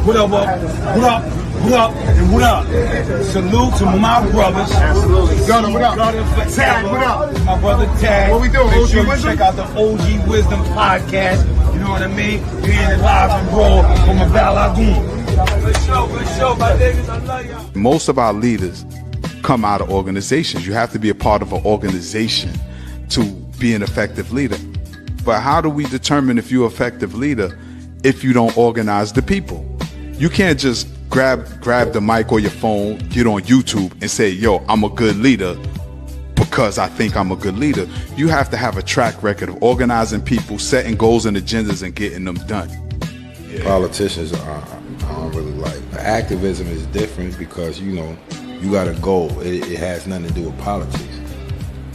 What up, what up, what up, and what up? Salute to my brothers. Absolutely. Gunner, what up? Tad, what up? My brother Tad. What we doing, Make OG sure you Wisdom? check out the OG Wisdom podcast. You know what I mean? We're in it live and raw from a Lagoon. Good show, my niggas. I love y'all. Most of our leaders come out of organizations. You have to be a part of an organization to be an effective leader. But how do we determine if you're an effective leader if you don't organize the people? You can't just grab the mic or your phone, get on YouTube and say, yo, I'm a good leader because I think I'm a good leader. You have to have a track record of organizing people, setting goals and agendas and getting them done. Yeah. Politicians I don't really like. Activism is different because, you know, you got a goal. It has nothing to do with politics.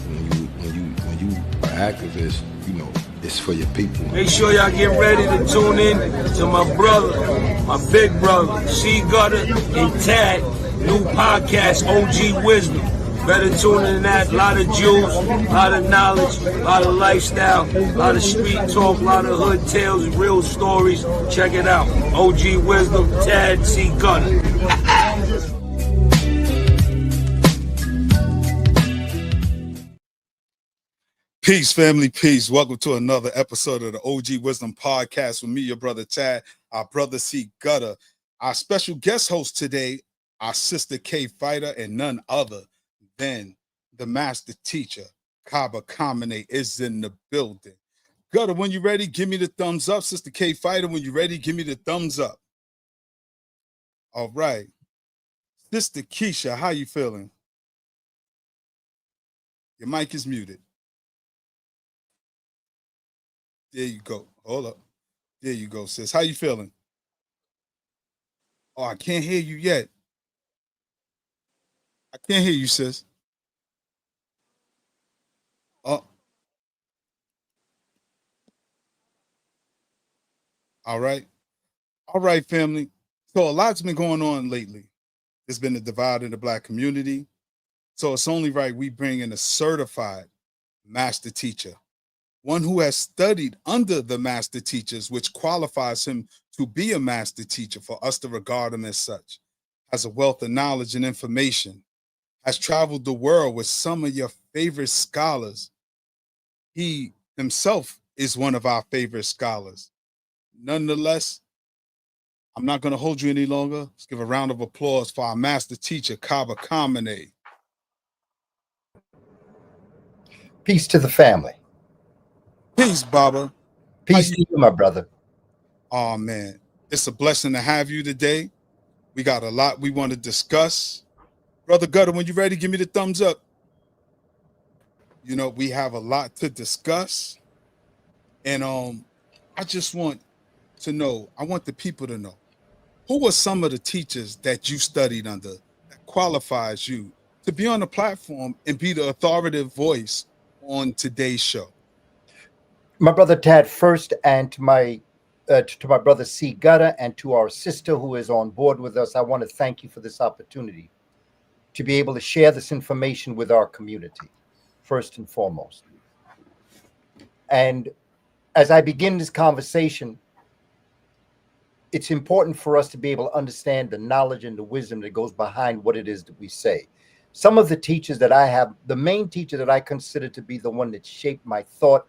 When you are activist, you know, it's for your people. Make sure y'all get ready to tune in to my brother, my big brother, C Gutter and Tad, new podcast, OG Wisdom. Better tune in to that. A lot of jewels, a lot of knowledge, a lot of lifestyle, a lot of street talk, a lot of hood tales and real stories. Check it out. OG Wisdom, Tad, C Gutter. Peace, family, peace. Welcome to another episode of the OG Wisdom Podcast with me, your brother Tad, our brother C Gutter. Our special guest host today, our sister K Fighter, and none other than the master teacher, Kaba Kamene, is in the building. Gutter, when you're ready, give me the thumbs up. Sister K Fighter, when you're ready, give me the thumbs up. All right. Sister Keisha, how you feeling? Your mic is muted. There you go. Hold up. There you go, sis. How you feeling? Oh, I can't hear you yet. I can't hear you, sis. Oh. All right. All right, family. So a lot's been going on lately. There's been a divide in the Black community. So it's only right we bring in a certified master teacher, one who has studied under the master teachers, which qualifies him to be a master teacher for us to regard him as such, has a wealth of knowledge and information, has traveled the world with some of your favorite scholars. He himself is one of our favorite scholars. Nonetheless, I'm not going to hold you any longer. Let's give a round of applause for our master teacher, Kaba Kamene. Peace to the family. Peace, Baba. Peace to you, my brother. Oh, man. It's a blessing to have you today. We got a lot we want to discuss. Brother Gutter, when you're ready, give me the thumbs up. You know, we have a lot to discuss. And I just want to know, I want the people to know, who were some of the teachers that you studied under that qualifies you to be on the platform and be the authoritative voice on today's show? My brother Tad first, and to my brother C Gutter, and to our sister who is on board with us, I want to thank you for this opportunity to be able to share this information with our community, first and foremost. And as I begin this conversation, it's important for us to be able to understand the knowledge and the wisdom that goes behind what it is that we say. Some of the teachers that I have, the main teacher that I consider to be the one that shaped my thought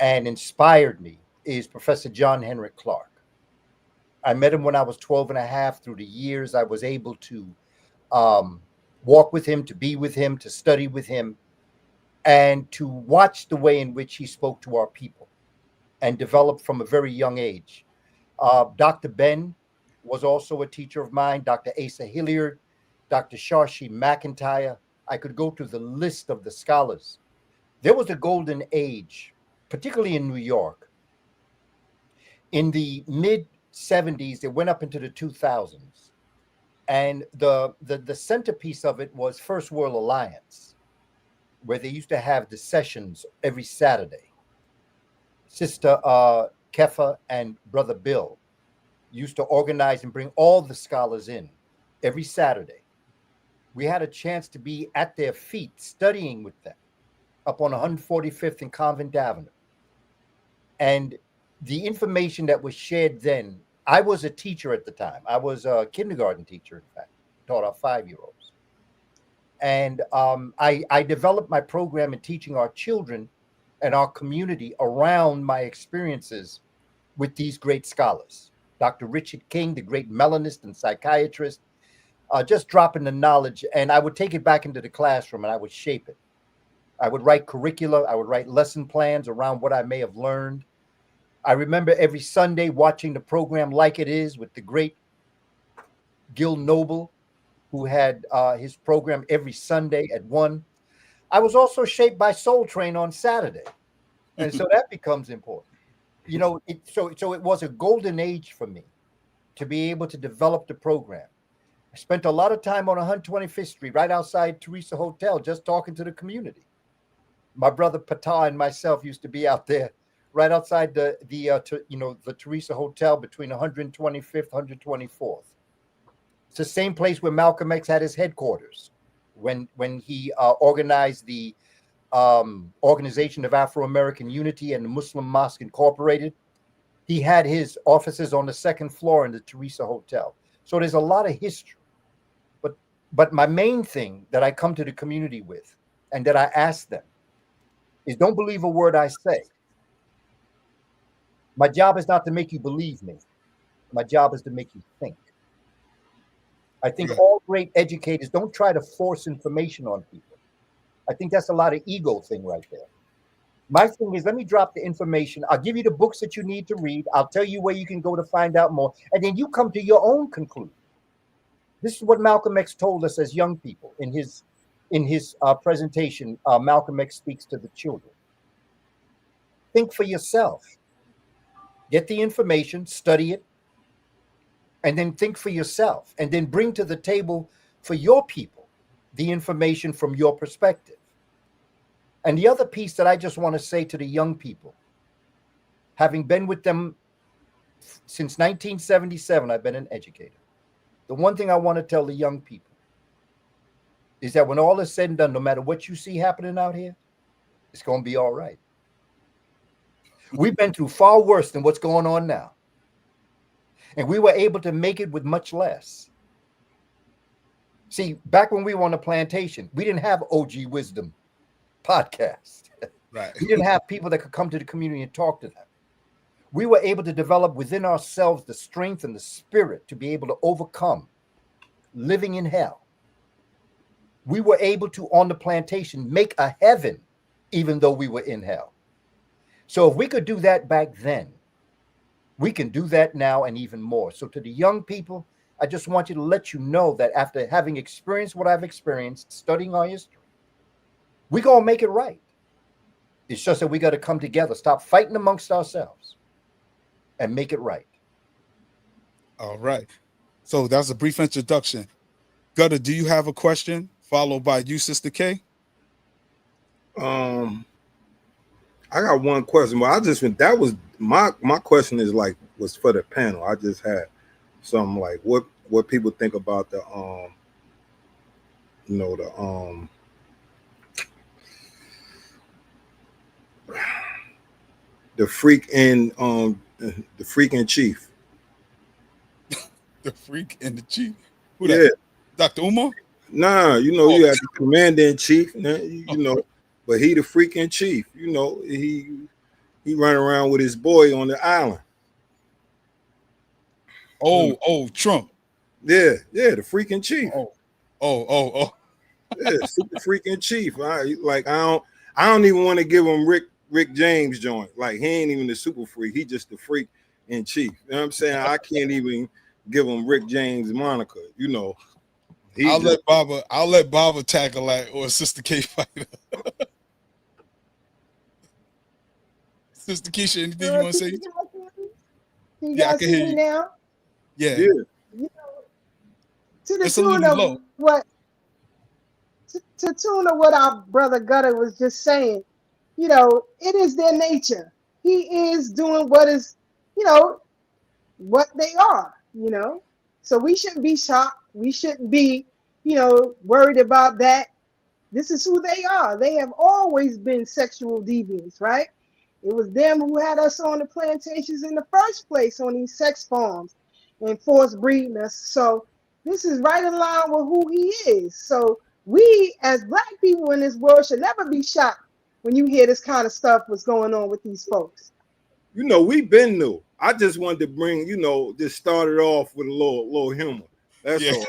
and inspired me is Professor John Henrik Clark. I met him when I was 12 and a half. Through the years, I was able to walk with him, to be with him, to study with him, and to watch the way in which he spoke to our people and developed from a very young age. Dr. Ben was also a teacher of mine, Dr. Asa Hilliard, Dr. Shashi McIntyre. I could go through the list of the scholars. There was a golden age, particularly in New York. In the mid-'70s, it went up into the 2000s. And the centerpiece of it was First World Alliance, where they used to have the sessions every Saturday. Sister Kefa and Brother Bill used to organize and bring all the scholars in every Saturday. We had a chance to be at their feet studying with them up on 145th and Convent Avenue. And the information that was shared then I was a teacher at the time. I was a kindergarten teacher, in fact, taught our 5-year-olds. And I developed my program in teaching our children and our community around my experiences with these great scholars. Dr. Richard King, the great melanist and psychiatrist, just dropping the knowledge. And I would take it back into the classroom and I would shape it. I would write curricula. I would write lesson plans around what I may have learned. I remember every Sunday watching the program Like It Is with the great Gil Noble, who had his program every Sunday at 1. I was also shaped by Soul Train on Saturday. And so that becomes important. You know, so it was a golden age for me to be able to develop the program. I spent a lot of time on 125th Street, right outside Teresa Hotel, just talking to the community. My brother Patah and myself used to be out there right outside the Teresa Hotel between 125th, 124th. It's the same place where Malcolm X had his headquarters when he organized the Organization of Afro-American Unity and the Muslim Mosque Incorporated. He had his offices on the 2nd floor in the Teresa Hotel. So there's a lot of history. But my main thing that I come to the community with and that I ask them is, don't believe a word I say. My job is not to make you believe me. My job is to make you think. I think all great educators don't try to force information on people. I think that's a lot of ego thing right there. My thing is, let me drop the information. I'll give you the books that you need to read. I'll tell you where you can go to find out more. And then you come to your own conclusion. This is what Malcolm X told us as young people in his presentation. Malcolm X speaks to the children. Think for yourself. Get the information, study it, and then think for yourself, and then bring to the table for your people the information from your perspective. And the other piece that I just want to say to the young people, having been with them since 1977, I've been an educator. The one thing I want to tell the young people is that when all is said and done, no matter what you see happening out here, it's going to be all right. We've been through far worse than what's going on now. And we were able to make it with much less. See, back when we were on the plantation, we didn't have OG Wisdom podcast. Right. We didn't have people that could come to the community and talk to them. We were able to develop within ourselves the strength and the spirit to be able to overcome living in hell. We were able to, on the plantation, make a heaven, even though we were in hell. So if we could do that back then, we can do that now and even more. So to the young people, I just want you to let you know that after having experienced what I've experienced, studying our history, we're going to make it right. It's just that we got to come together, stop fighting amongst ourselves, and make it right. All right. So that's a brief introduction. Gutter, do you have a question? Followed by you, Sister K. I got one question. Well, that was my question was for the panel. I just had something like what people think about the freak in the freak in chief. The freak and the chief. Who that? Dr. Umar? Nah, you have the commander in chief, but he the freak in chief. He run around with his boy on the island. Oh, Trump. Yeah, the freaking chief. Oh. Yeah, super freaking chief. I don't even want to give him Rick James joint. Like, he ain't even the super freak. He just the freak in chief. You know what I'm saying? I can't even give him Rick James moniker. I'll let Baba tackle that, or Sister K fighter. Sister Keisha, anything you want to say? Can you guys hear me now? Yeah. To the tune of what our brother Gutter was just saying, it is their nature. He is doing what is, what they are, So we shouldn't be shocked. We shouldn't be, worried about that. This is who they are. They have always been sexual deviants, right? It was them who had us on the plantations in the first place, on these sex farms and forced breeding us. So this is right in line with who he is. So we, as Black people in this world, should never be shocked when you hear this kind of stuff was going on with these folks. You know, we've been new. I just wanted to bring, you know, just started off with a little humor. That's all.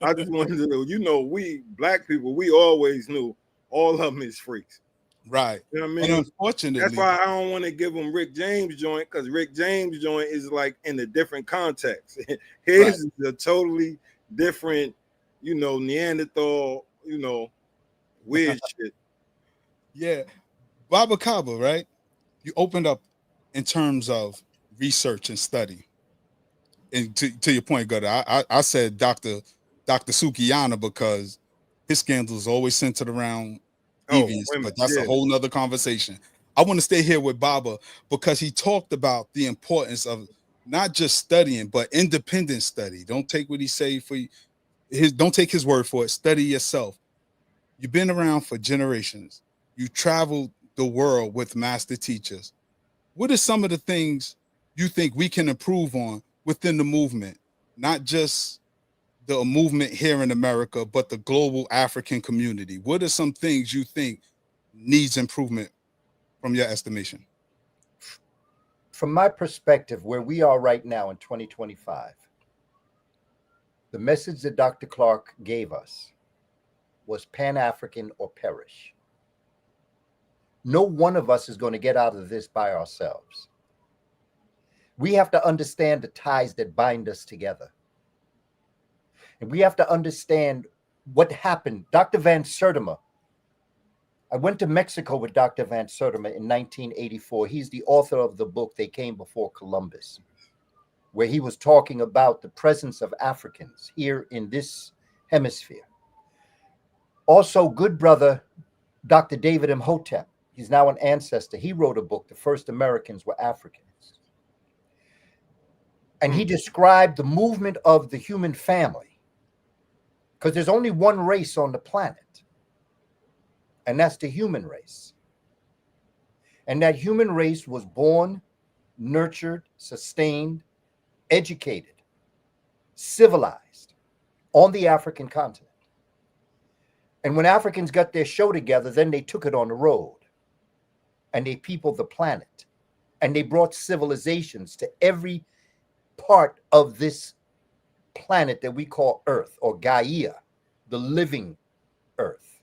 I just wanted to know, you know, we Black people, we always knew all of them is freaks. Right. You know what I mean? And unfortunately, that's why I don't want to give him Rick James joint, because Rick James joint is like in a different context. His is a totally different, you know, Neanderthal, you know, weird shit. Yeah. Baba Kaba, right? You opened up in terms of research and study. And to your point, Gutter, I said Dr. Sukiyana because his scandal is always centered around deviance, but that's a whole nother conversation. I want to stay here with Baba because he talked about the importance of not just studying, but independent study. Don't take what he say for his, don't take his word for it. Study yourself. You've been around for generations. You traveled the world with master teachers. What are some of the things you think we can improve on within the movement? Not just the movement here in America, but the global African community. What are some things you think needs improvement from your estimation? From my perspective, where we are right now in 2025, the message that Dr. Clark gave us was Pan-African or perish. No one of us is going to get out of this by ourselves. We have to understand the ties that bind us together. And we have to understand what happened. Dr. Van Sertima, I went to Mexico with Dr. Van Sertima in 1984. He's the author of the book, They Came Before Columbus, where he was talking about the presence of Africans here in this hemisphere. Also, good brother, Dr. David Imhotep, he's now an ancestor. He wrote a book, The First Americans Were Africans. And he described the movement of the human family, because there's only one race on the planet, and that's the human race. And that human race was born, nurtured, sustained, educated, civilized on the African continent. And when Africans got their show together, then they took it on the road and they peopled the planet and they brought civilizations to every part of this planet that we call Earth, or Gaia, the living Earth.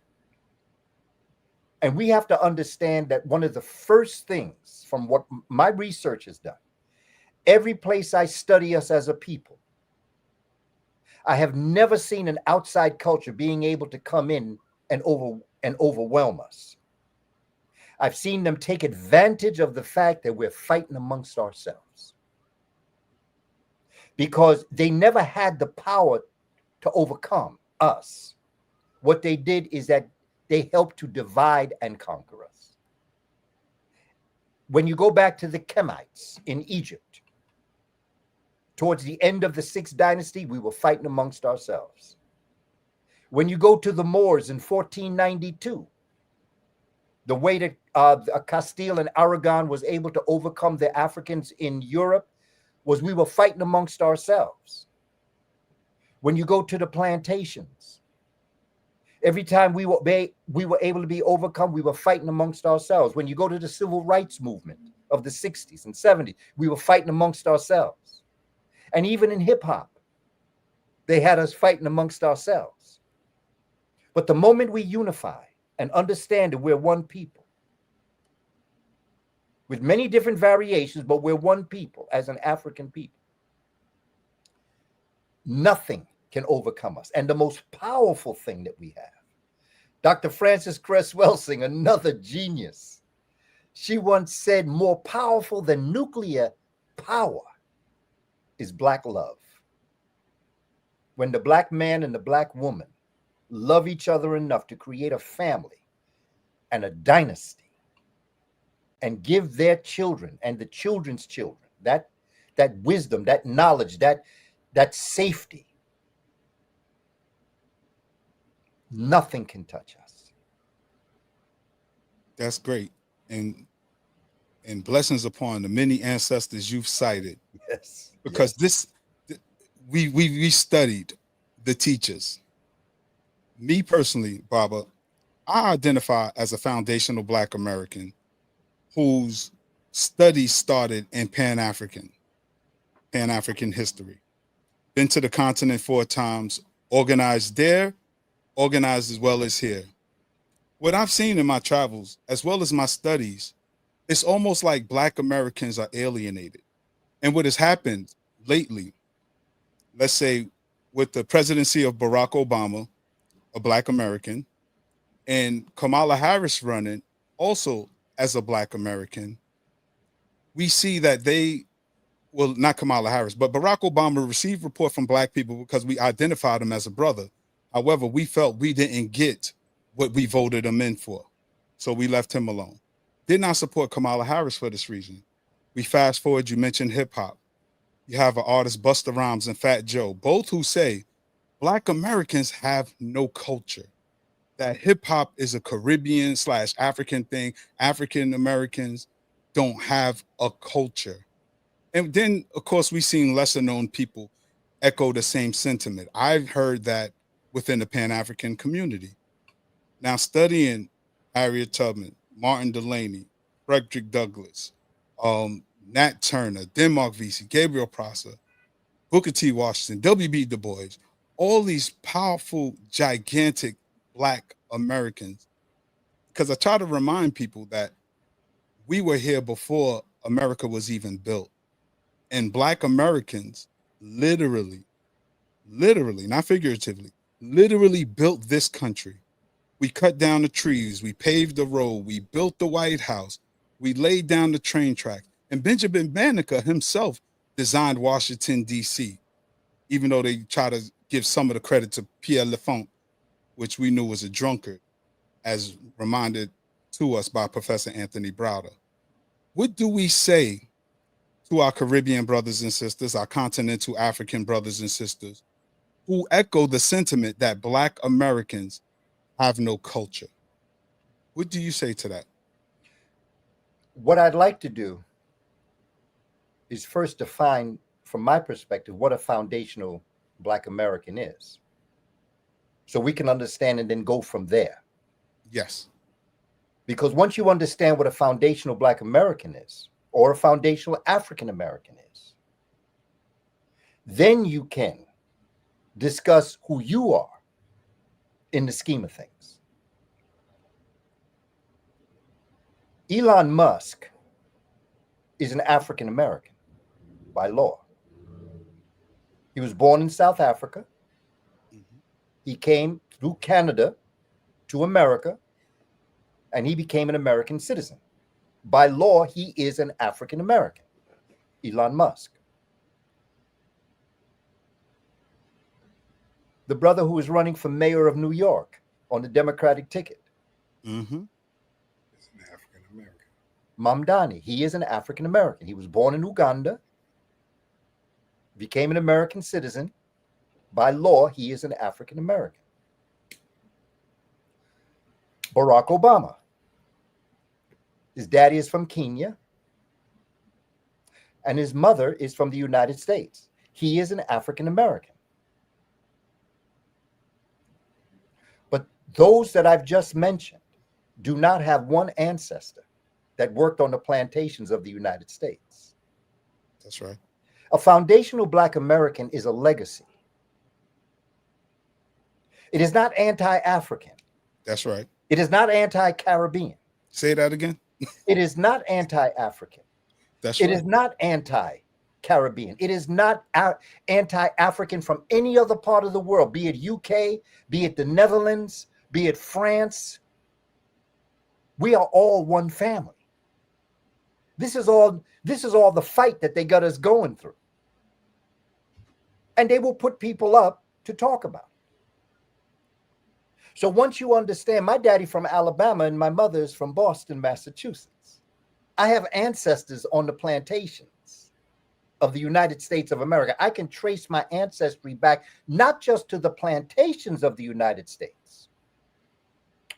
And we have to understand that one of the first things from what my research has done, every place I study us as a people, I have never seen an outside culture being able to come in and overwhelm us. I've seen them take advantage of the fact that we're fighting amongst ourselves, because they never had the power to overcome us. What they did is that they helped to divide and conquer us. When you go back to the Kemites in Egypt, towards the end of the 6th dynasty, we were fighting amongst ourselves. When you go to the Moors in 1492, the way that Castile and Aragon was able to overcome the Africans in Europe was we were fighting amongst ourselves. When you go to the plantations, every time we were able to be overcome, we were fighting amongst ourselves. When you go to the civil rights movement of the 60s and 70s, we were fighting amongst ourselves. And even in hip hop, they had us fighting amongst ourselves. But the moment we unify and understand that we're one people, with many different variations, but we're one people as an African people, nothing can overcome us. And the most powerful thing that we have, Dr. Frances Cress Welsing, another genius, she once said, more powerful than nuclear power is Black love. When the Black man and the Black woman love each other enough to create a family and a dynasty and give their children and the children's children that wisdom, that knowledge, that safety, nothing can touch us. That's great. And and blessings upon the many ancestors you've cited. Yes. Because we studied the teachers. Me personally, Baba, I identify as a foundational Black American whose studies started in Pan-African history. Been to the continent 4 times, organized there, organized as well as here. What I've seen in my travels, as well as my studies, it's almost like Black Americans are alienated. And what has happened lately, let's say with the presidency of Barack Obama, a Black American, and Kamala Harris running also as a Black American, we see that well, not Kamala Harris, but Barack Obama received report from Black people because we identified him as a brother. However, we felt we didn't get what we voted him in for. So we left him alone. Did not support Kamala Harris for this reason. We fast forward, you mentioned hip hop. You have an artist, Busta Rhymes and Fat Joe, both who say Black Americans have no culture, that hip hop is a Caribbean / African thing. African Americans don't have a culture. And then, of course, we've seen lesser known people echo the same sentiment. I've heard that within the Pan-African community. Now, studying Harriet Tubman, Martin Delaney, Frederick Douglass, Nat Turner, Denmark Vesey, Gabriel Prosser, Booker T. Washington, W.B. Du Bois, all these powerful, gigantic Black Americans. Because I try to remind people that we were here before America was even built. And Black Americans literally, not figuratively, literally built this country. We cut down the trees, we paved the road, we built the White House, we laid down the train tracks. And Benjamin Banneker himself designed Washington, D.C., even though they try to give some of the credit to Pierre Lafont, which we knew was a drunkard, as reminded to us by Professor Anthony Browder. What do we say to our Caribbean brothers and sisters, our continental African brothers and sisters, who echo the sentiment that Black Americans have no culture? What do you say to that? What I'd like to do is first define, from my perspective, what a foundational Black American is, so we can understand and then go from there. Yes. Because once you understand what a foundational Black American is, or a foundational African American is, then you can discuss who you are in the scheme of things. Elon Musk is an African American by law. He was born in South Africa. He came through Canada to America, and he became an American citizen. By law, he is an African American, Elon Musk. The brother who is running for mayor of New York on the Democratic ticket, Mm-hmm. It's an African American. Mamdani, he is an African American. He was born in Uganda, became an American citizen. By law, he is an African American. Barack Obama, his daddy is from Kenya, and his mother is from the United States. He is an African American. But those that I've just mentioned do not have one ancestor that worked on the plantations of the United States. That's right. A foundational Black American is a legacy. It is not anti-African. That's right. It is not anti-Caribbean. Say that again. It is not anti-African. That's It right. is not anti-Caribbean. It is not anti-African from any other part of the world, be it UK, be it the Netherlands, be it France. We are all one family. This is all the fight that they got us going through. And they will put people up to talk about. So once you understand, my daddy from Alabama and my mother is from Boston, Massachusetts. I have ancestors on the plantations of the United States of America. I can trace my ancestry back not just to the plantations of the United States,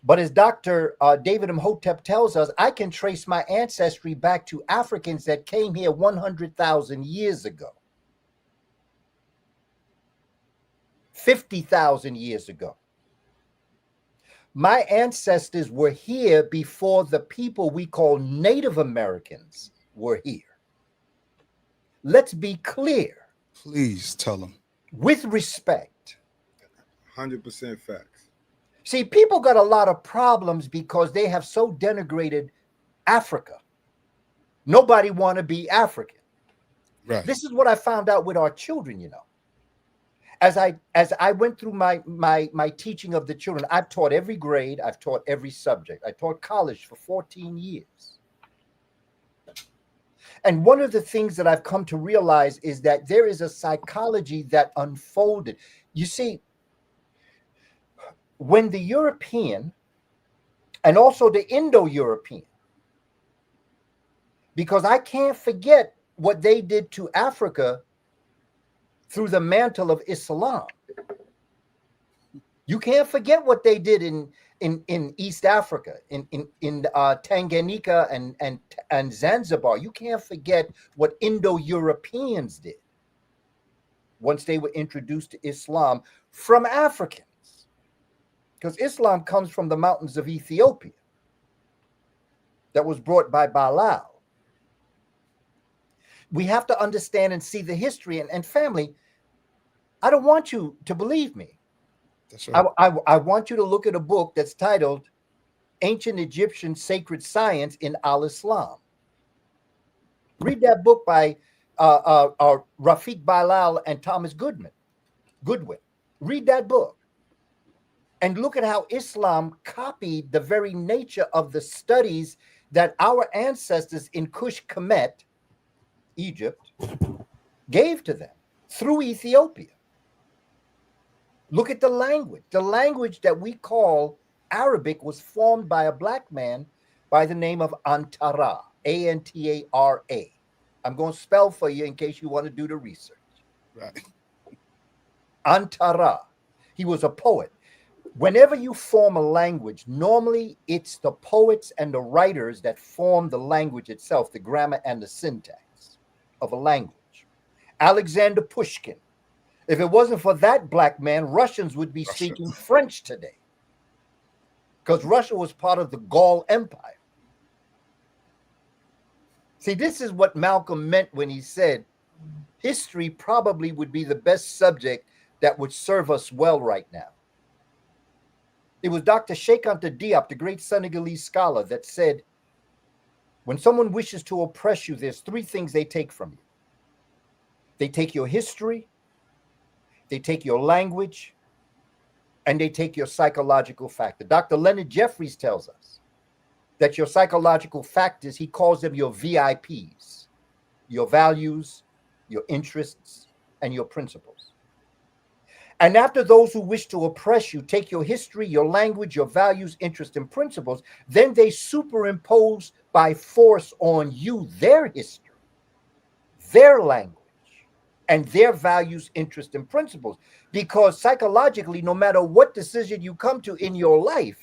But as Dr. David Imhotep tells us, I can trace my ancestry back to Africans that came here 100,000 years ago, 50,000 years ago. My ancestors were here before the people we call Native Americans were here. Let's be clear. Please tell them. With respect. 100% facts. See, people got a lot of problems because they have so denigrated Africa. Nobody want to be African. Right. This is what I found out with our children, you know. As I went through my teaching of the children, I've taught every grade, I've taught every subject. I taught college for 14 years. And one of the things that I've come to realize is that there is a psychology that unfolded. You see, when the European and also the Indo-European, because I can't forget what they did to Africa through the mantle of Islam. You can't forget what they did in East Africa, in Tanganyika and Zanzibar. You can't forget what Indo-Europeans did once they were introduced to Islam from Africans. Because Islam comes from the mountains of Ethiopia that was brought by Balal. We have to understand and see the history. And family, I don't want you to believe me. That's right. I want you to look at a book that's titled Ancient Egyptian Sacred Science in Al-Islam. Read that book by Rafiq Bilal and Thomas Goodwin. Read that book. And look at how Islam copied the very nature of the studies that our ancestors in Kush Kemet, Egypt, gave to them through Ethiopia. Look at the language. The language that we call Arabic was formed by a black man by the name of Antara, Antara. I'm going to spell for you in case you want to do the research. Right. Antara. He was a poet. Whenever you form a language, normally it's the poets and the writers that form the language itself, the grammar and the syntax of a language. Alexander Pushkin. If it wasn't for that black man, Russians would be speaking French today, because Russia was part of the Gaul Empire. See, this is what Malcolm meant when he said history probably would be the best subject that would serve us well right now. It was Dr. Cheikh Anta Diop, the great Senegalese scholar, that said, when someone wishes to oppress you, there's three things they take from you. They take your history, they take your language, and they take your psychological factor. Dr. Leonard Jeffries tells us that your psychological factors, he calls them your VIPs, your values, your interests, and your principles. And after those who wish to oppress you take your history, your language, your values, interests, and principles, then they superimpose by force on you their history, their language, and their values, interests, and principles. Because psychologically, no matter what decision you come to in your life,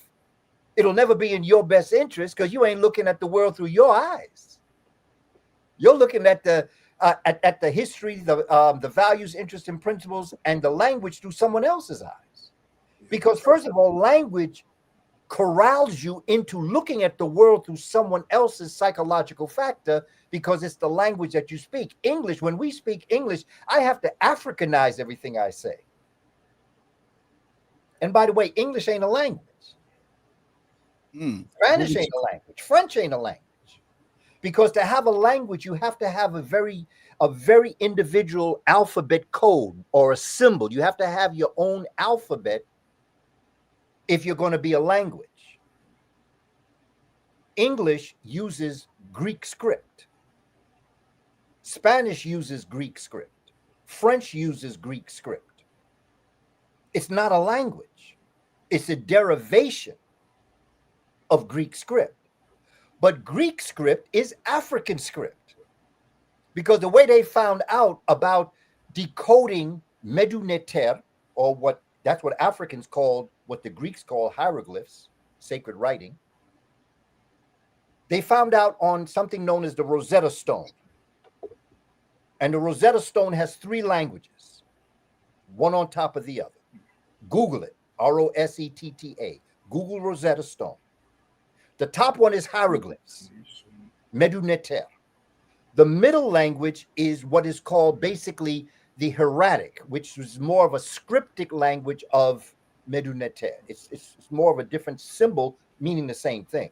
it'll never be in your best interest, because you ain't looking at the world through your eyes. You're looking at the history, the values, interests, and principles, and the language through someone else's eyes. Because first of all, language corrals you into looking at the world through someone else's psychological factor, because it's the language that you speak. English, when we speak English, I have to Africanize everything I say. And by the way, English ain't a language. Spanish ain't a language. French ain't a language. Because to have a language, you have to have a very individual alphabet code or a symbol. You have to have your own alphabet if you're going to be a language. English uses Greek script. Spanish uses Greek script. French uses Greek script. It's not a language. It's a derivation of Greek script. But Greek script is African script, because the way they found out about decoding Medu Neter, or that's what Africans called, what the Greeks call hieroglyphs, sacred writing. They found out on something known as the Rosetta Stone. And the Rosetta Stone has 3 languages, one on top of the other. Google it, Rosetta. Google Rosetta Stone. The top one is hieroglyphs, Medu-Neter. The middle language is what is called basically the hieratic, which is more of a scriptic language of Medu-Neter. It's more of a different symbol, meaning the same thing.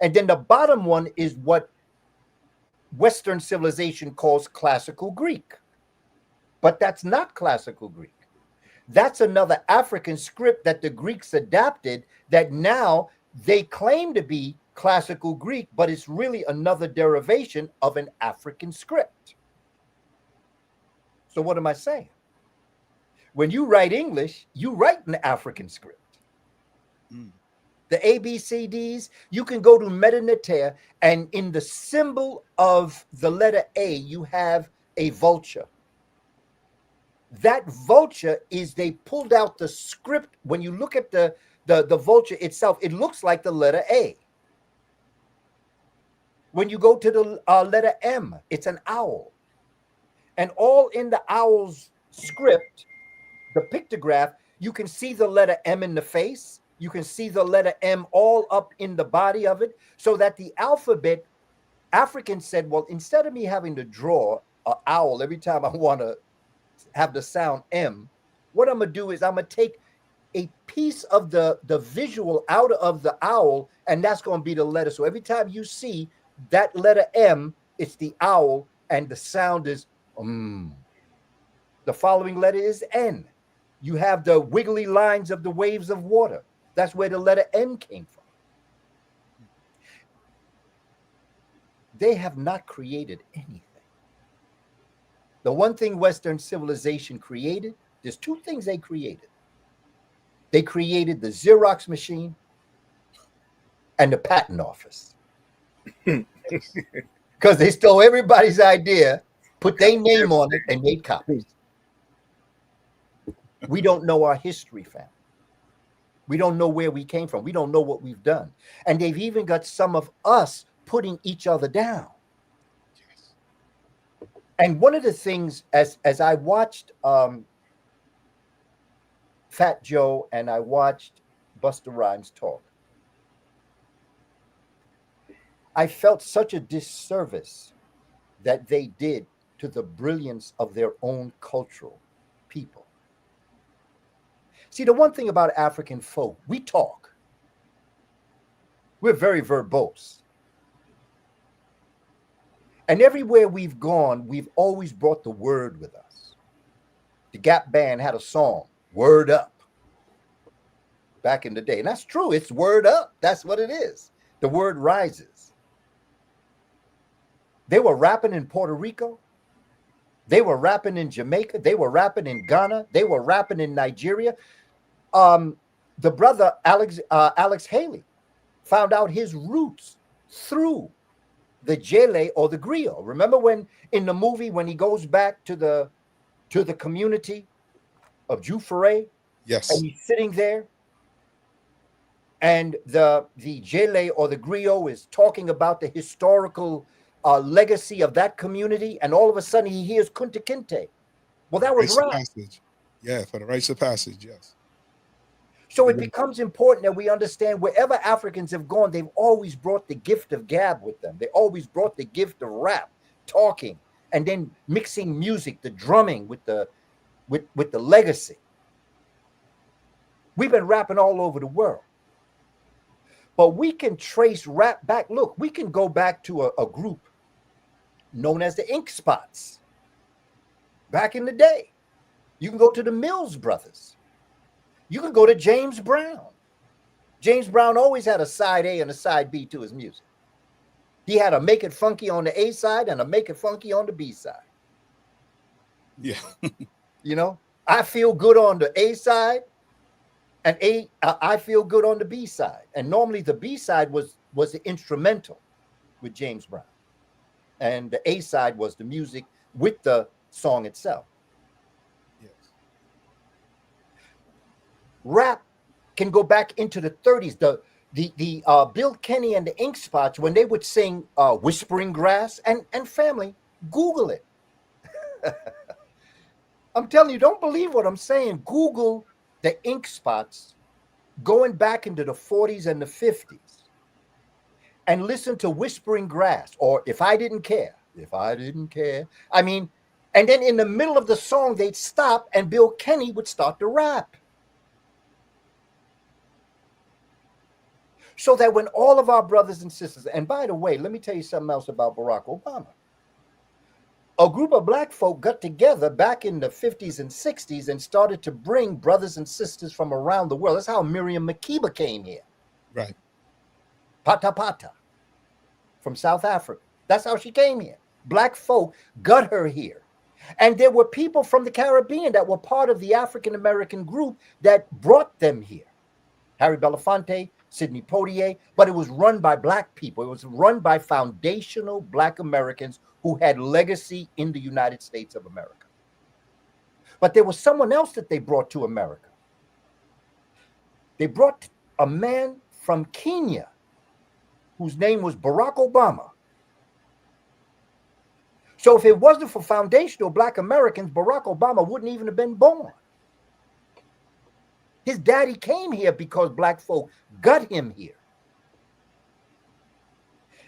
And then the bottom one is what Western civilization calls classical Greek. But that's not classical Greek. That's another African script that the Greeks adapted that now they claim to be classical Greek, but it's really another derivation of an African script. So what am I saying? When you write English, you write an African script. The ABCDs, you can go to Medu-Neter, and in the symbol of the letter A, you have a vulture. That vulture is, they pulled out the script. When you look at the vulture itself, it looks like the letter A. When you go to the letter M, it's an owl. And all in the owl's script, the pictograph, you can see the letter M in the face. You can see the letter M all up in the body of it, so that the alphabet, Africans said, well, instead of me having to draw an owl every time I want to have the sound M, what I'm going to do is I'm going to take a piece of the visual out of the owl, and that's going to be the letter. So every time you see that letter M, it's the owl, and the sound is The following letter is N. You have the wiggly lines of the waves of water. That's where the letter N came from. They have not created anything. The one thing Western civilization created, there's 2 things they created. They created the Xerox machine and the patent office. Because they stole everybody's idea, put their name on it, and made copies. We don't know our history, family. We don't know where we came from. We don't know what we've done. And they've even got some of us putting each other down. Yes. And one of the things, as I watched Fat Joe and I watched Busta Rhymes talk, I felt such a disservice that they did to the brilliance of their own cultural people. See, the one thing about African folk, we talk. We're very verbose. And everywhere we've gone, we've always brought the word with us. The Gap Band had a song, Word Up, back in the day. And that's true. It's word up. That's what it is. The word rises. They were rapping in Puerto Rico. They were rapping in Jamaica. They were rapping in Ghana. They were rapping in Nigeria. The brother Alex Haley found out his roots through the Jele or the griot. Remember when in the movie when he goes back to the community of Jufuray? Yes. And he's sitting there, and the Jele or the griot is talking about the historical legacy of that community, and all of a sudden he hears Kunta Kinte. Well, that was right. Passage. Yeah, for the rites of passage, yes. So it becomes important that we understand wherever Africans have gone, they've always brought the gift of gab with them. They always brought the gift of rap, talking, and then mixing music, the drumming with the legacy. We've been rapping all over the world. But we can trace rap back. Look, we can go back to a group known as the Ink Spots. Back in the day, you can go to the Mills Brothers. You can go to James Brown. James Brown always had a side A and a side B to his music. He had a Make It Funky on the A side and a Make It Funky on the B side. Yeah. You know, I Feel Good on the A side and I Feel Good on the B side. And normally the B side was the instrumental with James Brown. And the A side was the music with the song itself. Rap can go back into the 30s. the Bill Kenny and the Ink Spots, when they would sing Whispering Grass, and family, Google it. I'm telling you, don't believe what I'm saying. Google the Ink Spots going back into the 40s and the 50s and listen to Whispering Grass or If I Didn't Care. If I Didn't Care. I mean, and then in the middle of the song, they'd stop and Bill Kenny would start to rap. So that when all of our brothers and sisters, and by the way, let me tell you something else about Barack Obama. A group of black folk got together back in the 50s and 60s and started to bring brothers and sisters from around the world. That's how Miriam Makeba came here. Right. Pata Pata from South Africa. That's how she came here. Black folk got her here. And there were people from the Caribbean that were part of the African-American group that brought them here. Harry Belafonte, Sidney Poitier, but it was run by black people. It was run by foundational black Americans who had legacy in the United States of America. But there was someone else that they brought to America. They brought a man from Kenya whose name was Barack Obama. So if it wasn't for foundational black Americans, Barack Obama wouldn't even have been born. His daddy came here because black folk got him here.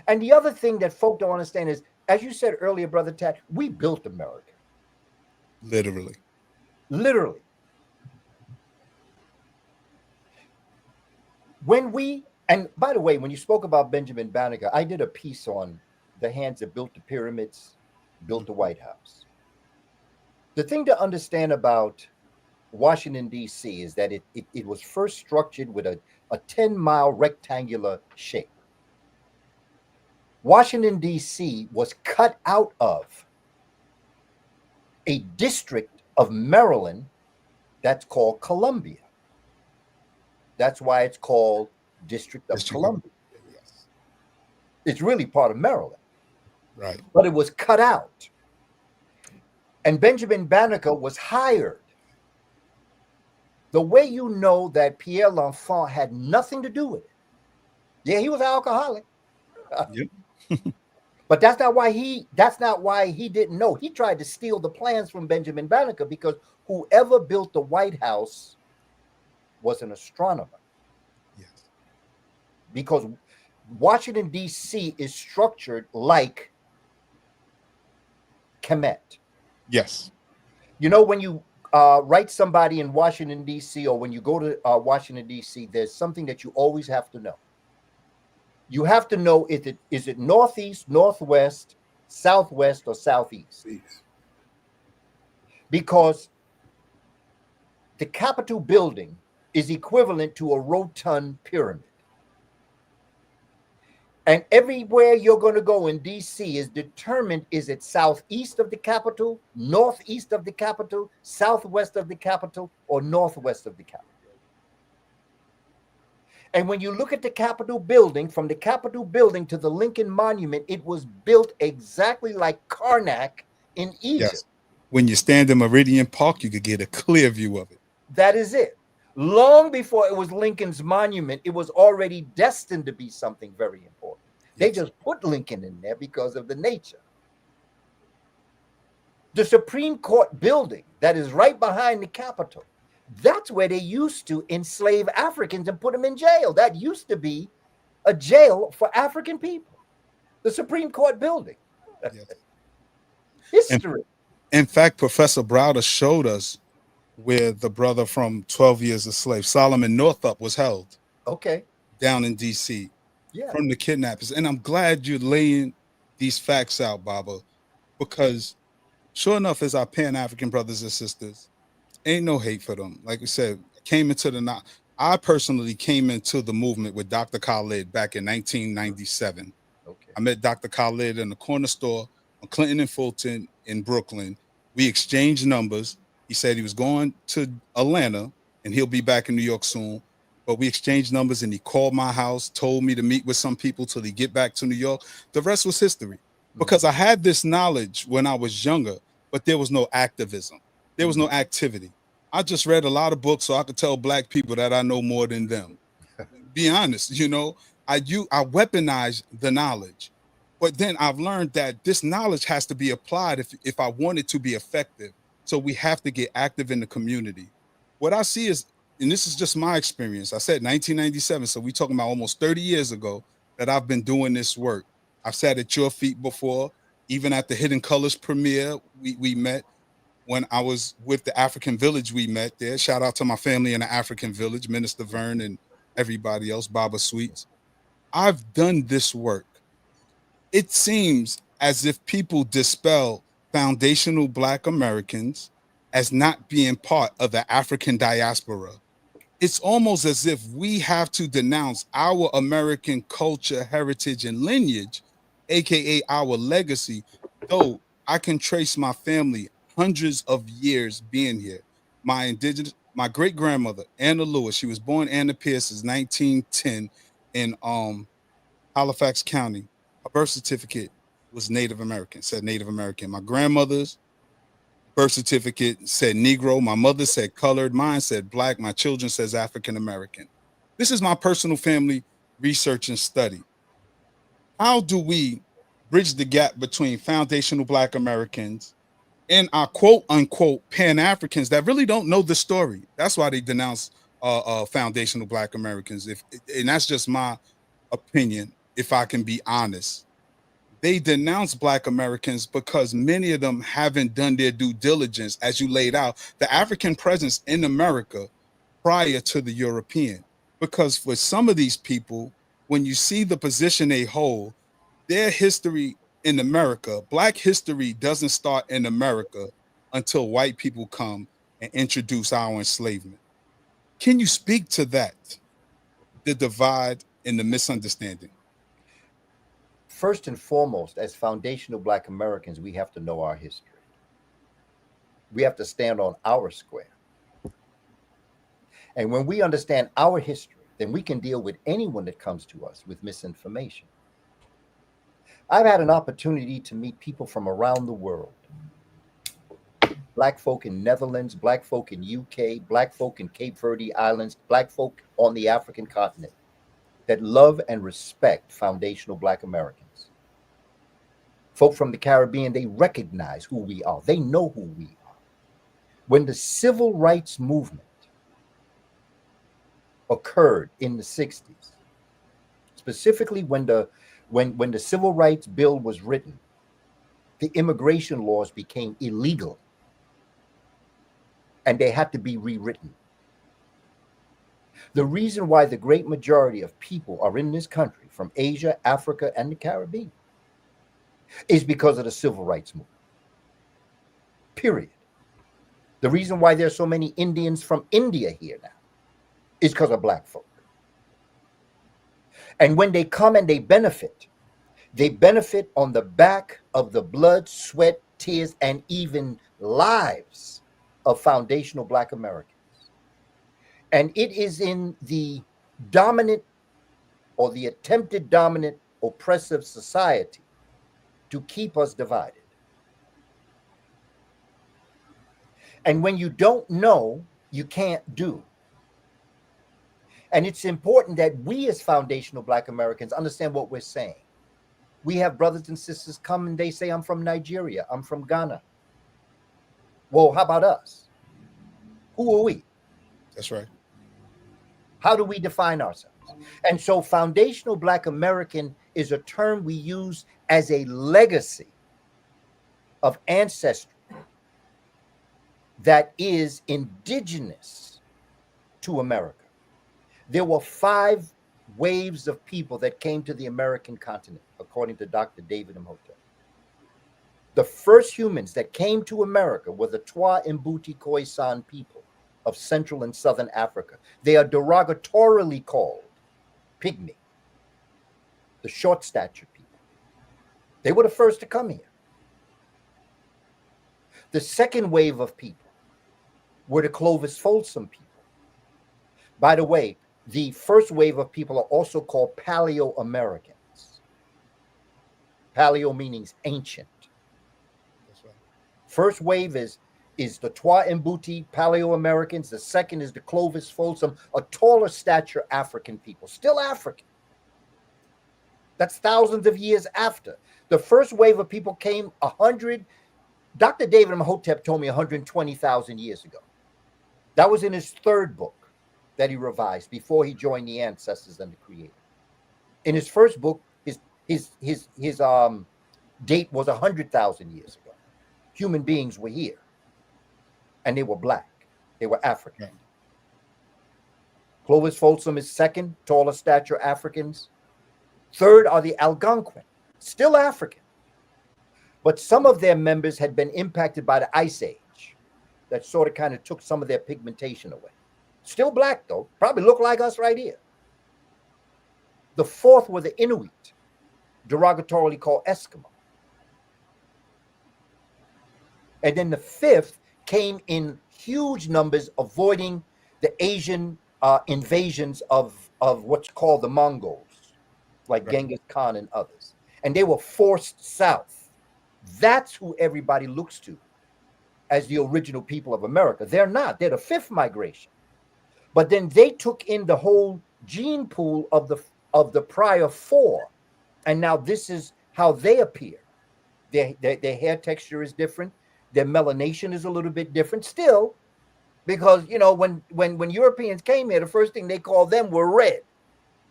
And the other thing that folk don't understand is, as you said earlier, Brother Tat, we built America. Literally. Literally. And by the way, when you spoke about Benjamin Banneker, I did a piece on the hands that built the pyramids, built the White House. The thing to understand about Washington, D.C. is that it was first structured with a 10-mile rectangular shape. Washington, D.C. was cut out of a district of Maryland that's called Columbia. That's why it's called District of Columbia. Yes. It's really part of Maryland. Right. But it was cut out. And Benjamin Banneker was hired. The way you know that Pierre L'Enfant had nothing to do with it. Yeah, he was an alcoholic. Yep. But that's not why he didn't know. He tried to steal the plans from Benjamin Banneker because whoever built the White House was an astronomer. Yes. Because Washington, D.C. is structured like Kemet. Yes. You know, when you write somebody in Washington, D.C., or when you go to Washington, D.C., there's something that you always have to know. You have to know, is it northeast, northwest, southwest, or southeast? Because the Capitol building is equivalent to a rotund pyramid. And everywhere you're going to go in D.C. is determined, is it southeast of the Capitol, northeast of the Capitol, southwest of the Capitol, or northwest of the Capitol? And when you look at the Capitol building, from the Capitol building to the Lincoln Monument, it was built exactly like Karnak in Egypt. Yes. When you stand in Meridian Park, you could get a clear view of it. That is it. Long before it was Lincoln's monument, it was already destined to be something very important. They just put Lincoln in there because of the nature. The Supreme Court building that is right behind the Capitol, that's where they used to enslave Africans and put them in jail. That used to be a jail for African people. The Supreme Court building. Yes. History. In fact, Professor Browder showed us where the brother from 12 Years a Slave, Solomon Northup, was held. Okay. Down in D.C. Yeah. From the kidnappers. And I'm glad you're laying these facts out, Baba, because sure enough, as our Pan-African brothers and sisters, ain't no hate for them. Like we said, I personally came into the movement with Dr. Khalid back in 1997. Okay. I met Dr. Khalid in the corner store on Clinton and Fulton in Brooklyn. We exchanged numbers. He said he was going to Atlanta and he'll be back in New York soon. But we exchanged numbers and he called my house, told me to meet with some people till he get back to New York. The rest was history. Because I had this knowledge when I was younger, but there was no activism. There was no activity. I just read a lot of books so I could tell black people that I know more than them. be honest, you know, I weaponize the knowledge, but then I've learned that this knowledge has to be applied if I want it to be effective. So we have to get active in the community. What I see is, and this is just my experience. I said 1997, so we talking about almost 30 years ago that I've been doing this work. I've sat at your feet before, even at the Hidden Colors premiere. We met when I was with the African Village. We met there. Shout out to my family in the African Village, Minister Vern and everybody else, Baba Sweets. I've done this work. It seems as if people dispel foundational Black Americans as not being part of the African diaspora. It's almost as if we have to denounce our American culture, heritage, and lineage, aka our legacy, though I can trace my family hundreds of years being here. My great grandmother, Anna Lewis, she was born Anna Pierce, is 1910 in Halifax County. Her birth certificate was Native American, said Native American. My grandmother's birth certificate said Negro. My mother said colored. Mine said Black. My children says African American. This is my personal family research and study. How do we bridge the gap between foundational Black Americans and our quote unquote Pan Africans that really don't know the story? That's why they denounce foundational Black Americans. And that's just my opinion, if I can be honest. They denounce Black Americans because many of them haven't done their due diligence, as you laid out, the African presence in America prior to the European. Because for some of these people, when you see the position they hold, their history in America, Black history doesn't start in America until white people come and introduce our enslavement. Can you speak to that, the divide and the misunderstanding? First and foremost, as foundational Black Americans, we have to know our history. We have to stand on our square. And when we understand our history, then we can deal with anyone that comes to us with misinformation. I've had an opportunity to meet people from around the world. Black folk in Netherlands, Black folk in UK, Black folk in Cape Verde Islands, Black folk on the African continent that love and respect foundational Black Americans. Folk from the Caribbean, they recognize who we are. They know who we are. When the civil rights movement occurred in the 60s, specifically when the Civil Rights Bill was written, the immigration laws became illegal and they had to be rewritten. The reason why the great majority of people are in this country from Asia, Africa, and the Caribbean is because of the civil rights movement. Period. The reason why there's so many Indians from India here now is because of Black folk. And when they come and they benefit on the back of the blood, sweat, tears, and even lives of foundational Black Americans. And it is in the dominant or the attempted dominant oppressive society to keep us divided. And when you don't know, you can't do. And it's important that we as foundational Black Americans understand what we're saying. We have brothers and sisters come and they say, I'm from Nigeria, I'm from Ghana. Well, how about us? Who are we? That's right. How do we define ourselves? And so foundational Black American is a term we use as a legacy of ancestry that is indigenous to America. There were 5 waves of people that came to the American continent, according to Dr. David Imhotep. The first humans that came to America were the Twa Mbuti Khoisan people of Central and Southern Africa. They are derogatorily called pygmy, the short-statured people. They were the first to come here. The second wave of people were the Clovis Folsom people. By the way, the first wave of people are also called Paleo-Americans. Paleo meaning ancient. That's right. First wave is is the Twa Mbuti Paleo-Americans. The second is the Clovis Folsom, a taller stature African people, still African. That's thousands of years after. The first wave of people came 100. Dr. David Imhotep told me 120,000 years ago. That was in his third book that he revised before he joined the ancestors and the creator. In his first book, his date was 100,000 years ago. Human beings were here, and they were black. They were African. Right. Clovis Folsom is second, taller stature Africans. Third are the Algonquin, still African. But some of their members had been impacted by the Ice Age. That sort of kind of took some of their pigmentation away. Still black, though. Probably look like us right here. The fourth were the Inuit, derogatorily called Eskimo. And then the fifth came in huge numbers, avoiding the Asian invasions of what's called the Mongols, like Right. Genghis Khan and others. And they were forced south. That's who everybody looks to as the original people of America. They're not. They're the fifth migration. But then they took in the whole gene pool of the prior four. And now this is how they appear. Their hair texture is different. Their melanation is a little bit different still, because, you know, when Europeans came here, the first thing they called them were red.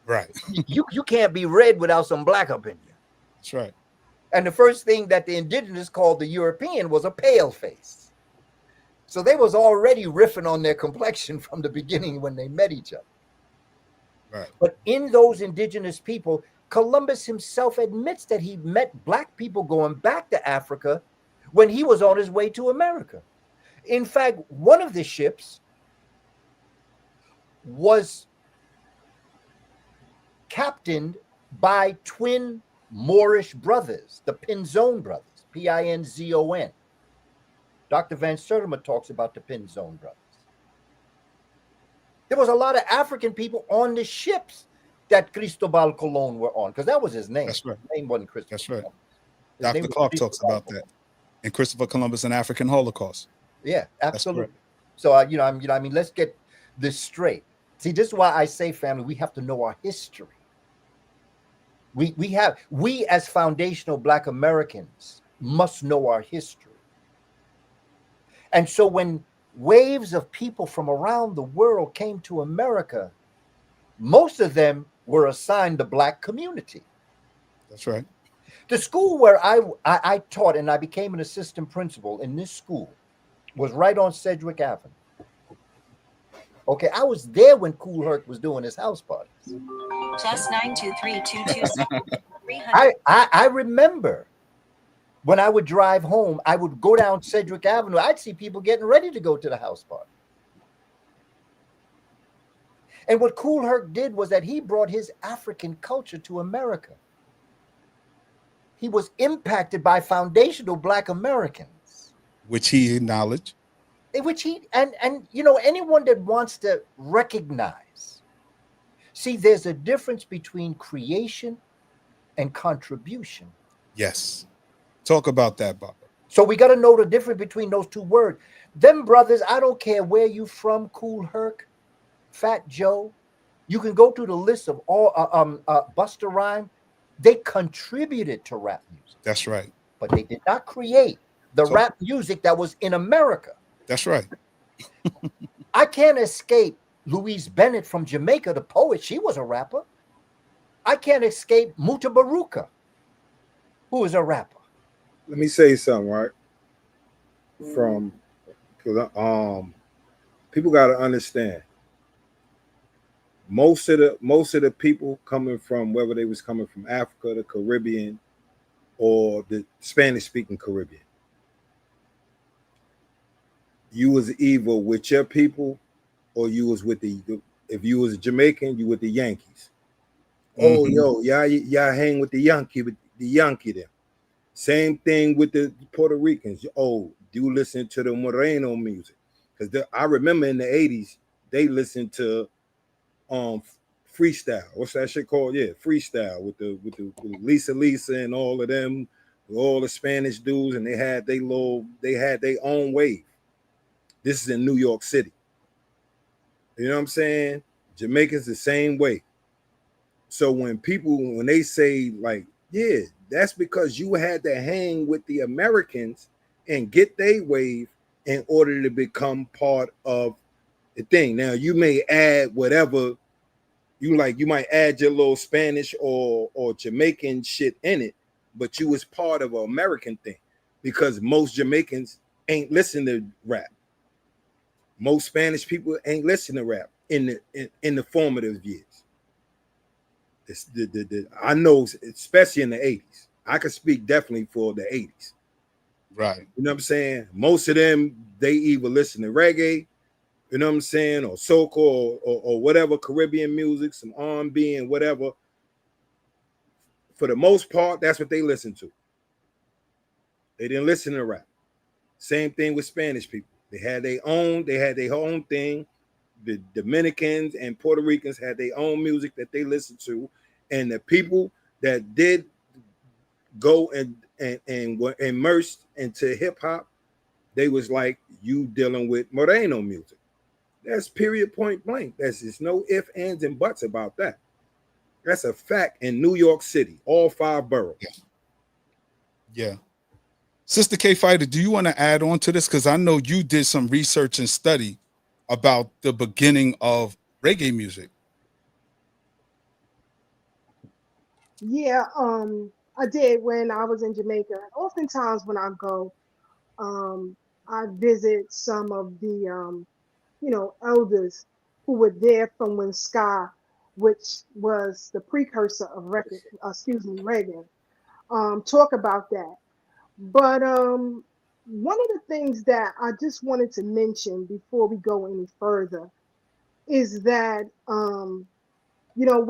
Right. You can't be red without some black up in you. That's right. And the first thing that the indigenous called the European was a pale face. So they was already riffing on their complexion from the beginning when they met each other. Right. But in those indigenous people, Columbus himself admits that he met black people going back to Africa when he was on his way to America. In fact, one of the ships was captained by twin Moorish brothers, the Pinzon brothers, Pinzon. Dr. Van Sertima talks about the Pinzon brothers. There was a lot of African people on the ships that Cristobal Colon were on, because that was his name. That's right. His name wasn't Cristobal. That's right. His name Dr. was Clark Cristobal talks about Colon. that in Christopher Columbus and African Holocaust. Yeah, absolutely. correct. So I mean, let's get this straight. See, this is why I say, family, we have to know our history. We as foundational Black Americans must know our history. And so when waves of people from around the world came to America, most of them were assigned the Black community. That's right. The school where I taught and I became an assistant principal in this school was right on Sedgwick Avenue. Okay, I was there when Kool Herc was doing his house parties. +923227300. I remember when I would drive home, I would go down Sedgwick Avenue. I'd see people getting ready to go to the house party. And what Kool Herc did was that he brought his African culture to America. He was impacted by foundational Black Americans, Which he acknowledged. which he and you know, anyone that wants to recognize. See, there's a difference between creation and contribution. Yes. Talk about that, Baba. So we got to know the difference between those two words. Them brothers, I don't care where you from, Kool Herc, Fat Joe. You can go through the list of all Busta Rhymes. They contributed to rap music. That's right. But they did not create the So- rap music that was in America. That's right. I can't escape Louise Bennett from Jamaica, the poet. She was a rapper. I can't escape Muta Baruka, who is a rapper. Let me say something, right? From people got to understand. Most of the people coming from, whether they was coming from Africa, the Caribbean, or the Spanish-speaking Caribbean, you was either with your people, or you was with if you was a Jamaican, you with the Yankees. Oh, yo, y'all hang with the Yankee them. Same thing with the Puerto Ricans. Oh, do listen to the Moreno music, because I remember in the 80s they listened to freestyle. What's that shit called? Yeah, freestyle with Lisa and all of them, with all the Spanish dudes, and they had their own wave. This is in New York City. You know what I'm saying? Jamaicans the same way. So when they say like, yeah, that's because you had to hang with the Americans and get their wave in order to become part of the thing. Now you may add whatever you like. You might add your little Spanish or Jamaican shit in it, but you was part of an American thing because most Jamaicans ain't listen to rap. Most Spanish people ain't listen to rap in the formative years. I know, especially in the 80s. I could speak definitely for the 80s. Right. You know what I'm saying? Most of them, they either listen to reggae, you know what I'm saying, or soca or whatever Caribbean music, some R&B and whatever. For the most part, that's what they listen to. They didn't listen to rap. Same thing with Spanish people. They had their own thing. The Dominicans and Puerto Ricans had their own music that they listened to, and the people that did go and were immersed into hip hop, they was like, you dealing with Moreno music. That's period, point blank. There's no ifs, ands, and buts about that. That's a fact in New York City, all 5 boroughs. Yeah. Sister K Fighter, do you want to add on to this? Because I know you did some research and study about the beginning of reggae music. Yeah, I did when I was in Jamaica. Oftentimes when I go, I visit some of the elders who were there from when ska, which was the precursor of reggae, talk about that. But one of the things that I just wanted to mention before we go any further is that when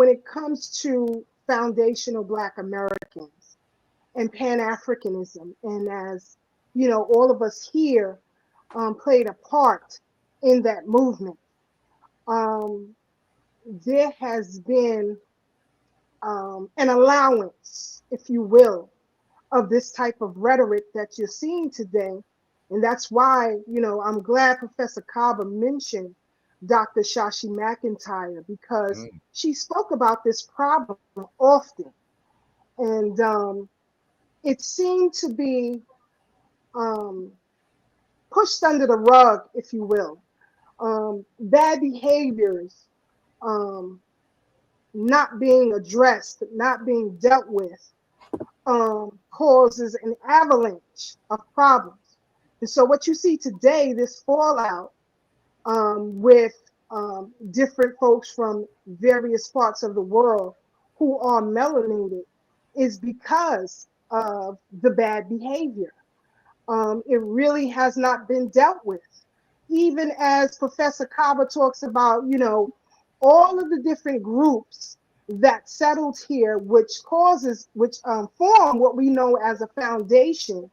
it comes to foundational Black Americans and Pan-Africanism, and as all of us here played a part in that movement, there has been an allowance, if you will, of this type of rhetoric that you're seeing today. And that's why, I'm glad Professor Kaba mentioned Dr. Shashi McIntyre, because she spoke about this problem often. And it seemed to be pushed under the rug, if you will. Bad behaviors not being addressed, not being dealt with, causes an avalanche of problems. And so what you see today, this fallout with different folks from various parts of the world who are melanated, is because of the bad behavior. It really has not been dealt with. Even as Professor Kaba talks about, all of the different groups that settled here, which form what we know as a foundation,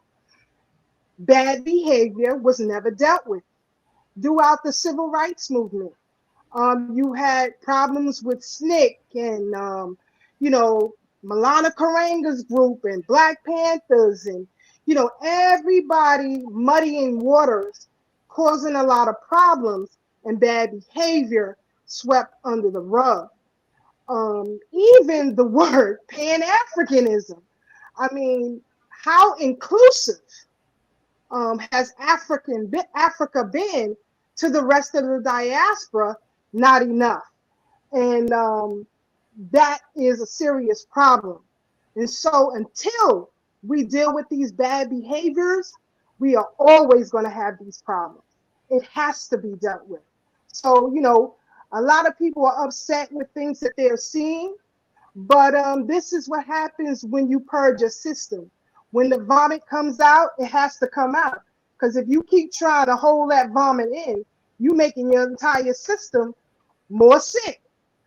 bad behavior was never dealt with. Throughout the civil rights movement, you had problems with SNCC and, Malana Karanga's group and Black Panthers and, everybody muddying waters, causing a lot of problems, and bad behavior swept under the rug. Even the word Pan-Africanism, I mean, how inclusive has Africa been to the rest of the diaspora? Not enough. And that is a serious problem. And so until we deal with these bad behaviors, we are always going to have these problems. It has to be dealt with. So, a lot of people are upset with things that they're seeing, but this is what happens when you purge a system. When the vomit comes out, it has to come out. Because if you keep trying to hold that vomit in, you're making your entire system more sick.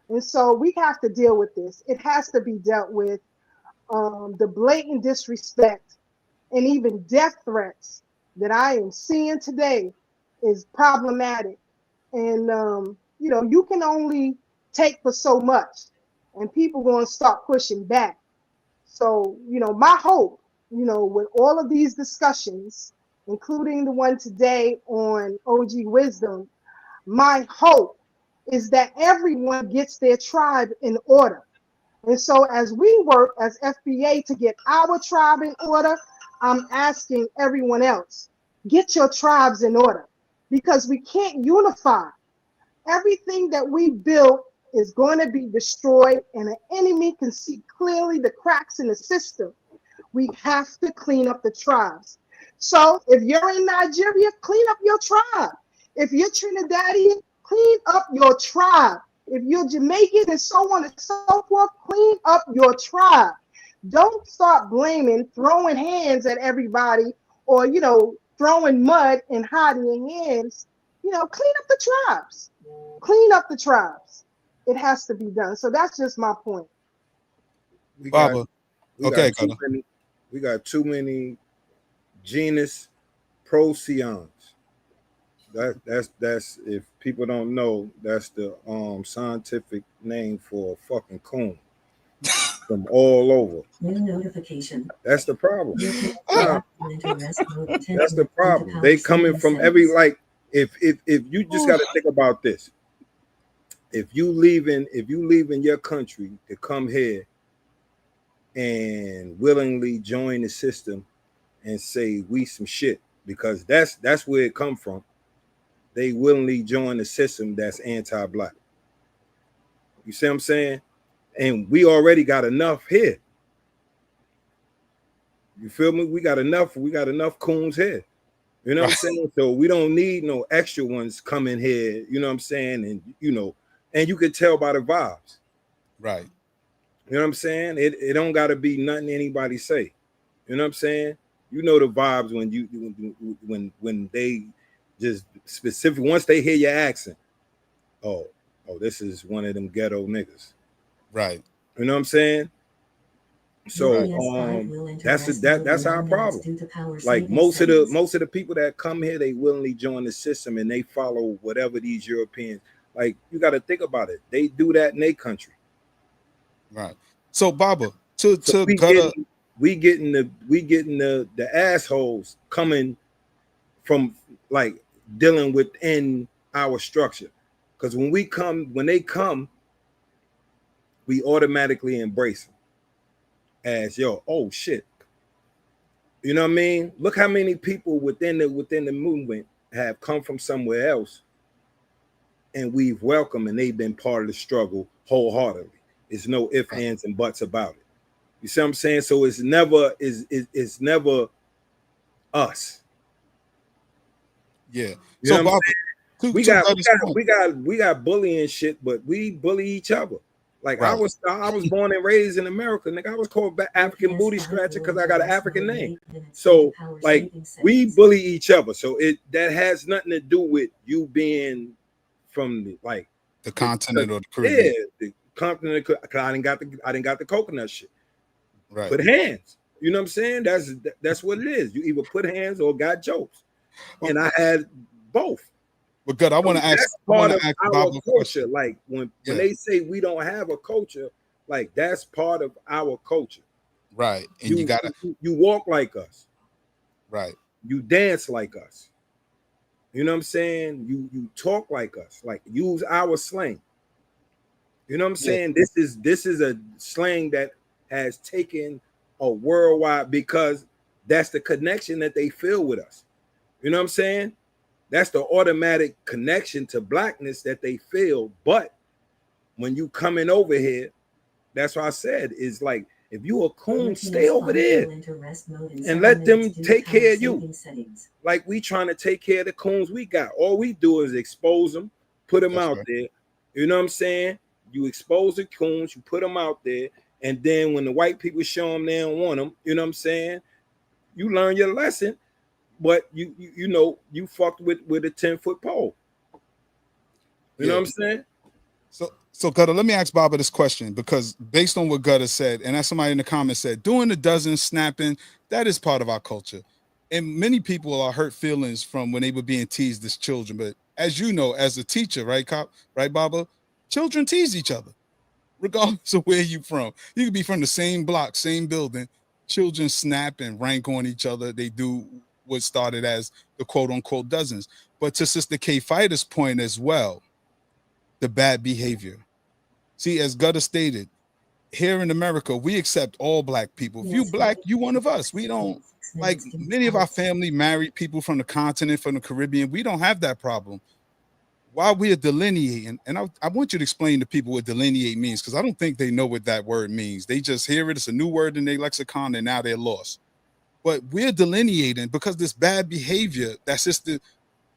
And so we have to deal with this. It has to be dealt with. The blatant disrespect and even death threats that I am seeing today is problematic. And, you can only take for so much, and people going to start pushing back. So, my hope, with all of these discussions including the one today on OG Wisdom, my hope is that everyone gets their tribe in order. And so as we work as FBA to get our tribe in order, I'm asking everyone else, get your tribes in order, because we can't unify. Everything that we built is going to be destroyed, and an enemy can see clearly the cracks in the system. We have to clean up the tribes. So if you're in Nigeria, clean up your tribe. If you're Trinidadian, clean up your tribe. If you're Jamaican and so on and so forth, clean up your tribe. Don't start blaming, throwing hands at everybody, or, throwing mud and hiding your hands. Clean up the tribes. Clean up the tribes. It has to be done. So that's just my point. We Baba. Okay, we got too many genus procyon. That's if people don't know, that's the scientific name for a fucking coon from all over. New notification. That's the problem. That's the problem. They coming from every, like, if you just got to think about this. If you leaving your country to come here and willingly join the system and say we some shit, because that's where it come from. They willingly join the system that's anti-black. You see what I'm saying? And we already got enough here. You feel me? We got enough coons here. You know what I'm saying? So we don't need no extra ones coming here, you know what I'm saying? And and you could tell by the vibes. Right. You know what I'm saying? It don't gotta be nothing anybody say. You know what I'm saying? You know the vibes when they just specific, once they hear your accent, oh, this is one of them ghetto niggas. Right. You know what I'm saying? So that's our problem. Like most of the people that come here, they willingly join the system and they follow whatever these Europeans. Like, you got to think about it. They do that in their country. Right. So Baba, we getting the assholes coming from, like, dealing within our structure. Because when they come, we automatically embrace them as, yo, oh shit. You know what I mean? Look how many people within the movement have come from somewhere else and we've welcomed, and they've been part of the struggle wholeheartedly. There's no ifs, ands, and buts about it. You see what I'm saying? So it's never us. Yeah. You know what I'm saying? We got bullying shit, but we bully each other. Like, I was born and raised in America, nigga. I was called African booty scratcher because I got an African name. So, like, we bully each other. So that has nothing to do with you being from the continent or the Caribbean. Yeah, the continent. Cause I didn't got the coconut shit. Right. Put hands. You know what I'm saying? That's what it is. You either put hands or got jokes. And I had both. But good, I want to ask part of our culture. Like when they say we don't have a culture, like that's part of our culture. Right. And you walk like us. Right. You dance like us. You know what I'm saying? You talk like us, like use our slang. You know what I'm saying? This is a slang that has taken a worldwide, because that's the connection that they feel with us. You know what I'm saying? That's the automatic connection to blackness that they feel. But when you coming over here, that's what I said, is like, if you a coon, stay over there and let them take care of you. Like we trying to take care of the coons we got. All we do is expose them, put them out there. You know what I'm saying? You expose the coons, you put them out there, and then when the white people show them they don't want them, you know what I'm saying? You learn your lesson, but you fucked with a 10-foot pole. You know what I'm saying? So Gutter, let me ask Baba this question, because based on what Gutter said, and as somebody in the comments said, doing the dozen, snapping, that is part of our culture. And many people are hurt feelings from when they were being teased as children. But as you know, as a teacher, right, Baba? Children tease each other, regardless of where you're from. You could be from the same block, same building. Children snap and rank on each other. They do what started as the quote unquote dozens. But to Sister K Fighter's point as well, the bad behavior. See, as Gutter stated, here in America, we accept all black people. If you black, you one of us. We don't, like many of our family married people from the continent, from the Caribbean. We don't have that problem. While we are delineating, and I want you to explain to people what delineate means, because I don't think they know what that word means. They just hear it. It's a new word in their lexicon, and now they're lost. But we're delineating because this bad behavior that Sister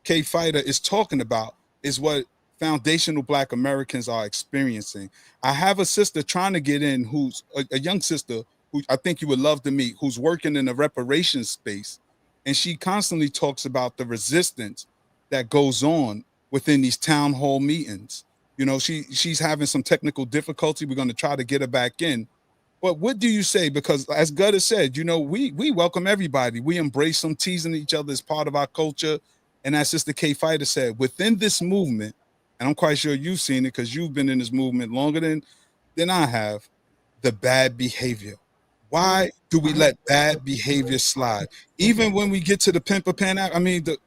K Fighter is talking about is what foundational Black Americans are experiencing. I have a sister trying to get in who's a young sister who I think you would love to meet, who's working in the reparations space. And she constantly talks about the resistance that goes on within these town hall meetings. You know, she's having some technical difficulty. We're going to try to get her back in. But what do you say? Because as Gutter said, you know, we welcome everybody. We embrace some teasing each other as part of our culture. And as Sister K Fighter said, within this movement, and I'm quite sure you've seen it because you've been in this movement longer than I have, the bad behavior. Why do we let bad behavior slide? Even when we get to the pimp of the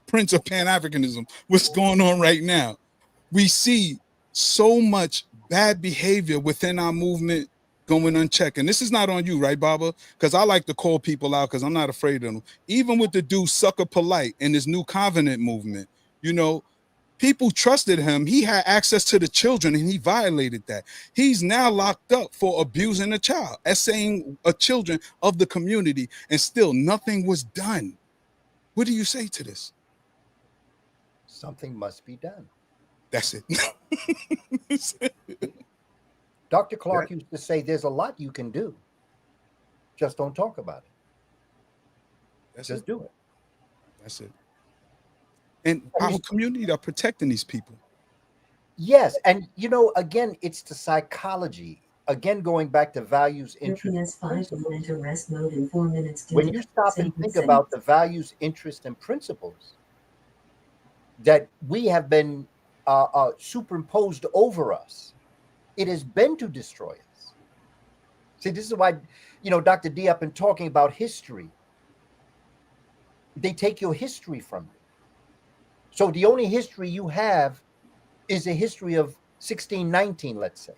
prince of Pan-Africanism, what's going on right now? We see so much bad behavior within our movement going unchecked. And this is not on you, right, Baba? Because I like to call people out because I'm not afraid of them. Even with the dude Sucker Polite and his new Covenant movement, you know, people trusted him. He had access to the children and he violated that. He's now locked up for abusing a child, essaying a children of the community, and still nothing was done. What do you say to this? Something must be done. That's it. Dr. Clark used to say there's a lot you can do. Just don't talk about it. Just do it. That's it. And our community are protecting these people. Yes. And, you know, again, it's the psychology. Again, going back to values, interests. Enter rest mode in 4 minutes. When you stop and think about the values, interests, and principles that we have been superimposed over us, it has been to destroy us. See, this is why, you know, Dr. D, I've been talking about history. They take your history from you. So the only history you have is a history of 1619, let's say.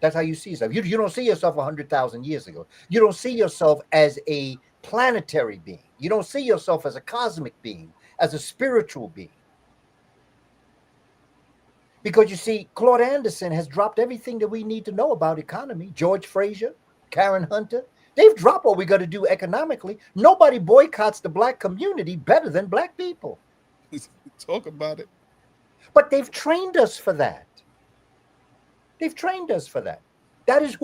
That's how you see yourself. You don't see yourself 100,000 years ago. You don't see yourself as a planetary being. You don't see yourself as a cosmic being, as a spiritual being. Because you see, Claude Anderson has dropped everything that we need to know about economy. George Fraser, Karen Hunter, they've dropped what we got to do economically. Nobody boycotts the Black community better than Black people. Talk about it. But they've trained us for that. They've trained us for that. That is,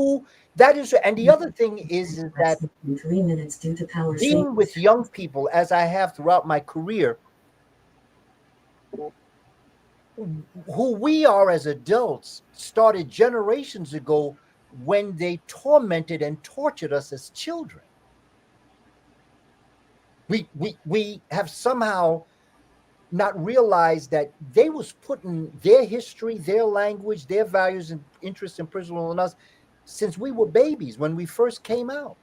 and the other thing is that 3 minutes due to power being with young people, as I have throughout my career, who we are as adults started generations ago when they tormented and tortured us as children. We have somehow not realized that they was putting their history, their language, their values and interests and principles on us since we were babies, when we first came out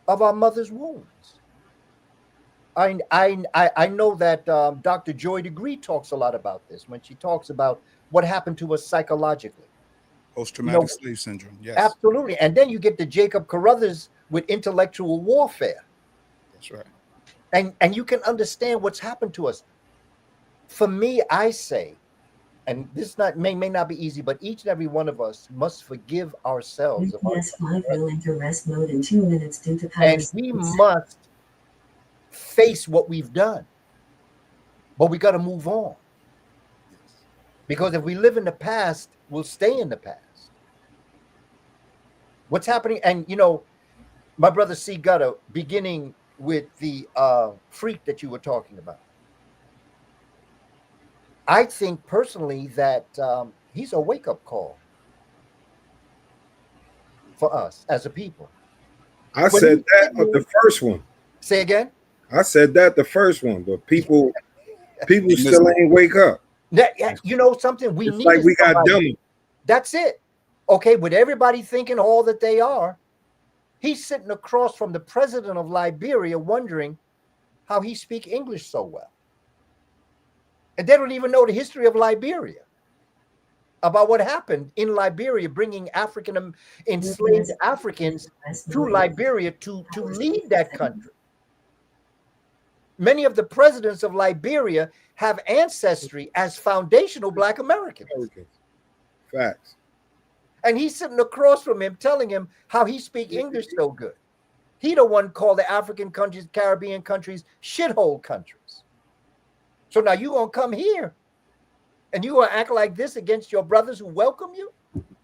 of our mother's wombs. I know that Dr. Joy DeGree talks a lot about this when she talks about what happened to us psychologically. Post-traumatic slave syndrome, yes. Absolutely. And then you get the Jacob Carruthers with intellectual warfare. That's right. And you can understand what's happened to us. For me, I say, and this may not be easy, but each and every one of us must forgive ourselves. UPS 5 will enter rest mode in 2 minutes due to power. And we must face what we've done. But we got to move on. Because if we live in the past, we'll stay in the past. What's happening? And, you know, my brother C. Gutter, beginning with the freak that you were talking about. I think personally that he's a wake-up call for us as a people. I said that of the first one. Say again? I said that the first one, but people still ain't wake up. That, you know something? We it's need like we got dumb. That's it. Okay, with everybody thinking all that they are, He's sitting across from the president of Liberia wondering how he speaks English so well. And they don't even know the history of Liberia, about what happened in Liberia, bringing African enslaved Africans to Liberia to lead that country. Many of the presidents of Liberia have ancestry as foundational Black Americans. Facts. And he's sitting across from him telling him how he speaks English so good. He the one called the African countries, Caribbean countries, shithole countries. So now you gonna come here and you gonna act like this against your brothers who welcome you,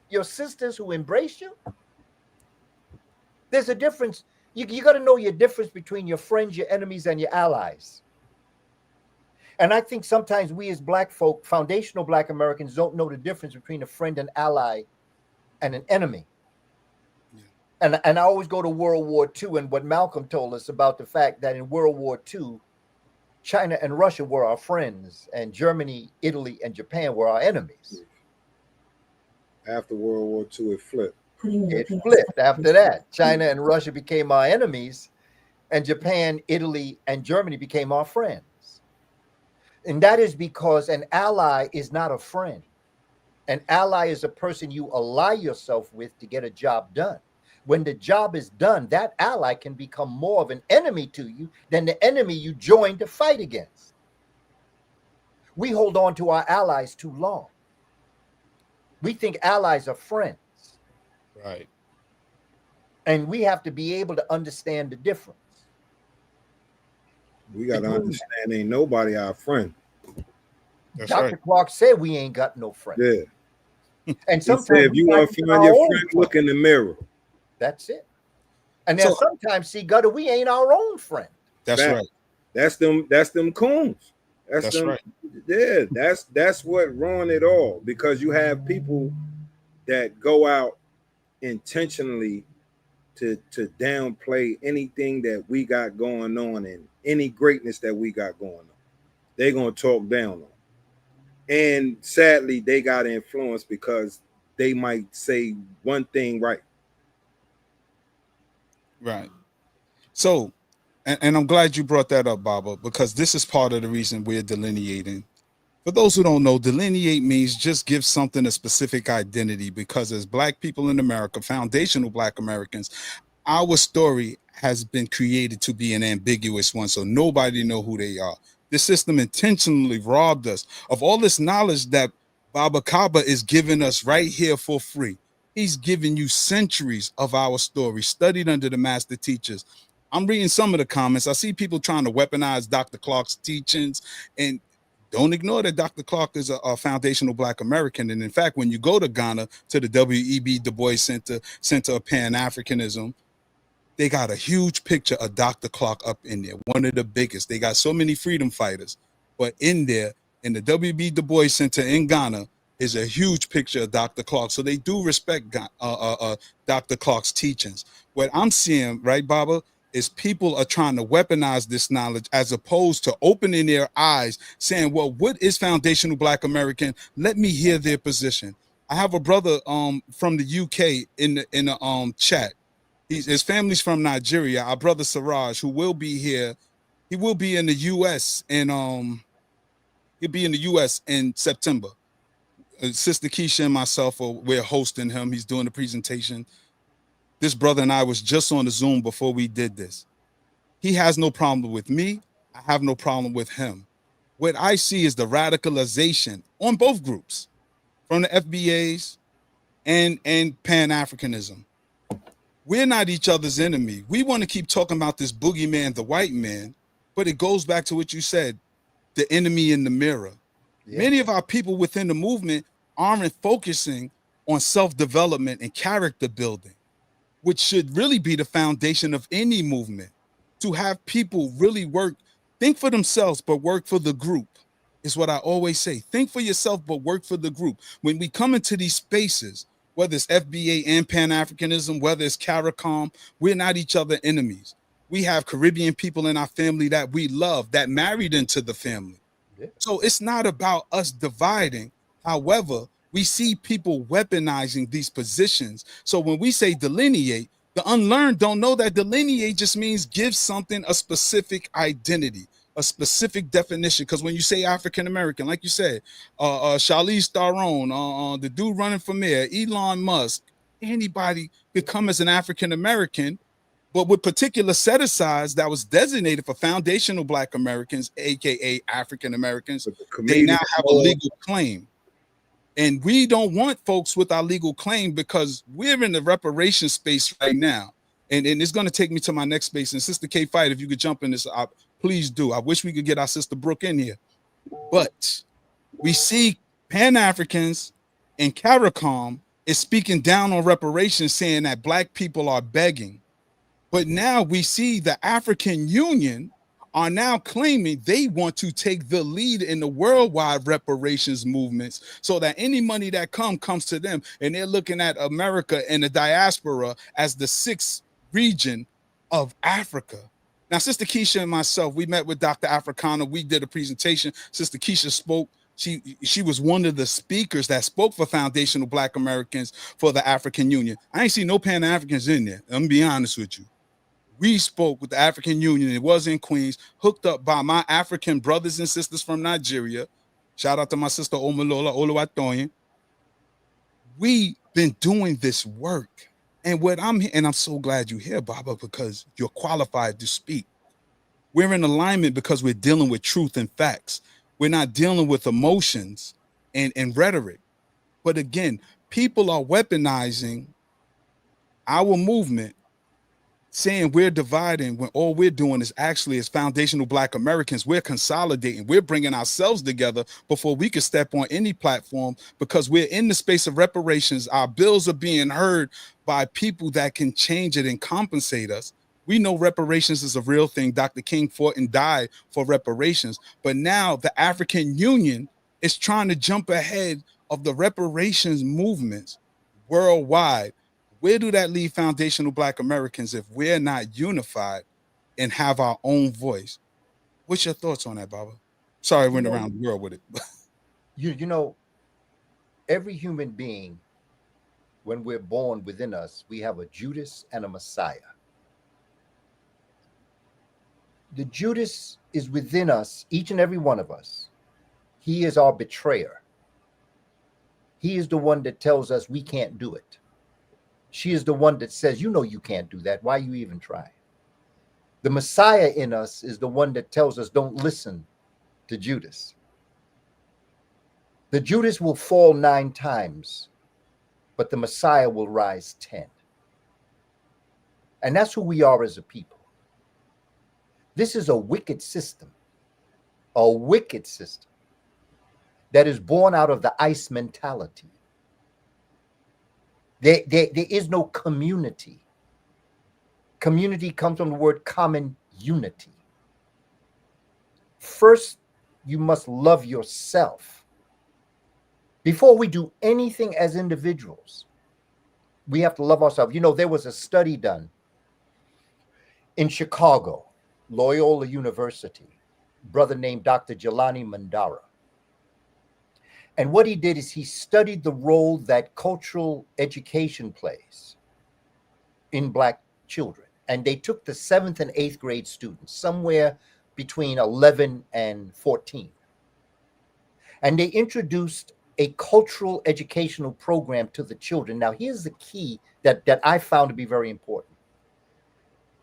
your sisters who embrace you? There's a difference. You got to know your difference between your friends, your enemies, and your allies. And I think sometimes we as Black folk, foundational Black Americans, don't know the difference between a friend and ally and an enemy. Yeah. And I always go to World War II and what Malcolm told us about the fact that in World War II, China and Russia were our friends, and Germany, Italy, and Japan were our enemies. After World War II, it flipped. It flipped after that. China and Russia became our enemies, and Japan, Italy, and Germany became our friends. And that is because an ally is not a friend. An ally is a person you ally yourself with to get a job done. When the job is done, that ally can become more of an enemy to you than the enemy you joined to fight against. We hold on to our allies too long. We think allies are friends. Right. And we have to be able to understand the difference. We got to understand ain't nobody our friend. That's Dr. right. Clark said we ain't got no friend. Yeah. And He said sometimes if you want to find your friend, look in the mirror. That's it. And then sometimes, see, Gutter, we ain't our own friend. That's Fact. right. That's them coons. That's them, right. Yeah, that's what ruined it all, because you have people that go out intentionally to downplay anything that we got going on and any greatness that we got going on. They're gonna talk down on. And sadly, they got influenced because they might say one thing right. Right. So, and I'm glad you brought that up, Baba, because this is part of the reason we're delineating. For those who don't know, delineate means just give something a specific identity, because as Black people in America, foundational Black Americans, our story has been created to be an ambiguous one, so nobody know who they are. This system intentionally robbed us of all this knowledge that Baba Kaba is giving us right here for free. He's giving you centuries of our story, studied under the master teachers. I'm reading some of the comments. I see people trying to weaponize Dr. Clark's teachings, and don't ignore that Dr. Clark is a foundational Black American. And in fact, when you go to Ghana, to the W.E.B. Du Bois Center of Pan-Africanism, they got a huge picture of Dr. Clark up in there, one of the biggest. They got so many freedom fighters, but in there, in the W.B. Du Bois Center in Ghana, is a huge picture of Dr. Clark. So they do respect Dr. Clark's teachings. What I'm seeing, right, Baba, is people are trying to weaponize this knowledge as opposed to opening their eyes, saying, well, what is foundational Black American? Let me hear their position. I have a brother from the UK in the chat. His family's from Nigeria. Our brother Siraj, who will be here, he will be in the US and he'll be in the US in September. Sister Keisha and myself we're hosting him. He's doing the presentation. This brother and I was just on the Zoom before we did this. He has no problem with me. I have no problem with him. What I see is the radicalization on both groups, from the FBAs and Pan-Africanism. We're not each other's enemy. We want to keep talking about this boogeyman, the white man, but it goes back to what you said, the enemy in the mirror. Yeah. Many of our people within the movement aren't focusing on self-development and character building, which should really be the foundation of any movement. To have people really work, think for themselves, but work for the group is what I always say. Think for yourself, but work for the group. When we come into these spaces, whether it's FBA and Pan-Africanism, whether it's CARICOM, we're not each other enemies. We have Caribbean people in our family that we love, that married into the family. Yeah. So it's not about us dividing. However, we see people weaponizing these positions. So when we say delineate, The unlearned don't know that the lineage just means give something a specific identity, a specific definition. Because when you say African American, like you said, Charlize Theron, the dude running for mayor, Elon Musk, anybody could come as an African American, but with particular set asides that was designated for foundational Black Americans, aka African Americans, they now have a legal claim. And we don't want folks with our legal claim because we're in the reparation space right now. And it's going to take me to my next space. And Sister K Fight, if you could jump in this, please do. I wish we could get our Sister Brooke in here. But we see Pan-Africans and CARICOM is speaking down on reparations, saying that Black people are begging. But now we see the African Union are now claiming they want to take the lead in the worldwide reparations movements so that any money that comes to them, and they're looking at America and the diaspora as the sixth region of Africa. Now, Sister Keisha and myself, we met with Dr. Africana. We did a presentation. Sister Keisha spoke. She was one of the speakers that spoke for foundational Black Americans for the African Union. I ain't seen no Pan-Africans in there. I'm gonna be honest with you. We spoke with the African Union. It was in Queens, hooked up by my African brothers and sisters from Nigeria. Shout out to my sister Omolola Oluwatoyin. We've been doing this work. And I'm so glad you're here, Baba, because you're qualified to speak. We're in alignment because we're dealing with truth and facts. We're not dealing with emotions and rhetoric. But again, people are weaponizing our movement, saying we're dividing when all we're doing is actually, as foundational Black Americans, we're consolidating, we're bringing ourselves together before we can step on any platform, because we're in the space of reparations. Our bills are being heard by people that can change it and compensate us. We know reparations is a real thing. Dr. King fought and died for reparations, but now the African Union is trying to jump ahead of the reparations movements worldwide. Where do that leave foundational Black Americans if we're not unified and have our own voice? What's your thoughts on that, Baba? Sorry, I went around the world with it. You know, every human being, when we're born within us, we have a Judas and a Messiah. The Judas is within us, each and every one of us. He is our betrayer. He is the one that tells us we can't do it. She is the one that says, you know, you can't do that. Why you even try? The Messiah in us is the one that tells us, don't listen to Judas. The Judas will fall 9 times, but the Messiah will rise 10. And that's who we are as a people. This is a wicked system that is born out of the ICE mentality. There is no community. Community comes from the word common unity. First, you must love yourself. Before we do anything as individuals, we have to love ourselves. You know, there was a study done in Chicago, Loyola University, a brother named Dr. Jelani Mandara. And what he did is he studied the role that cultural education plays in Black children. And they took the 7th and 8th grade students, somewhere between 11 and 14. And they introduced a cultural educational program to the children. Now, here's the key that I found to be very important.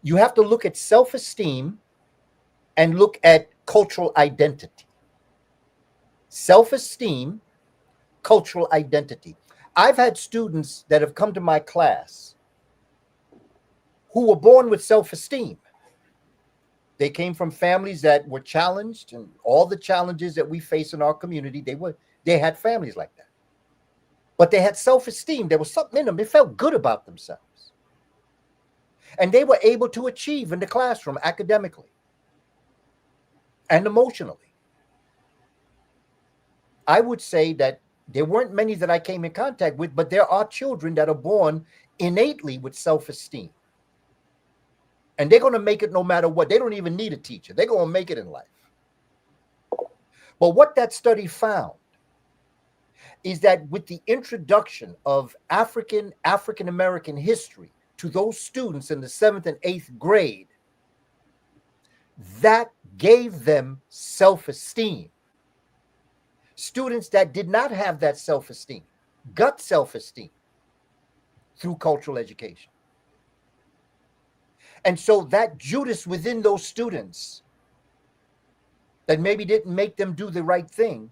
You have to look at self-esteem and look at cultural identity. Self-esteem, cultural identity. I've had students that have come to my class who were born with self-esteem. They came from families that were challenged, and all the challenges that we face in our community, they had families like that. But they had self-esteem. There was something in them. They felt good about themselves. And they were able to achieve in the classroom academically and emotionally. I would say that there weren't many that I came in contact with, but there are children that are born innately with self-esteem. And they're going to make it no matter what. They don't even need a teacher. They're going to make it in life. But what that study found is that with the introduction of African-American history to those students in the 7th and 8th grade, that gave them self-esteem. Students that did not have that self-esteem got self-esteem through cultural education. And so that Judas within those students that maybe didn't make them do the right thing,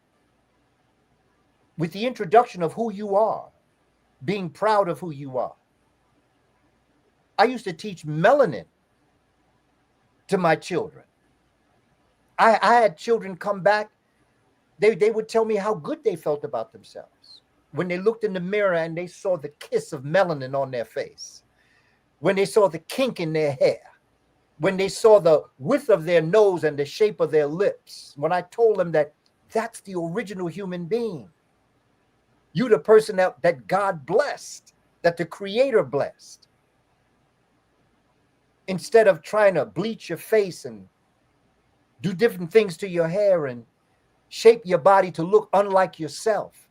with the introduction of who you are, being proud of who you are. I used to teach melanin to my children. I had children come back. They would tell me how good they felt about themselves when they looked in the mirror and they saw the kiss of melanin on their face, when they saw the kink in their hair, when they saw the width of their nose and the shape of their lips, when I told them that that's the original human being. You the person that God blessed, that the Creator blessed. Instead of trying to bleach your face and do different things to your hair and shape your body to look unlike yourself.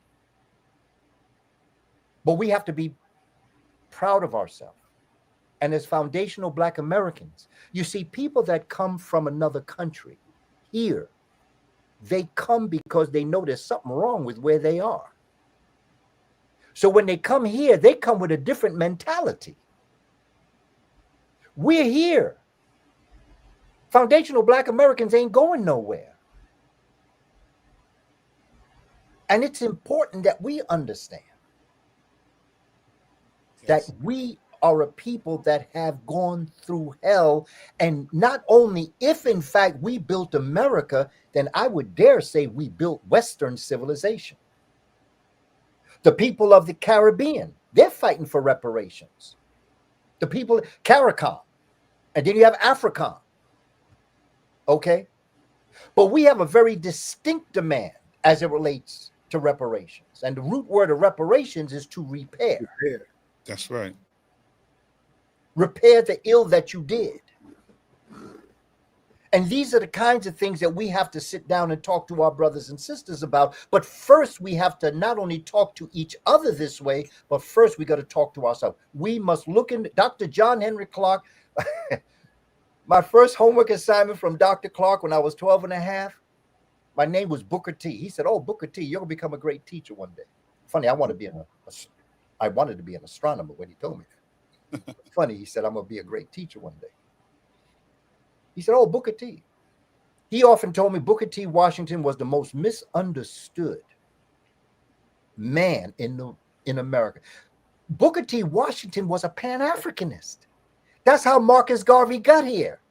But we have to be proud of ourselves. And as foundational Black Americans, you see people that come from another country here, they come because they know there's something wrong with where they are. So when they come here, they come with a different mentality. We're here. Foundational Black Americans ain't going nowhere. And it's important that we understand that we are a people that have gone through hell. And not only if, in fact, we built America, then I would dare say we built Western civilization. The people of the Caribbean, they're fighting for reparations. The people, CARICOM, and then you have AFRICOM. Okay? But we have a very distinct demand as it relates to reparations. And the root word of reparations is to repair. That's right. Repair the ill that you did. And these are the kinds of things that we have to sit down and talk to our brothers and sisters about. But first, we have to not only talk to each other this way, but first we got to talk to ourselves. We must look in. Dr. John Henry Clark, my first homework assignment from Dr. Clark when I was 12 and a half, my name was Booker T. He said, "Oh, Booker T, you're going to become a great teacher one day." Funny, I wanted to be an astronomer when he told me that. Funny, he said, "I'm going to be a great teacher one day." He said, "Oh, Booker T." He often told me Booker T. Washington was the most misunderstood man in America. Booker T. Washington was a Pan-Africanist. That's how Marcus Garvey got here,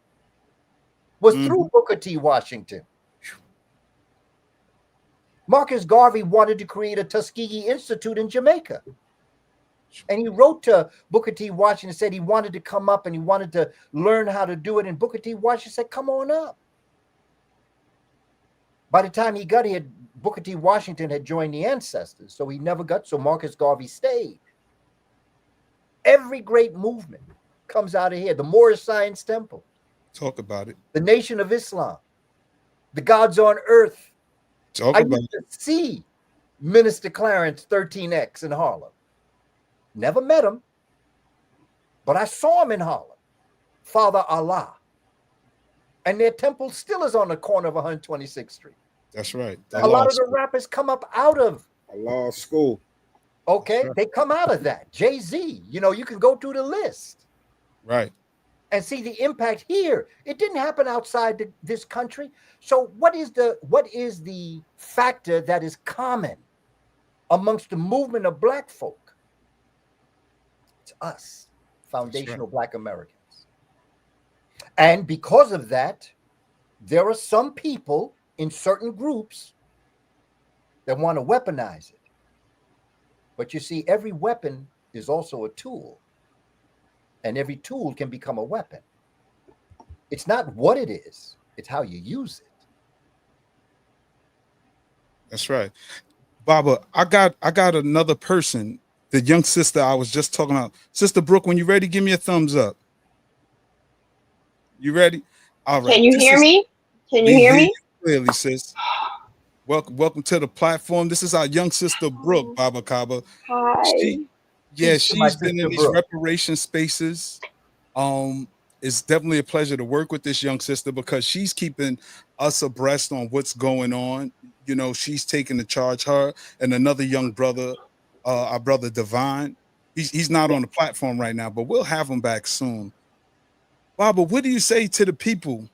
was through Booker T. Washington. Marcus Garvey wanted to create a Tuskegee Institute in Jamaica. And he wrote to Booker T. Washington, said he wanted to come up and he wanted to learn how to do it. And Booker T. Washington said, "Come on up." By the time he got here, Booker T. Washington had joined the ancestors. So he never got, so Marcus Garvey stayed. Every great movement comes out of here. The Moorish Science Temple. Talk about it. The Nation of Islam. The Gods on Earth. Talk about it. I used to see Minister Clarence 13X in Harlem. Never met him, but I saw him in Harlem. Father Allah. And their temple still is on the corner of 126th Street. That's right. A lot of the rappers come up out of Allah School. Okay, they come out of that. Jay-Z, you can go through the list. Right. And see the impact here. It didn't happen outside this country. So what is the factor that is common amongst the movement of Black folk? It's us, foundational Black Americans. And because of that, there are some people in certain groups that want to weaponize it. But you see, every weapon is also a tool. And every tool can become a weapon. It's not what it is, it's how you use it. That's right. Baba, I got another person, the young sister I was just talking about. Sister Brooke, when you're ready, give me a thumbs up. You ready? All right. Can you hear me? Can you hear me? Clearly, sis. Welcome to the platform. This is our young sister Brooke, Baba Kaba. Hi. Yeah, Peace to my she's been in sister, these bro. reparation spaces. It's definitely a pleasure to work with this young sister because she's keeping us abreast on what's going on. You know, she's taking the charge, her and another young brother, our brother Divine. He's not on the platform right now, but we'll have him back soon. Baba, what do you say to the people?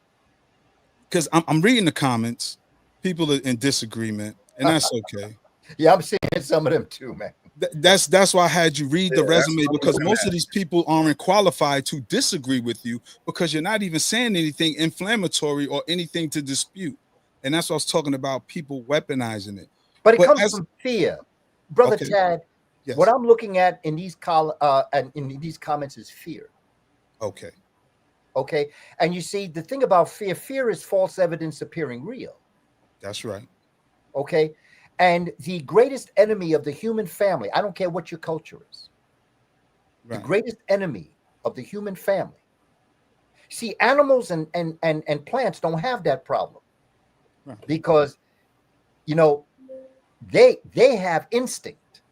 Because I'm reading the comments. People are in disagreement, and that's okay. Yeah, I'm seeing some of them too, man. That's why I had you read the Yeah, that's resume, what I'm because looking most at. of these people aren't qualified to disagree with you because you're not even saying anything inflammatory or anything to dispute. And that's what I was talking about, people weaponizing it. But it But comes as from fear, brother okay, Tad. What yes, I'm looking at in these and in these comments is fear. okay, Okay, and you see the thing about fear. Fear is false evidence appearing real. that's right. Okay, and the greatest enemy of the human family. I don't care what your culture is. The Right. greatest enemy of the human family. See, animals and plants don't have that problem Right. because you know they have instinct.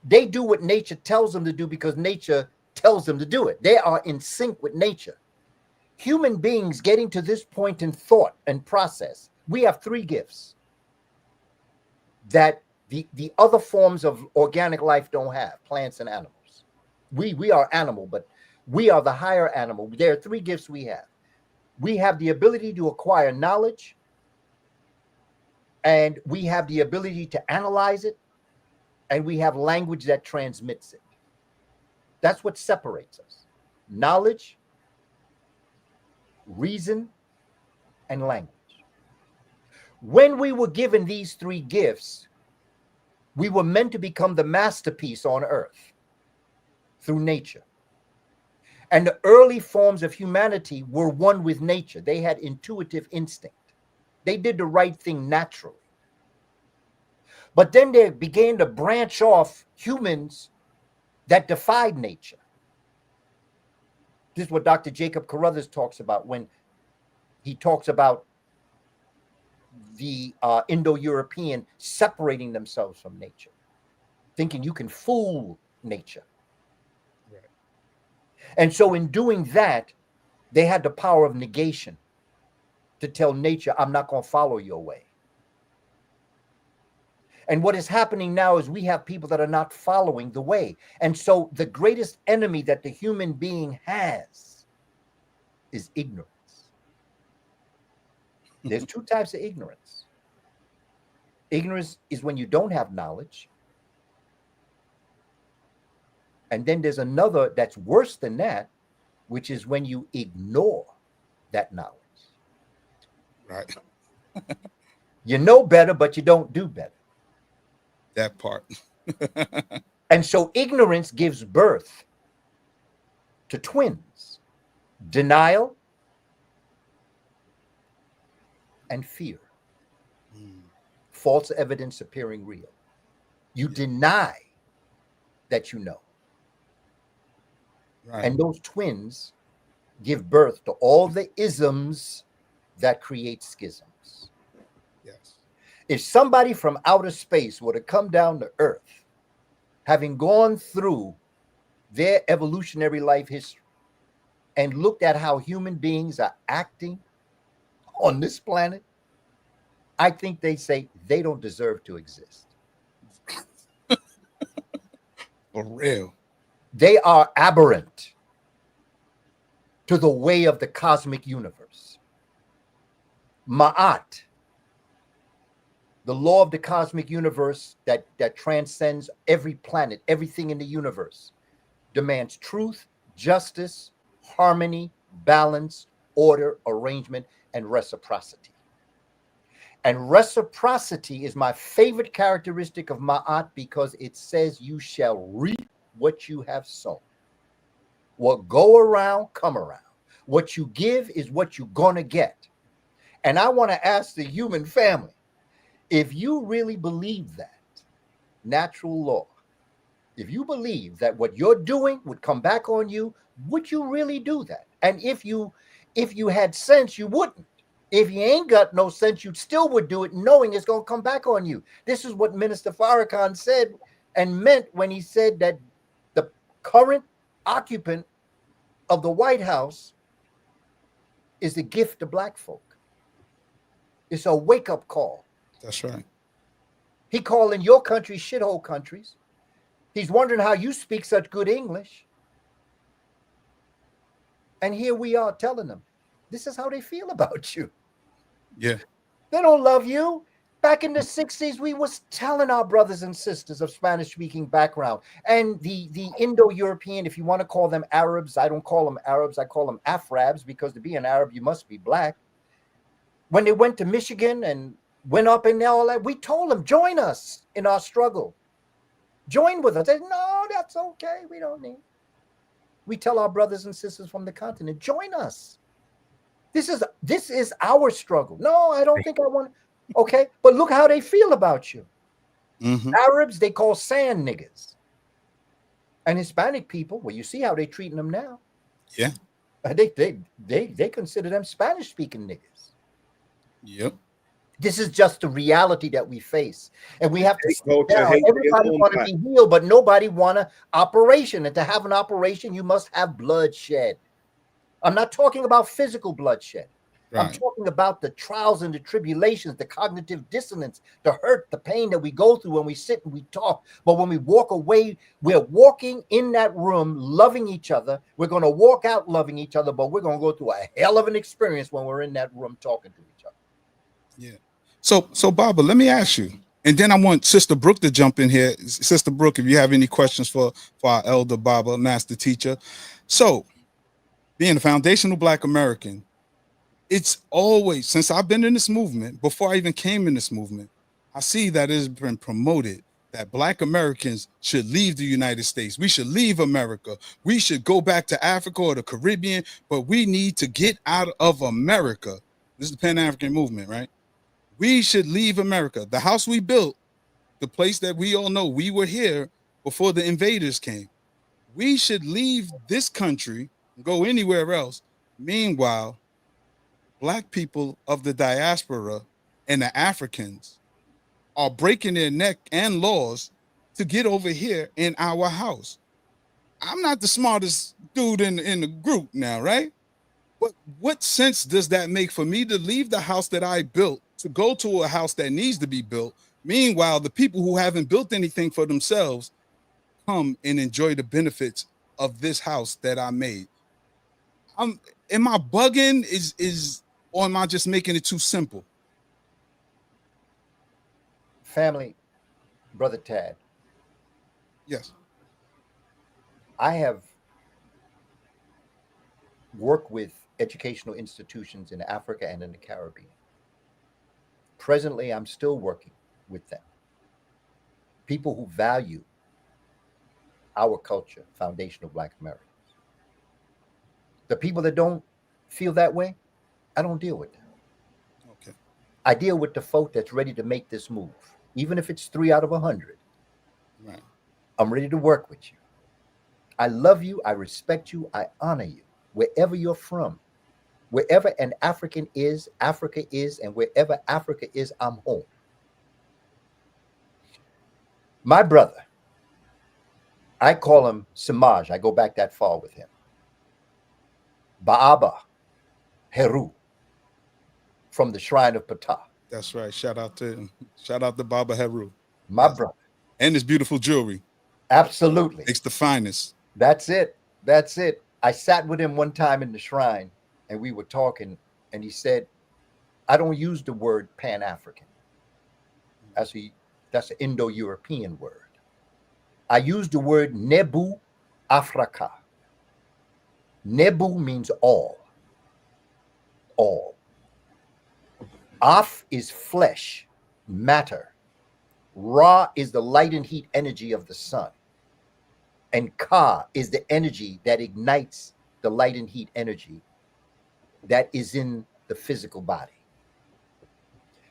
They do what nature tells them to do because nature tells them to do it. They are in sync with nature. Human beings getting to this point in thought and process, we have three gifts that the other forms of organic life don't have, plants and animals. We are animal, but we are the higher animal. There are three gifts we have. We have the ability to acquire knowledge, and we have the ability to analyze it, and we have language that transmits it. That's what separates us. Knowledge, reason, and language. When we were given these three gifts, we were meant to become the masterpiece on earth through nature. And the early forms of humanity were one with nature. They had intuitive instinct. They did the right thing naturally. But then there began to branch off humans that defied nature. This is what Dr. Jacob Carruthers talks about when he talks about the Indo-European separating themselves from nature, thinking you can fool nature. Right. And so in doing that, they had the power of negation to tell nature, I'm not going to follow your way. And what is happening now is we have people that are not following the way. And so the greatest enemy that the human being has is ignorance. There's two types of ignorance. Ignorance is when you don't have knowledge. And then there's another that's worse than that, which is when you ignore that knowledge. Right. You know better, but you don't do better. That part. And so ignorance gives birth to twins: denial and fear. False evidence appearing real. You deny that you know. Right. And those twins give birth to all the isms that create schisms. Yes. If somebody from outer space were to come down to Earth, having gone through their evolutionary life history and looked at how human beings are acting on this planet, I think they say they don't deserve to exist. For real. They are aberrant to the way of the cosmic universe. Ma'at, the law of the cosmic universe that transcends every planet, everything in the universe, demands truth, justice, harmony, balance, order, arrangement, and reciprocity. And reciprocity is my favorite characteristic of Ma'at because it says you shall reap what you have sown. What go around, come around. What you give is what you're going to get. And I want to ask the human family, if you really believe that natural law, if you believe that what you're doing would come back on you, would you really do that? And if you had sense, you wouldn't. If you ain't got no sense, you still would do it knowing it's going to come back on you. This is what Minister Farrakhan said and meant when he said that current occupant of the White House is the gift to black folk. It's a wake-up call. That's right. He calling your country shithole countries. He's wondering how you speak such good English. And here we are telling them, this is how they feel about you. Yeah. They don't love you. Back in the 60s, we was telling our brothers and sisters of Spanish-speaking background and the Indo-European, if you want to call them Arabs, I don't call them Arabs, I call them Afrabs, because to be an Arab, you must be black. When they went to Michigan and went up in there, all that, we told them, join us in our struggle. Join with us. They said, no, that's okay. We don't need. We tell our brothers and sisters from the continent, join us. This is our struggle. No, I don't think I want. Okay, but look how they feel about you. Mm-hmm. Arabs, they call sand niggas. And Hispanic people, well, you see how they treating them now. Yeah. They consider them Spanish-speaking niggas. Yep. This is just the reality that we face. And we have to sit culture, down. hate Everybody your want to own be healed, but nobody want an operation. And to have an operation, you must have bloodshed. I'm not talking about physical bloodshed. Right. I'm talking about the trials and the tribulations, the cognitive dissonance, the hurt, the pain that we go through when we sit and we talk. But when we walk away, we're walking in that room, loving each other. We're going to walk out loving each other, but we're going to go through a hell of an experience when we're in that room talking to each other. Yeah. So Baba, let me ask you, and then I want Sister Brooke to jump in here. Sister Brooke, if you have any questions for our elder Baba, master teacher. So, being a foundational Black American, it's always, since I've been in this movement, before I even came in this movement, I see that it has been promoted that Black Americans should leave the United States. We should leave America. We should go back to Africa or the Caribbean, but we need to get out of America. This is the Pan-African movement, right? We should leave America. The house we built, the place that we all know, we were here before the invaders came. We should leave this country and go anywhere else. Meanwhile, Black people of the diaspora and the Africans are breaking their neck and laws to get over here in our house. I'm not the smartest dude in the group now, right? But what sense does that make for me to leave the house that I built to go to a house that needs to be built? Meanwhile, the people who haven't built anything for themselves come and enjoy the benefits of this house that I made. Am I bugging? Or am I just making it too simple? Family, Brother Tad. Yes. I have worked with educational institutions in Africa and in the Caribbean. Presently, I'm still working with them. People who value our culture, foundational Black Americans. The people that don't feel that way, I don't deal with them. Okay. I deal with the folk that's ready to make this move, even if it's 3 out of 100. Right. I'm ready to work with you. I love you. I respect you. I honor you. Wherever you're from, wherever an African is, Africa is, and wherever Africa is, I'm home. My brother, I call him Samaj. I go back that far with him. Baaba Heru from the Shrine of Ptah. That's right. Shout out to Baba Heru. My brother. And his beautiful jewelry. Absolutely. It's the finest. That's it. That's it. I sat with him one time in the shrine and we were talking and he said, I don't use the word Pan-African. That's an Indo-European word. I use the word Nebu Afrika. Nebu means all. All. Af is flesh, matter. Ra is the light and heat energy of the sun. And Ka is the energy that ignites the light and heat energy that is in the physical body.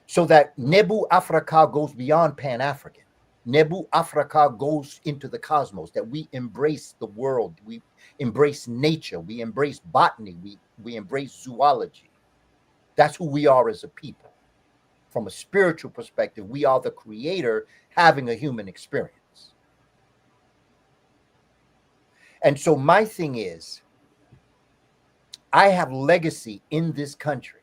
So that Nebu Afrika goes beyond Pan-African. Nebu Afrika goes into the cosmos, that we embrace the world, we embrace nature, we embrace botany, we embrace zoology. That's who we are as a people. From a spiritual perspective, we are the creator having a human experience. And so my thing is, I have legacy in this country.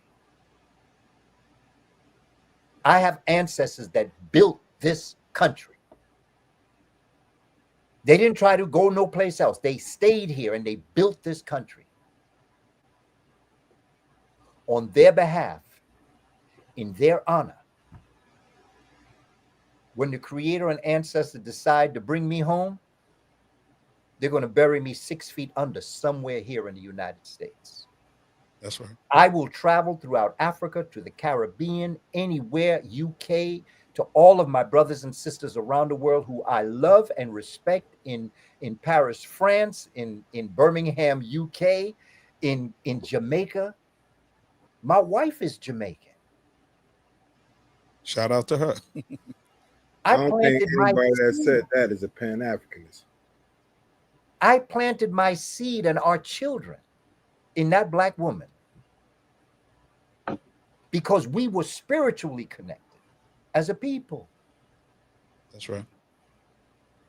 I have ancestors that built this country. They didn't try to go no place else. They stayed here and they built this country. On their behalf, in their honor, when the creator and ancestor decide to bring me home, they're going to bury me 6 feet under somewhere here in the United States. That's right. I will travel throughout Africa, to the Caribbean, anywhere, UK, to all of my brothers and sisters around the world who I love and respect in Paris, France, in Birmingham, UK, in Jamaica. My wife is Jamaican. Shout out to her. I don't think anybody that seed. said that is a Pan-Africanist. I planted my seed and our children in that Black woman because we were spiritually connected as a people. That's right.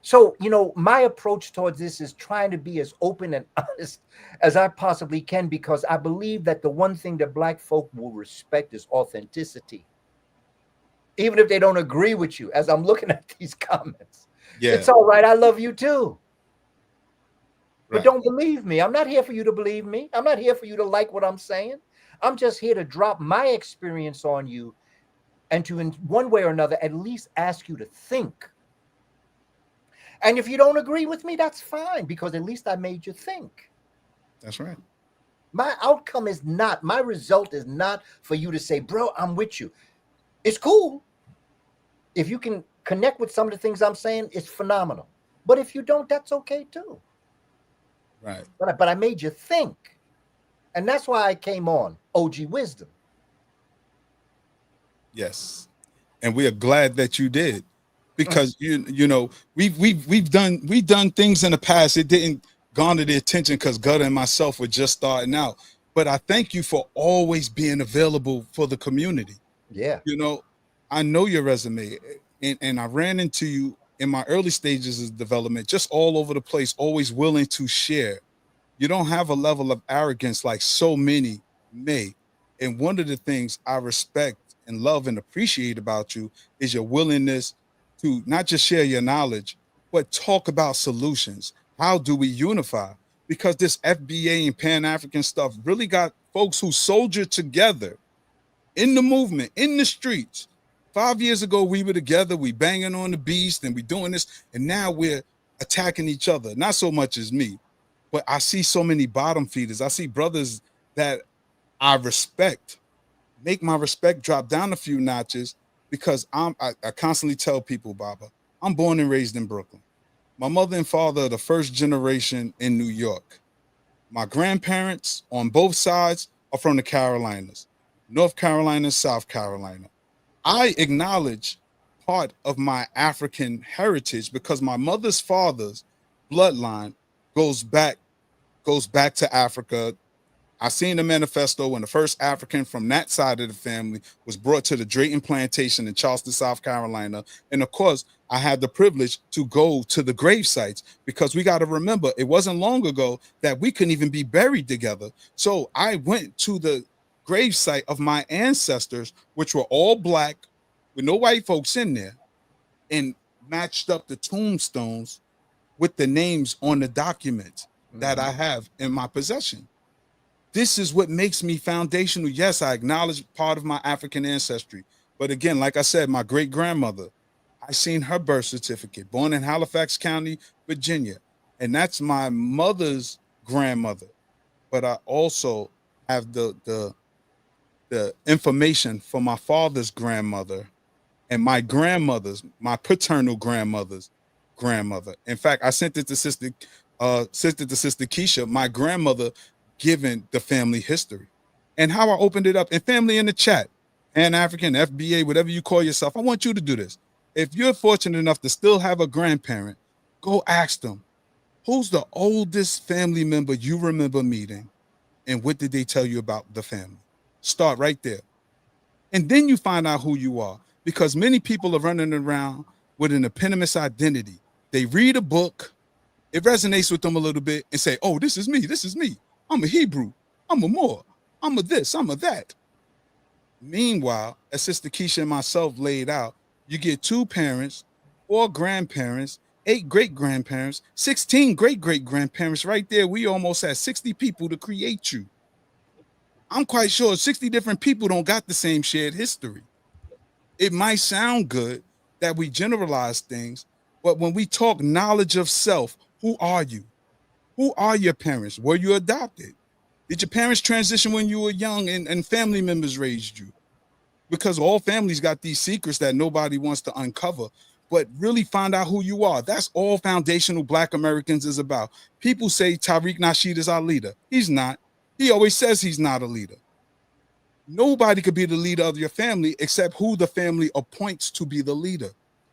So, my approach towards this is trying to be as open and honest as I possibly can, because I believe that the one thing that Black folk will respect is authenticity. Even if they don't agree with you, as I'm looking at these comments. Yeah. It's all right. I love you too. But Right. don't believe me. I'm not here for you to believe me. I'm not here for you to like what I'm saying. I'm just here to drop my experience on you and to, in one way or another, at least ask you to think. And if you don't agree with me, that's fine, because at least I made you think. That's right. My outcome is not, my result is not for you to say, bro, I'm with you. It's cool. If you can connect with some of the things I'm saying, it's phenomenal. But if you don't, that's okay too. Right. But I made you think. And that's why I came on OG Wisdom. Yes. And we are glad that you did, because we've done things in the past. It didn't garner the attention because Gutter and myself were just starting out. But I thank you for always being available for the community. Yeah. I know your resume, and I ran into you in my early stages of development, just all over the place, always willing to share. You don't have a level of arrogance like so many may. And one of the things I respect and love and appreciate about you is your willingness to not just share your knowledge, but talk about solutions. How do we unify? Because this FBA and Pan-African stuff really got folks who soldier together in the movement, in the streets. 5 years ago, we were together, we banging on the beast and we doing this, and now we're attacking each other. Not so much as me, but I see so many bottom feeders. I see brothers that I respect, make my respect drop down a few notches, because I constantly tell people, Baba, I'm born and raised in Brooklyn. My mother and father are the first generation in New York. My grandparents on both sides are from the Carolinas, North Carolina, South Carolina. I acknowledge part of my African heritage because my mother's father's bloodline goes back to Africa. I seen the manifesto when the first African from that side of the family was brought to the Drayton Plantation in Charleston, South Carolina. And of course, I had the privilege to go to the grave sites, because we got to remember, it wasn't long ago that we couldn't even be buried together. So I went to the grave site of my ancestors, which were all Black with no white folks in there, and matched up the tombstones with the names on the documents that I have in my possession. This is what makes me foundational. Yes, I acknowledge part of my African ancestry. But again, like I said, my great grandmother, I seen her birth certificate, born in Halifax County, Virginia. And that's my mother's grandmother. But I also have the information for my father's grandmother and my grandmother's, my paternal grandmother's grandmother. In fact, I sent it to Sister Keisha, my grandmother, given the family history and how I opened it up. And family in the chat, Pan-African, FBA, whatever you call yourself, I want you to do this. If you're fortunate enough to still have a grandparent, go ask them, who's the oldest family member you remember meeting, and what did they tell you about the family? Start right there. And then you find out who you are, because many people are running around with an eponymous identity. They read a book, it resonates with them a little bit and say, oh, this is me. This is me. I'm a Hebrew. I'm a Moor. I'm a this. I'm a that. Meanwhile, as Sister Keisha and myself laid out, you get 2 parents, 4 grandparents, 8 great-grandparents, 16 great-great-grandparents right there. We almost had 60 people to create you. I'm quite sure 60 different people don't got the same shared history. It might sound good that we generalize things, but when we talk knowledge of self, who are you? Who are your parents? Were you adopted? Did your parents transition when you were young and family members raised you? Because all families got these secrets that nobody wants to uncover, but really find out who you are. That's all foundational Black Americans is about. People say Tariq Nasheed is our leader. He's not. He always says he's not a leader. Nobody could be the leader of your family except who the family appoints to be the leader.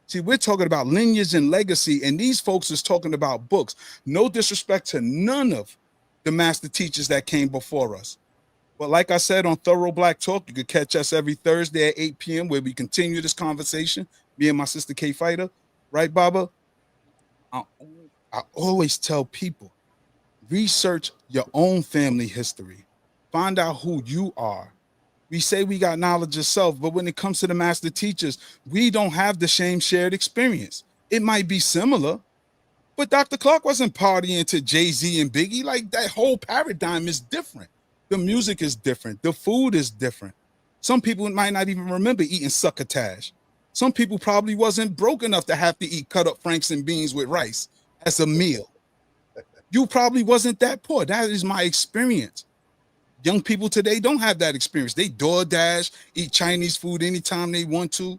See, we're talking about lineage and legacy, and these folks is talking about books. No disrespect to none of the master teachers that came before us. But like I said on Thorough Black Talk, you could catch us every Thursday at 8 p.m. where we continue this conversation, me and my sister K Fighter. Right, Baba? I always tell people, research your own family history. Find out who you are. We say we got knowledge of self, but when it comes to the master teachers, we don't have the same shared experience. It might be similar, but Dr. Clark wasn't partying to Jay-Z and Biggie. Like, that whole paradigm is different. The music is different. The food is different. Some people might not even remember eating succotash. Some people probably wasn't broke enough to have to eat cut up franks and beans with rice as a meal. You probably wasn't that poor. That is my experience. Young people today don't have that experience. They DoorDash, eat Chinese food anytime they want to.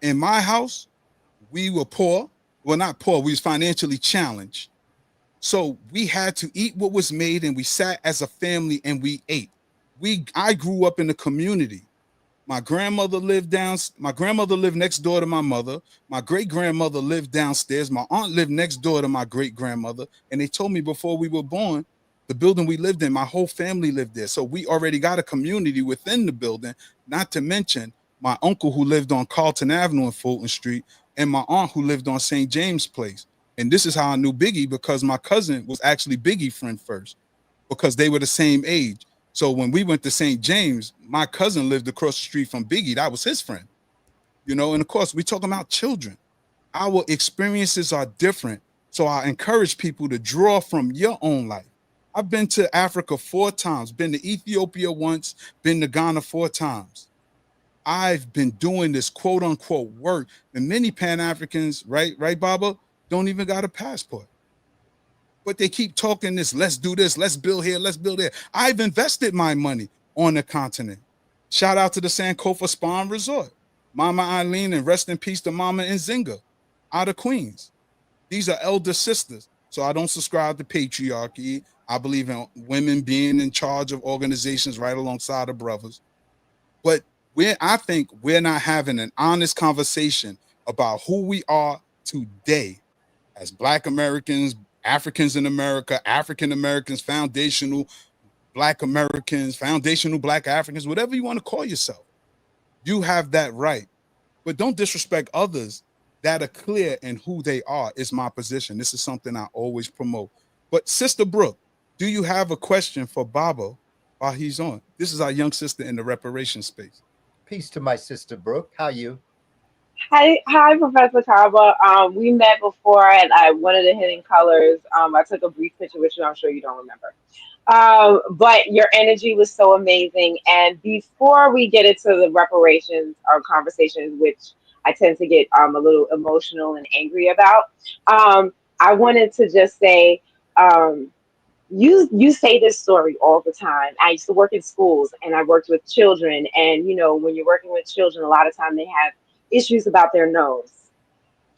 In my house, we were poor. Well, not poor, we was financially challenged. So we had to eat what was made, and we sat as a family and we ate. I grew up in the community. My grandmother lived next door to my mother. My great-grandmother lived downstairs. My aunt lived next door to my great-grandmother. And they told me before we were born, the building we lived in, my whole family lived there. So we already got a community within the building, not to mention my uncle who lived on Carlton Avenue and Fulton Street, and my aunt who lived on St. James Place. And this is how I knew Biggie, because my cousin was actually Biggie's friend first, because they were the same age. So when we went to St. James, my cousin lived across the street from Biggie. That was his friend. And of course, we talking about children. Our experiences are different. So I encourage people to draw from your own life. I've been to Africa 4 times, been to Ethiopia once, been to Ghana 4 times. I've been doing this quote unquote work. And many Pan-Africans, right, Baba, don't even got a passport. But they keep talking this, let's do this, let's build here, let's build there. I've invested my money on the continent. Shout out to the Sankofa Spa and Resort. Mama Eileen, and rest in peace to Mama Nzinga out of Queens. These are elder sisters. So I don't subscribe to patriarchy. I believe in women being in charge of organizations right alongside of brothers. But I think we're not having an honest conversation about who we are today as Black Americans, Africans in America, African Americans, foundational Black Americans, foundational Black Africans, whatever you want to call yourself. You have that right. But don't disrespect others that are clear in who they are, is my position. This is something I always promote. But Sister Brooke, do you have a question for Baba while he's on? This is our young sister in the reparations space. Peace to my sister Brooke. How you? Hi, Professor Kaba. We met before at one of the Hidden Colors. I took a brief picture with you. I'm sure you don't remember. But your energy was so amazing. And before we get into the reparations or conversations, which I tend to get a little emotional and angry about, I wanted to just say, you say this story all the time. I used to work in schools and I worked with children. And, when you're working with children, a lot of time they have issues about their nose.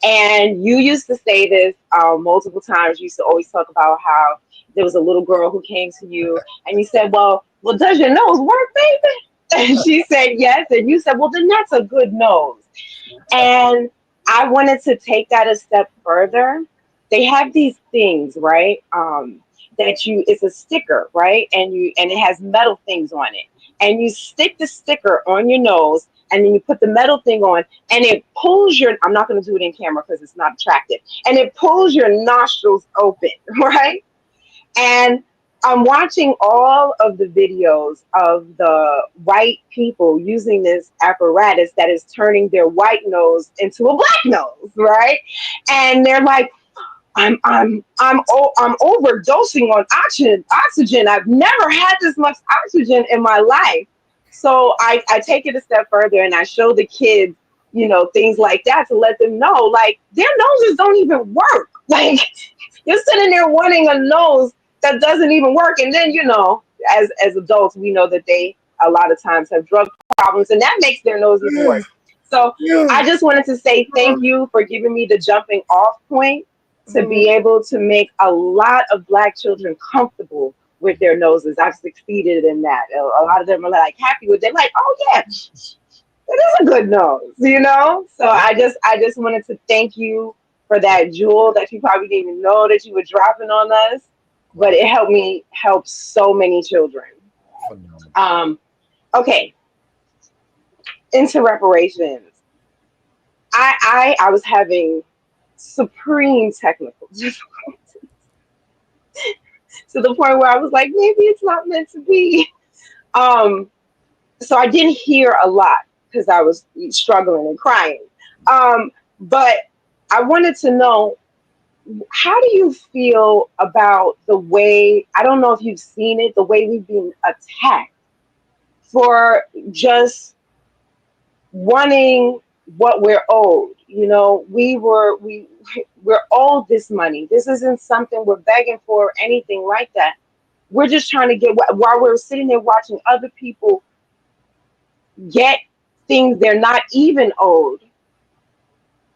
And you used to say this multiple times. You used to always talk about how there was a little girl who came to you and you said, well, does your nose work, baby? And she said, yes. And you said, well, then that's a good nose. And I wanted to take that a step further. They have these things, right? It's a sticker, right? And it has metal things on it. And you stick the sticker on your nose and then you put the metal thing on, and it pulls your, I'm not going to do it in camera because it's not attractive, and it pulls your nostrils open, right? And I'm watching all of the videos of the white people using this apparatus that is turning their white nose into a black nose, right? And they're like, I'm overdosing on oxygen. I've never had this much oxygen in my life. So I take it a step further and I show the kids, things like that to let them know, like, their noses don't even work. Like, you're sitting there wanting a nose that doesn't even work. And then, as adults, we know that they a lot of times have drug problems, and that makes their nose even worse. So I just wanted to say thank you for giving me the jumping off point to be able to make a lot of Black children comfortable with their noses. I've succeeded in that. A lot of them are like happy with it. Like, oh yeah, it is a good nose, So I just wanted to thank you for that jewel that you probably didn't even know that you were dropping on us, but it helped me help so many children. Okay, into reparations. I was having supreme technical difficulties to the point where I was like, maybe it's not meant to be. So I didn't hear a lot because I was struggling and crying. But I wanted to know, how do you feel about the way, I don't know if you've seen it, the way we've been attacked for just wanting what we're owed? We're owed this money. This isn't something we're begging for or anything like that. We're just trying to get, while we're sitting there watching other people get things they're not even owed,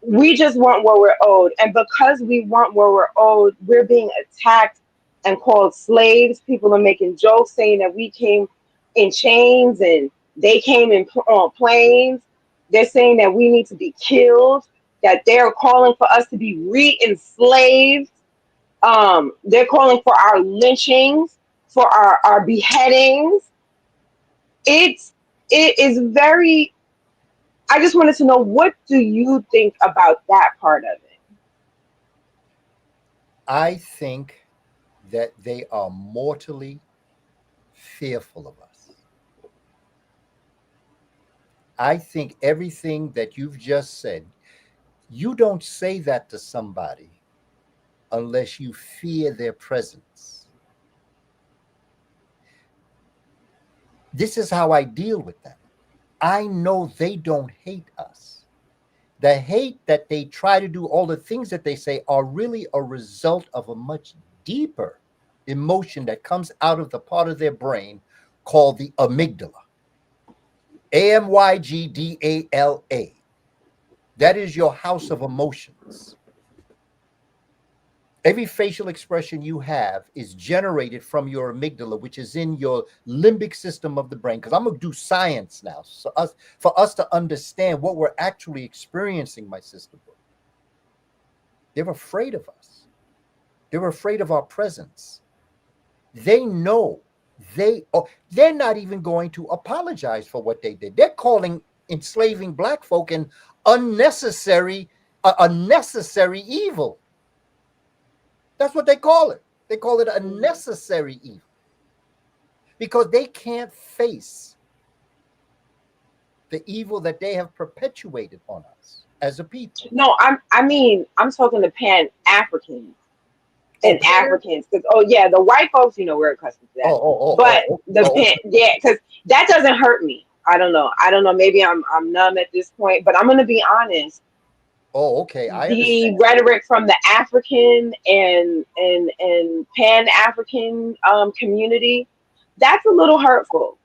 we just want what we're owed. And because we want what we're owed, we're being attacked and called slaves. People are making jokes saying that we came in chains and they came on planes. They're saying that we need to be killed, that they're calling for us to be re-enslaved. They're calling for our lynchings, for our beheadings. It is very, I just wanted to know, what do you think about that part of it? I think that they are mortally fearful of us. I think everything that you've just said, you don't say that to somebody unless you fear their presence. This is how I deal with them. I know they don't hate us. The hate that they try to do, all the things that they say, are really a result of a much deeper emotion that comes out of the part of their brain called the amygdala. AMYGDALA. That is your house of emotions. Every facial expression you have is generated from your amygdala, which is in your limbic system of the brain. Because I'm going to do science now, so for us to understand what we're actually experiencing, my sister. They're afraid of us. They're afraid of our presence. They know they're not even going to apologize for what they did. They're calling enslaving Black folk an unnecessary evil. That's what they call it. They call it a necessary evil because they can't face the evil that they have perpetuated on us as a people. No, I'm talking to Pan-Africans and Africans. Because, the white folks, we're accustomed to that. Because that doesn't hurt me. I don't know. Maybe I'm numb at this point, but I'm going to be honest. Oh, okay. I the understand. Rhetoric from the African and Pan-African community, that's a little hurtful,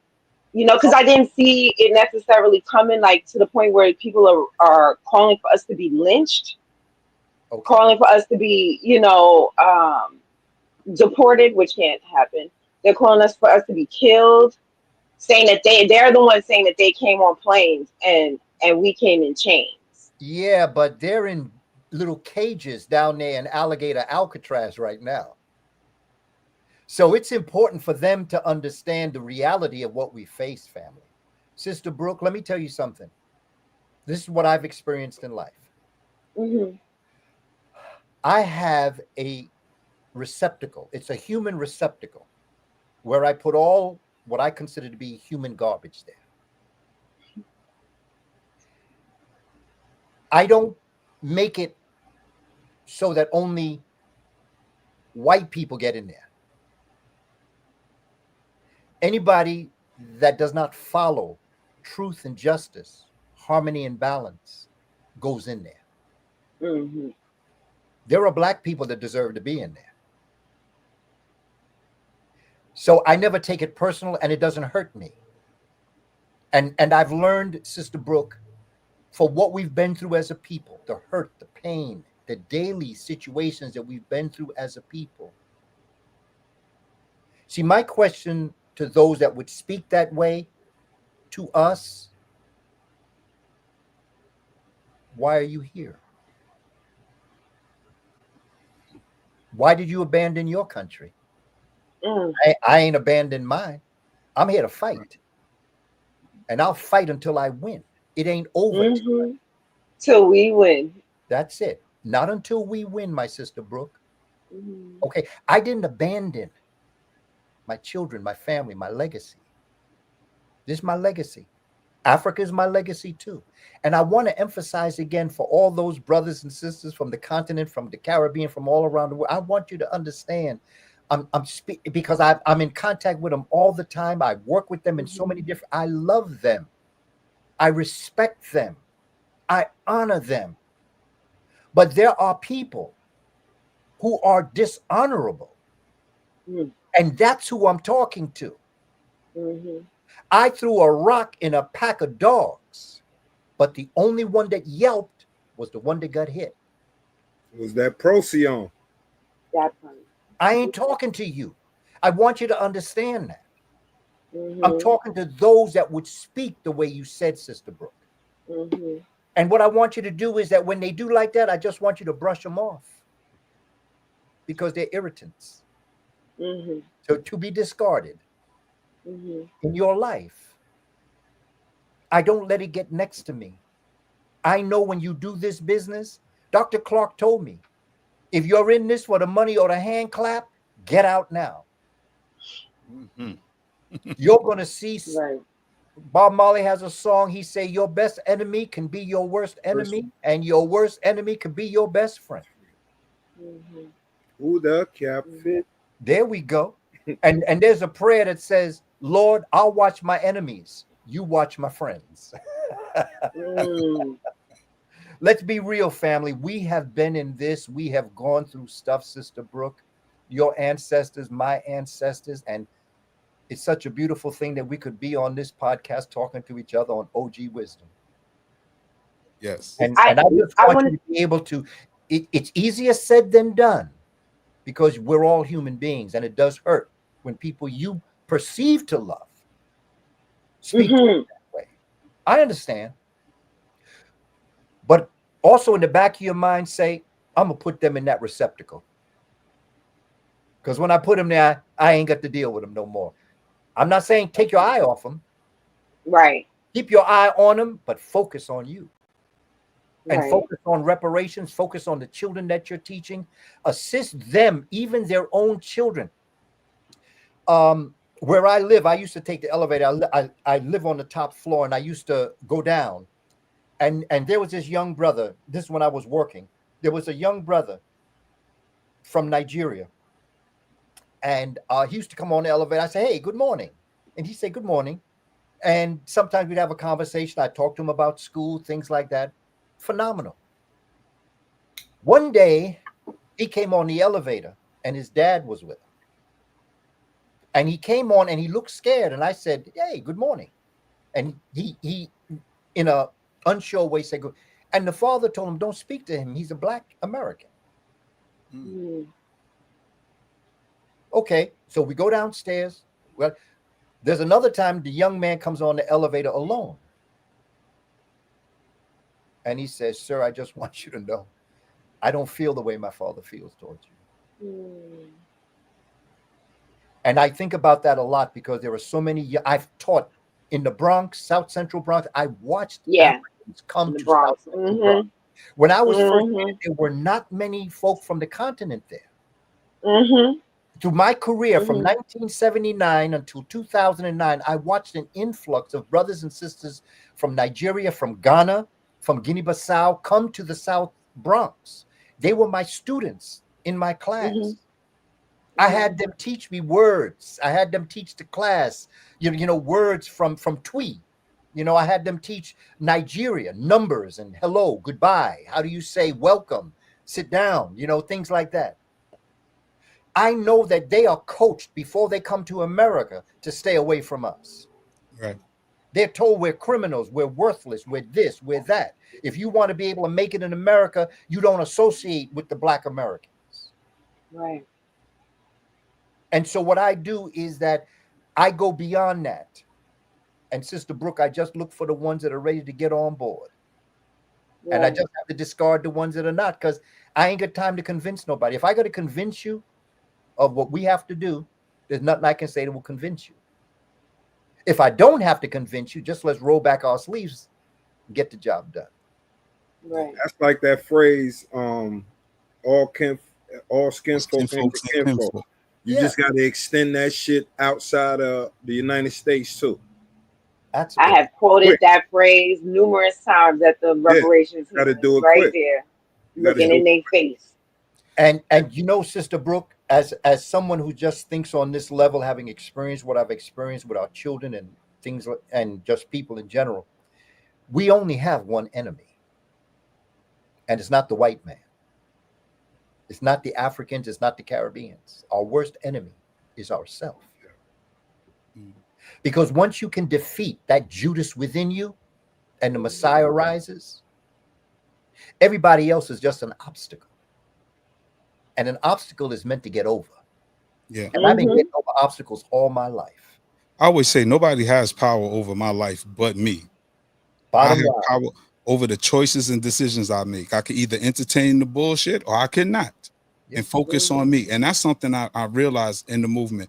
because I didn't see it necessarily coming, like, to the point where people are calling for us to be lynched, calling for us to be, deported, which can't happen. They're calling for us to be killed, saying that they're the ones saying that they came on planes and we came in chains. Yeah, but they're in little cages down there in Alligator Alcatraz right now. So it's important for them to understand the reality of what we face, family. Sister Brooke, let me tell you something. This is what I've experienced in life. Mm-hmm. I have a receptacle. It's a human receptacle where I put all what I consider to be human garbage there. I don't make it so that only white people get in there. Anybody that does not follow truth and justice, harmony and balance goes in there. Mm-hmm. There are black people that deserve to be in there. So I never take it personal, and it doesn't hurt me. And I've learned, Sister Brooke, for what we've been through as a people, the hurt, the pain, the daily situations that we've been through as a people. See, my question to those that would speak that way to us, why are you here? Why did you abandon your country? I ain't abandoned mine. I'm here to fight. And I'll fight until I win. It ain't over. Mm-hmm. Till we win. That's it. Not until we win, my sister Brooke. Mm-hmm. Okay. I didn't abandon my children, my family, my legacy. This is my legacy. Africa is my legacy too. And I want to emphasize again for all those brothers and sisters from the continent, from the Caribbean, from all around the world. I want you to understand. Because I'm in contact with them all the time. I work with them in so many different. I love them. I respect them. I honor them. But there are people who are dishonorable. Mm. And that's who I'm talking to. Mm-hmm. I threw a rock in a pack of dogs, but the only one that yelped was the one that got hit. Was that Procyon? That part. I ain't talking to you. I want you to understand that. Mm-hmm. I'm talking to those that would speak the way you said, Sister Brooke. Mm-hmm. And what I want you to do is that when they do like that, I just want you to brush them off because they're irritants. Mm-hmm. So to be discarded Mm-hmm. in your life, I don't let it get next to me. I know when you do this business, Dr. Clark told me, if you're in this for the money or the hand clap, get out now. Mm-hmm. You're going to see. Right. Bob Marley has a song. He say, your best enemy can be your worst enemy, and your worst enemy can be your best friend. Mm-hmm. Who the cap fit? There we go. And there's a prayer that says, Lord, I'll watch my enemies. You watch my friends. Mm. Let's be real, family. We have been in this. We have gone through stuff, Sister Brooke, your ancestors, my ancestors. And it's such a beautiful thing that we could be on this podcast talking to each other on OG Wisdom. Yes. And I just want you to be able to, it's easier said than done because we're all human beings, and it does hurt when people you perceive to love speak to you that way. I understand. But also in the back of your mind, say, I'm going to put them in that receptacle. Because when I put them there, I ain't got to deal with them no more. I'm not saying take your eye off them. Right. Keep your eye on them, but focus on you. And Right. focus on reparations, focus on the children that you're teaching. Assist them, even their own children. Where I live, I used to take the elevator. I live on the top floor, and I used to go down. And there was this young brother. This is when I was working. There was a young brother from Nigeria. And he used to come on the elevator. I say, hey, good morning. And he said, good morning. And sometimes we'd have a conversation. I talked to him about school, things like that. Phenomenal. One day, he came on the elevator, and his dad was with him. And he came on, and he looked scared. And I said, hey, good morning. And he in a unsure way, said, good. And the father told him, don't speak to him. He's a Black American. Mm. Okay, so we go downstairs. Well, there's another time the young man comes on the elevator alone. And he says, sir, I just want you to know, I don't feel the way my father feels towards you. Mm. And I think about that a lot because there are so many, I've taught in the Bronx, South Central Bronx. I watched African Africans come In the to Bronx. South Bronx. When I was first there, Mm-hmm. there were not many folk from the continent there. Mm-hmm. Through my career from Mm-hmm. 1979 until 2009, I watched an influx of brothers and sisters from Nigeria, from Ghana, from Guinea-Bissau come to the South Bronx. They were my students in my class. Mm-hmm. I had them teach me words. I had them teach the class, words from Twi. I had them teach Nigeria, numbers and hello, goodbye. How do you say welcome, sit down, things like that. I know that they are coached before they come to America to stay away from us. Right. They're told we're criminals, we're worthless, we're this, we're that. If you want to be able to make it in America, you don't associate with the Black Americans. Right. And so what I do is that I go beyond that. And Sister Brooke, I just look for the ones that are ready to get on board. Right. And I just have to discard the ones that are not, because I ain't got time to convince nobody. If I got to convince you of what we have to do, there's nothing I can say that will convince you. If I don't have to convince you, just let's roll back our sleeves and get the job done. Right. That's like that phrase, all skin folks and kinfolk. You just got to extend that shit outside of the United States too. I have quoted that phrase numerous times at the reparations. Got to do it right quick. There, looking in their face. And Sister Brooke, as someone who just thinks on this level, having experienced what I've experienced with our children and things, and just people in general, we only have one enemy, and it's not the white man. It's not the Africans. It's not the Caribbeans. Our worst enemy is ourselves. Because once you can defeat that Judas within you and the Messiah rises, everybody else is just an obstacle. And an obstacle is meant to get over. Yeah. And I've been getting over obstacles all my life. I always say nobody has power over my life but me. I have power over the choices and decisions I make. I can either entertain the bullshit or I cannot. And focus on me. And that's something I realized in the movement.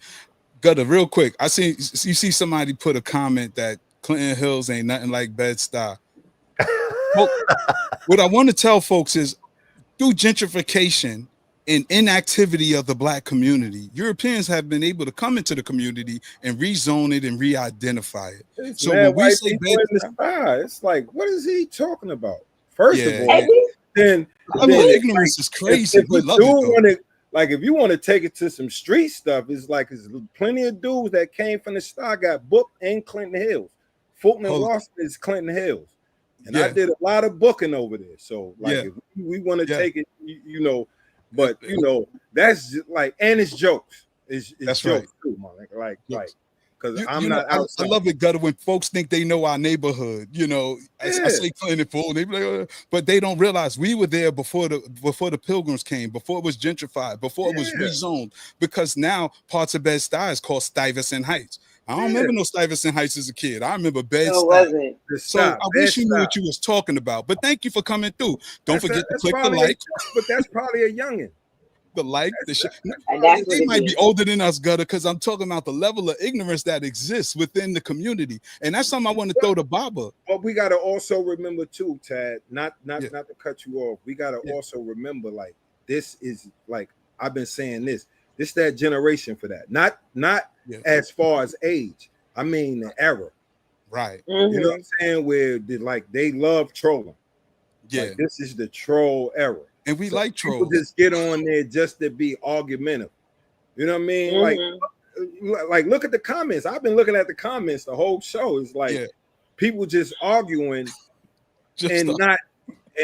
Gutter, real quick, you see somebody put a comment that Clinton Hills ain't nothing like Bed-Stuy. What I want to tell folks is, through gentrification and inactivity of the Black community, Europeans have been able to come into the community and rezone it and re-identify it. It's so when we say Bed-Stuy, it's like, what is he talking about? First of all, then ignorance is crazy. We love it. Like, if you want to take it to some street stuff, it's like there's plenty of dudes that came from the star got booked in Clinton Hills. Fulton and Roston is Clinton Hills. And I did a lot of booking over there. So, like, if we want to take it, but that's just like, and it's jokes. It's that's jokes right. too, man. Like, because I'm not outside. I love it, Gutter, when folks think they know our neighborhood. I say Clinton and Fulton, they be like, but they don't realize we were there before the Pilgrims came, before it was gentrified, before it was rezoned. Because now parts of Bed-Stuy is called Stuyvesant Heights. I don't remember no Stuyvesant Heights as a kid. I remember Bed-Stuy. So I wish you knew what you was talking about. But thank you for coming through. Don't forget to click the like. But that's probably a youngin'. The like, the shit. They might be older than us, Gutter, because I'm talking about the level of ignorance that exists within the community, and that's something I want to throw to Baba. But we got to also remember too, Tad. Not to cut you off. We got to also remember, like, this is like, I've been saying this. This that generation for that. Not as far as age. I mean the era. Right. You know what I'm saying? Where they love trolling. Yeah. Like, this is the troll era. And we like trolls. People just get on there just to be argumentative. You know what I mean? Like look at the comments. I've been looking at the comments the whole show. It's like people just arguing and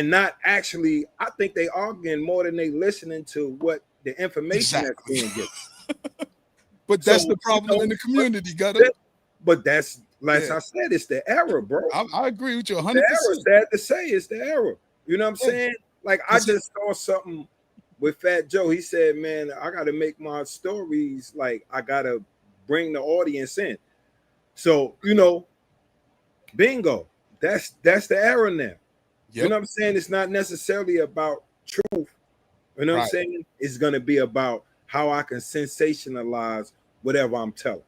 not actually. I think they arguing more than they listening to what the information that's being given. But that's the problem in the community, Gutter. But that's like I said, it's the era, bro. I agree with you 100%. The era, sad to say, it's the era. You know what I'm saying? Like, I just saw something with Fat Joe. He said, man, I got to make my stories, like, I got to bring the audience in. So, bingo. That's the era now. Yep. You know what I'm saying? It's not necessarily about truth. You know what I'm saying? It's going to be about how I can sensationalize whatever I'm telling.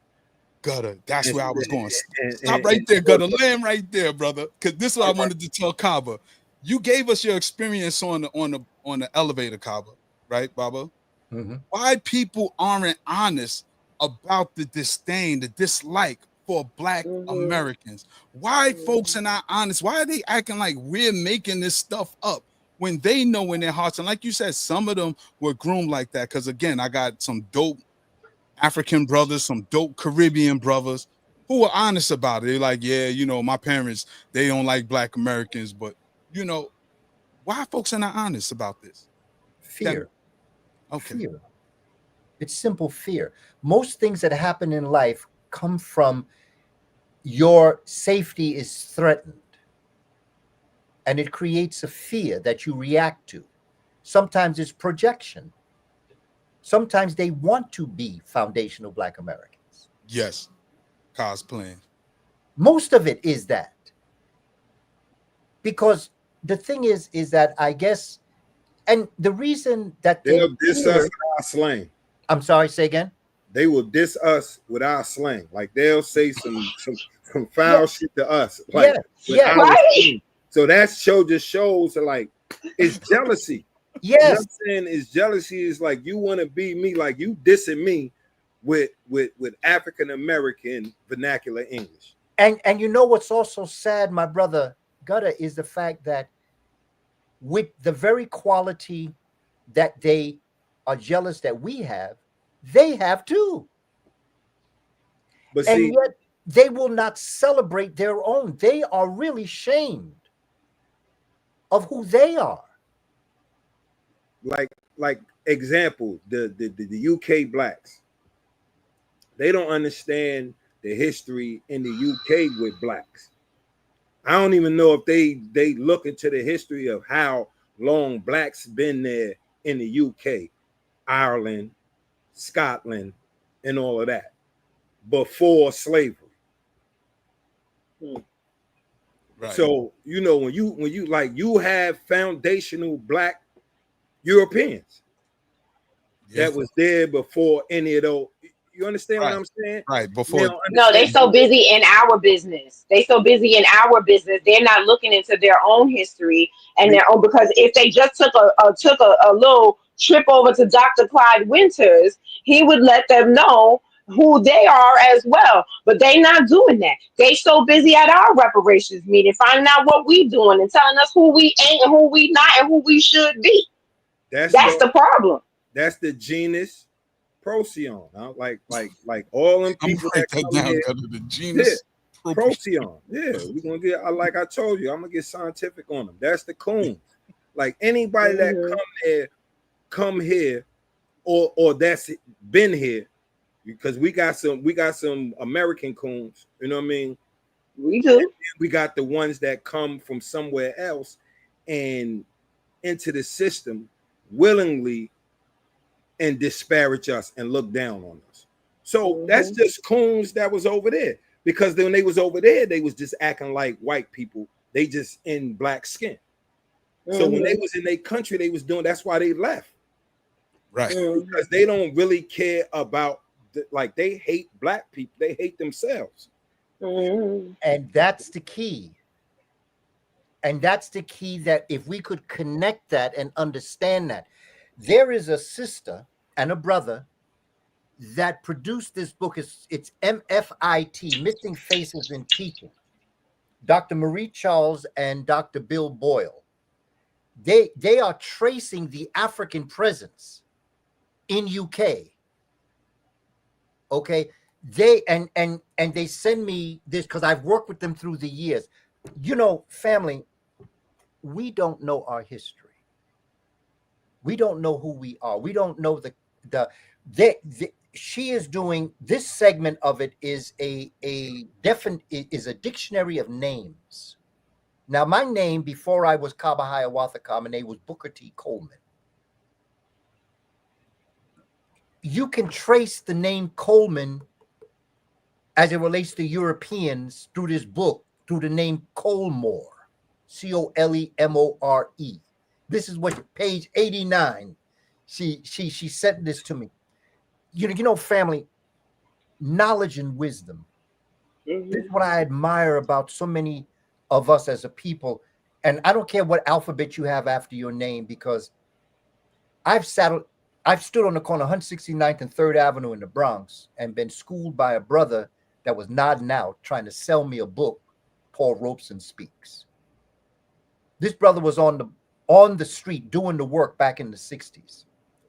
Gutter. That's And, where I was going. and, Stop and, right and there, so, Gutter. Land right there, brother. Because this is what I wanted to tell Kaba. You gave us your experience on the elevator, Kaba, right, Baba? Mhm. Why people aren't honest about the disdain, the dislike for Black Americans? Why folks are not honest? Why are they acting like we're making this stuff up when they know in their hearts? And like you said, some of them were groomed like that. Because again, I got some dope African brothers, some dope Caribbean brothers who were honest about it. They're like, yeah, you know, my parents, they don't like Black Americans, but you know, why folks are not honest about this? Fear. Okay. Fear. It's simple fear. Most things that happen in life come from your safety is threatened. And it creates a fear that you react to. Sometimes it's projection. Sometimes they want to be foundational Black Americans. Yes. Cosplaying. Most of it is that. Because the thing is that I guess, and the reason that they'll diss us with our slang. I'm sorry, say again? They will diss us with our slang. Like they'll say some foul shit to us. Like with our slang. So that just shows like it's jealousy. Yes. You know what I'm saying? It's jealousy is like you want to be me, like you dissing me with African American vernacular English. And you know what's also sad, my brother Gutter, is the fact that with the very quality that they are jealous that we have, they have too. But and see, yet they will not celebrate their own. They are really shamed of who they are. Like example, the UK blacks, they don't understand the history in the UK with blacks. I don't even know if they look into the history of how long blacks been there in the UK, Ireland, Scotland, and all of that before slavery. Right. So you know when you like you have foundational Black Europeans that was there before any of those. You understand what I'm saying? Right. Before. No, they so busy in our business. They so busy in our business. They're not looking into their own history and their own. Because if they just took a little trip over to Dr. Clyde Winters, he would let them know who they are as well. But they not doing that. They so busy at our reparations meeting, finding out what we doing and telling us who we ain't and who we not and who we should be. That's the problem. That's the genus Procyon. Huh? Like all them people that come down, here. The genus Procyon. Yeah, we're gonna get. Like I told you, I'm gonna get scientific on them. That's the coons. Like anybody that come here, or that's been here, because we got some American coons. You know what I mean? We do. We got the ones that come from somewhere else and into the system willingly and disparage us and look down on us. So that's just coons that was over there, because when they was over there, they was just acting like white people. They just in black skin. So when they was in their country, they was doing. That's why they left, right? Because they don't really care about like they hate Black people. They hate themselves, and that's the key. And that's the key, that if we could connect that and understand that. There is a sister and a brother that produced this book. It's MFIT, Missing Faces in Teaching. Dr. Marie Charles and Dr. Bill Boyle. They are tracing the African presence in UK. Okay. They and they send me this because I've worked with them through the years. You know, family, we don't know our history. We don't know who we are. We don't know she is doing this segment of it is a dictionary of names. Now, my name before I was Kaba Hiawatha Kamene was Booker T. Coleman. You can trace the name Coleman as it relates to Europeans through this book, through the name Colemore, Colemore. This is what page 89. She sent this to me. You know, family, knowledge and wisdom. Mhm. This is what I admire about so many of us as a people. And I don't care what alphabet you have after your name, because I've stood on the corner 169th and 3rd Avenue in the Bronx and been schooled by a brother that was nodding out trying to sell me a book, Paul Robeson Speaks. This brother was on the street doing the work back in the 60s.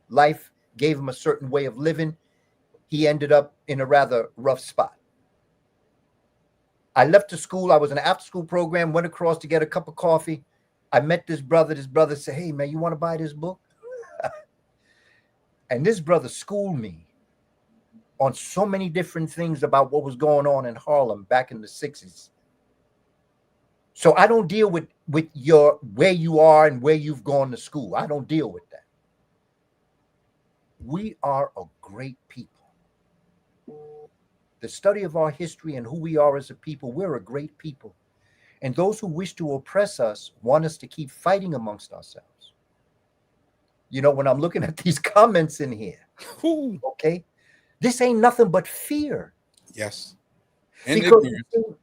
Life gave him a certain way of living. He ended up in a rather rough spot. I left the school. I was in an after-school program, went across to get a cup of coffee. I met this brother. This brother said, "Hey, man, you want to buy this book?" And this brother schooled me on so many different things about what was going on in Harlem back in the 60s. So I don't deal with your where you are and where you've gone to school. I don't deal with that. We are a great people. The study of our history and who we are as a people, we're a great people. And those who wish to oppress us want us to keep fighting amongst ourselves. You know, when I'm looking at these comments in here, okay, this ain't nothing but fear. Yes. And because ignorance.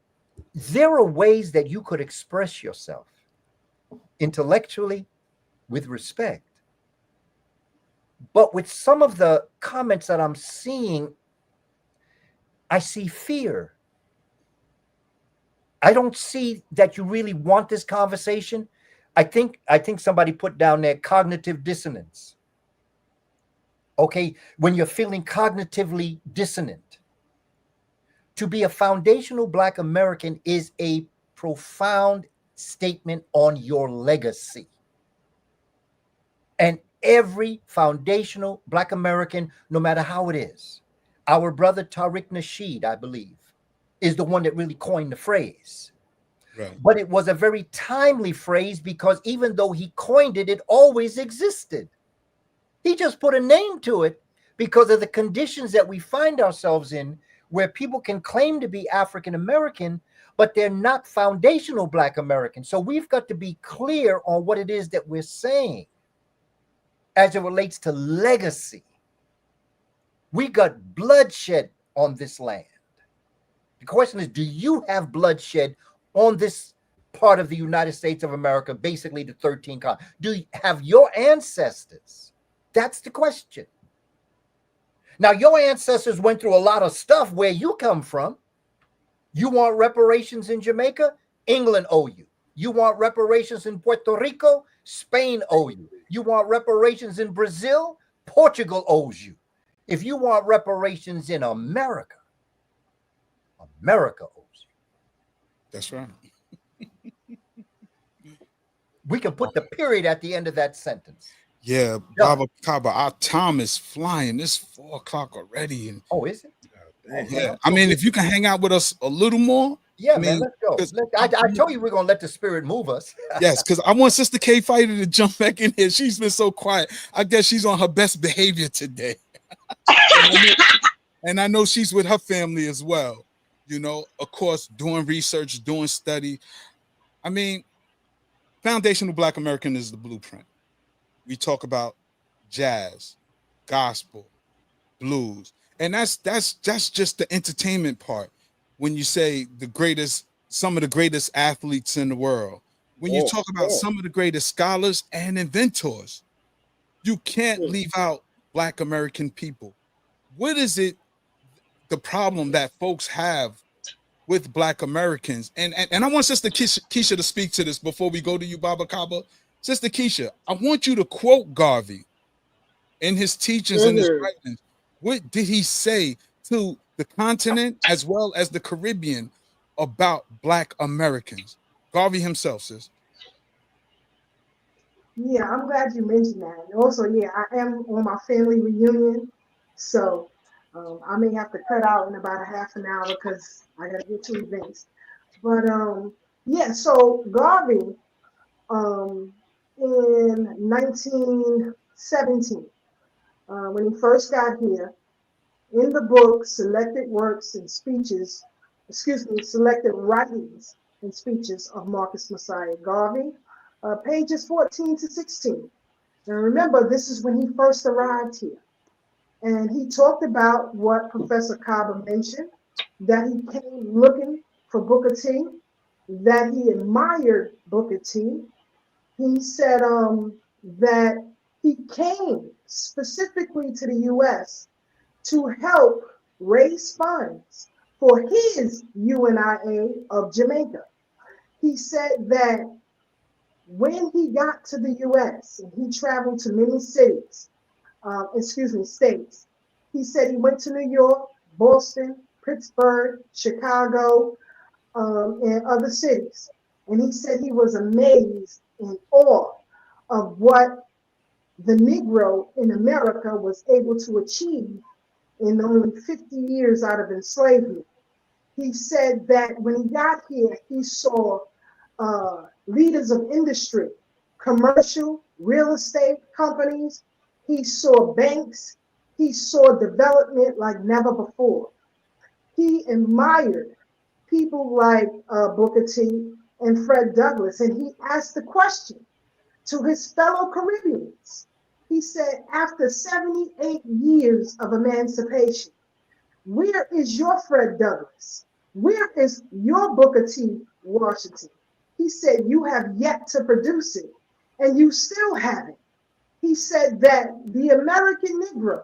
there are ways that you could express yourself intellectually with respect. But with some of the comments that I'm seeing, I see fear. I don't see that you really want this conversation. I think somebody put down there cognitive dissonance. Okay, when you're feeling cognitively dissonant. To be a foundational Black American is a profound statement on your legacy. And every foundational Black American, no matter how it is, our brother Tariq Nasheed, I believe, is the one that really coined the phrase. Right. But it was a very timely phrase because even though he coined it, it always existed. He just put a name to it because of the conditions that we find ourselves in, where people can claim to be African American, but they're not foundational Black American. So we've got to be clear on what it is that we're saying as it relates to legacy. We got bloodshed on this land. The question is, do you have bloodshed on this part of the United States of America, basically the 13 colonies? Do you have your ancestors? That's the question. Now, your ancestors went through a lot of stuff where you come from. You want reparations in Jamaica? England owe you. You want reparations in Puerto Rico? Spain owe you. You want reparations in Brazil? Portugal owes you. If you want reparations in America, America owes you. That's right. We can put the period at the end of that sentence. Yeah, Baba Kaba, our time is flying. It's 4 o'clock already. And oh, is it? Yeah, I mean, if you can hang out with us a little more. Yeah, I mean, man, let's go. I told you we're gonna let the spirit move us. Yes, because I want Sister K Fighter to jump back in here. She's been so quiet. I guess she's on her best behavior today. And I know she's with her family as well. You know, of course, doing research, doing study. I mean, foundational Black American is the blueprint. We talk about jazz, gospel, blues, and that's just the entertainment part. When you say the greatest, some of the greatest athletes in the world, when you talk about some of the greatest scholars and inventors, you can't leave out Black American people. What is it, the problem that folks have with Black Americans? And I want Sister Keisha to speak to this before we go to you, Baba Kaba. Sister Keisha, I want you to quote Garvey in his teachings and his writings. What did he say to the continent as well as the Caribbean about Black Americans? Garvey himself, sis. Yeah, I'm glad you mentioned that. And also, yeah, I am on my family reunion, so I may have to cut out in about a half an hour because I got to get to events. But yeah, so Garvey, in 1917, when he first got here, in the book Selected Works and Speeches, Selected Writings and Speeches of Marcus Messiah Garvey, pages 14 to 16. And remember, this is when he first arrived here. And he talked about what Professor Kaba mentioned, that he came looking for Booker T, that he admired Booker T. He said that he came specifically to the U.S. to help raise funds for his UNIA of Jamaica. He said that when he got to the U.S. and he traveled to many cities, states, he said he went to New York, Boston, Pittsburgh, Chicago, and other cities. And he said he was amazed in awe of what the Negro in America was able to achieve in only 50 years out of enslavement. He said that when he got here, he saw leaders of industry, commercial, real estate companies. He saw banks. He saw development like never before. He admired people like Booker T and Fred Douglass, and he asked the question to his fellow Caribbeans. He said, after 78 years of emancipation, where is your Fred Douglass? Where is your Booker T. Washington? He said, you have yet to produce it, and you still haven't. He said that the American Negro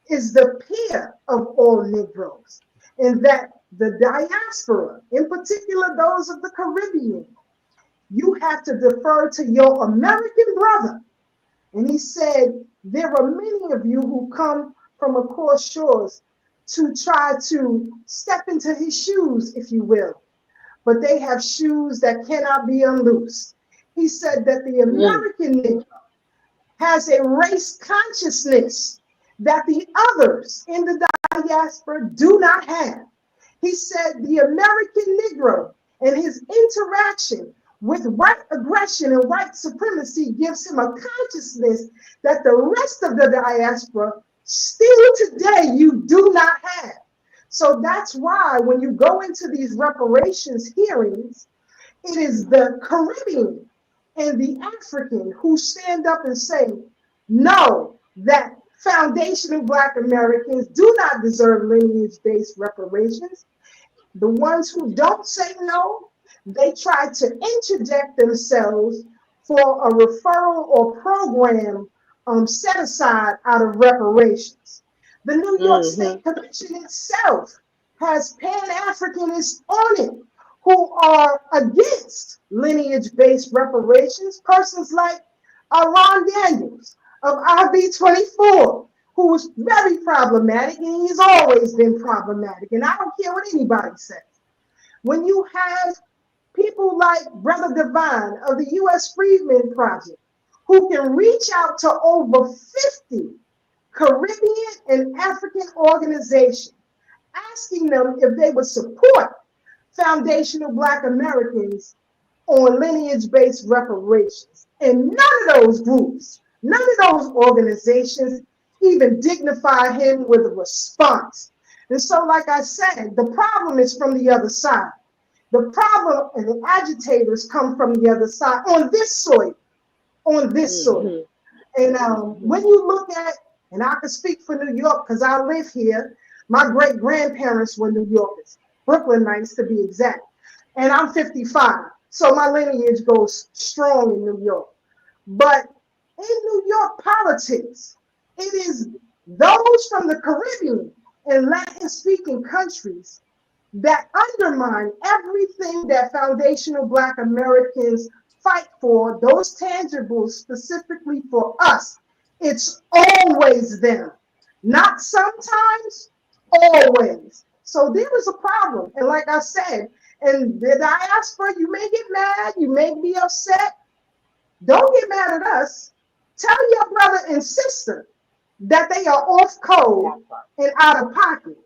is the peer of all Negroes, and that the diaspora, in particular those of the Caribbean, you have to defer to your American brother. And he said, there are many of you who come from across shores to try to step into his shoes, if you will, but they have shoes that cannot be unloosed. He said that the American Negro has a race consciousness that the others in the diaspora do not have. He said the American Negro and his interaction with white aggression and white supremacy gives him a consciousness that the rest of the diaspora still today you do not have. So that's why when you go into these reparations hearings, it is the Caribbean and the African who stand up and say, no, that foundational Black Americans do not deserve lineage-based reparations. The ones who don't say no, they try to interject themselves for a referral or program set aside out of reparations. The New York State Commission itself has Pan-Africanists on it who are against lineage-based reparations. Persons like Ron Daniels of RB24, who was very problematic, and he's always been problematic, and I don't care what anybody says. When you have people like Brother Divine of the U.S. Freedmen Project, who can reach out to over 50 Caribbean and African organizations, asking them if they would support foundational Black Americans on lineage-based reparations. And none of those groups, none of those organizations even dignify him with a response. And so, like I said, the problem is from the other side. The problem and the agitators come from the other side on this soil, And when you look at, and I can speak for New York because I live here, my great-grandparents were New Yorkers, Brooklynites to be exact. And I'm 55, so my lineage goes strong in New York. But in New York politics, it is those from the Caribbean and Latin-speaking countries that undermine everything that foundational Black Americans fight for, those tangibles specifically for us. It's always them, not sometimes, always. So there is a problem. And like I said, in the diaspora, you may get mad, you may be upset. Don't get mad at us. Tell your brother and sister that they are off code and out of pocket.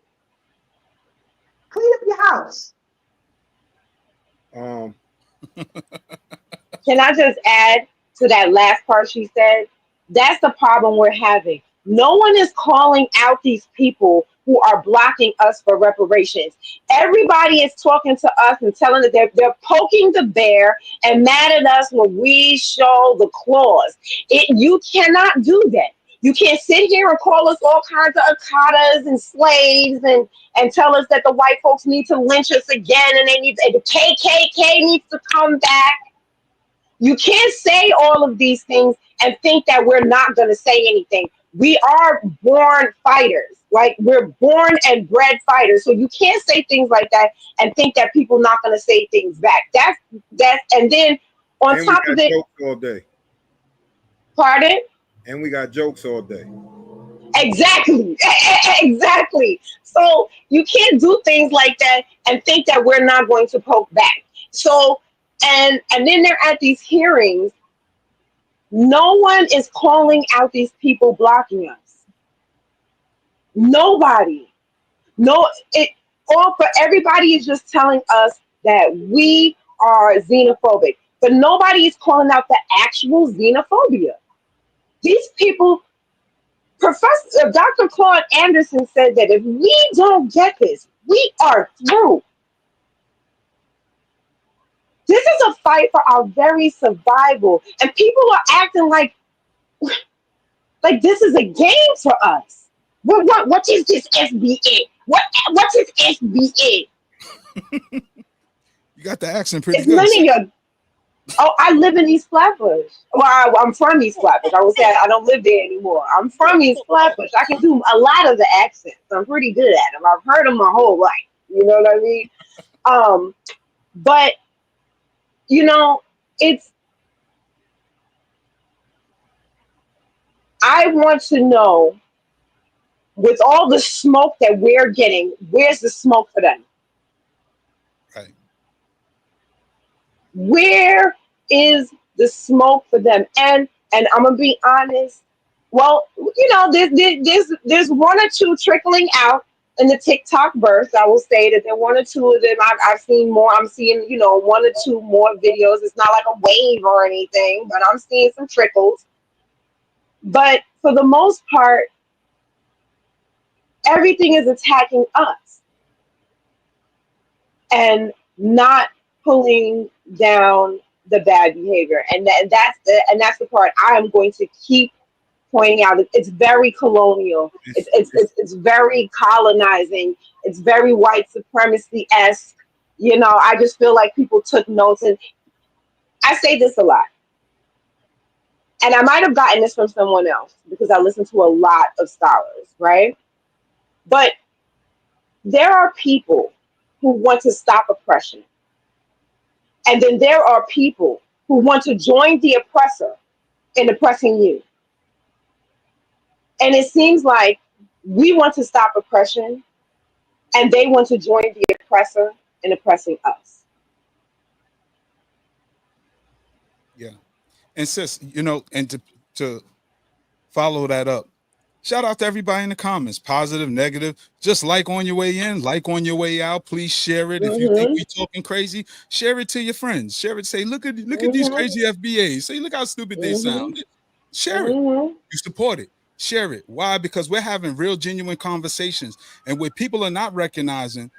Clean up your house. Can I just add to that last part she said? That's the problem we're having. No one is calling out these people who are blocking us for reparations. Everybody is talking to us and telling us they're poking the bear and mad at us when we show the claws. You cannot do that. You can't sit here and call us all kinds of akatas and slaves and tell us that the white folks need to lynch us again and the KKK needs to come back. You can't say all of these things and think that we're not going to say anything. We are born fighters. Like, we're born and bred fighters. So you can't say things like that and think that people not going to say things back. That's and then on and top of it, jokes all day. Pardon? And we got jokes all day. Exactly. Exactly. So you can't do things like that and think that we're not going to poke back. So and then they're at these hearings. No one is calling out these people blocking us. Nobody. No, it all for everybody is just telling us that we are xenophobic, but nobody is calling out the actual xenophobia. These people, Professor Dr. Claude Anderson said that if we don't get this, we are through. This is a fight for our very survival, and people are acting like this is a game for us. What is this FBA? What is FBA? You got the accent pretty It's good. none of your. Oh, I live in East Flatbush. Well, I'm from East Flatbush. I would say I don't live there anymore. I'm from East Flatbush. I can do a lot of the accents. I'm pretty good at them. I've heard them my whole life. You know what I mean? But it's. I want to know, with all the smoke that we're getting, where's the smoke for them? Right. Where is the smoke for them? And I'm gonna be honest. Well, there's one or two trickling out in the TikTok burst. I will say that there are one or two of them. I've seen more. I'm seeing one or two more videos. It's not like a wave or anything, but I'm seeing some trickles. But for the most part, everything is attacking us and not pulling down the bad behavior. And that's the part I am going to keep pointing out. It's very colonial. It's very colonizing. It's very white supremacy-esque. I just feel like people took notes. And I say this a lot. And I might have gotten this from someone else because I listen to a lot of scholars, right? But there are people who want to stop oppression. And then there are people who want to join the oppressor in oppressing you. And it seems like we want to stop oppression and they want to join the oppressor in oppressing us. Yeah. And sis, and to follow that up, shout out to everybody in the comments, positive, negative. Just like on your way in, like on your way out. Please share it. If you think we're talking crazy, share it to your friends. Share it. Say, look at these crazy FBAs. Say, look how stupid they sound. Share it. You support it. Share it. Why? Because we're having real, genuine conversations. And what people are not recognizing,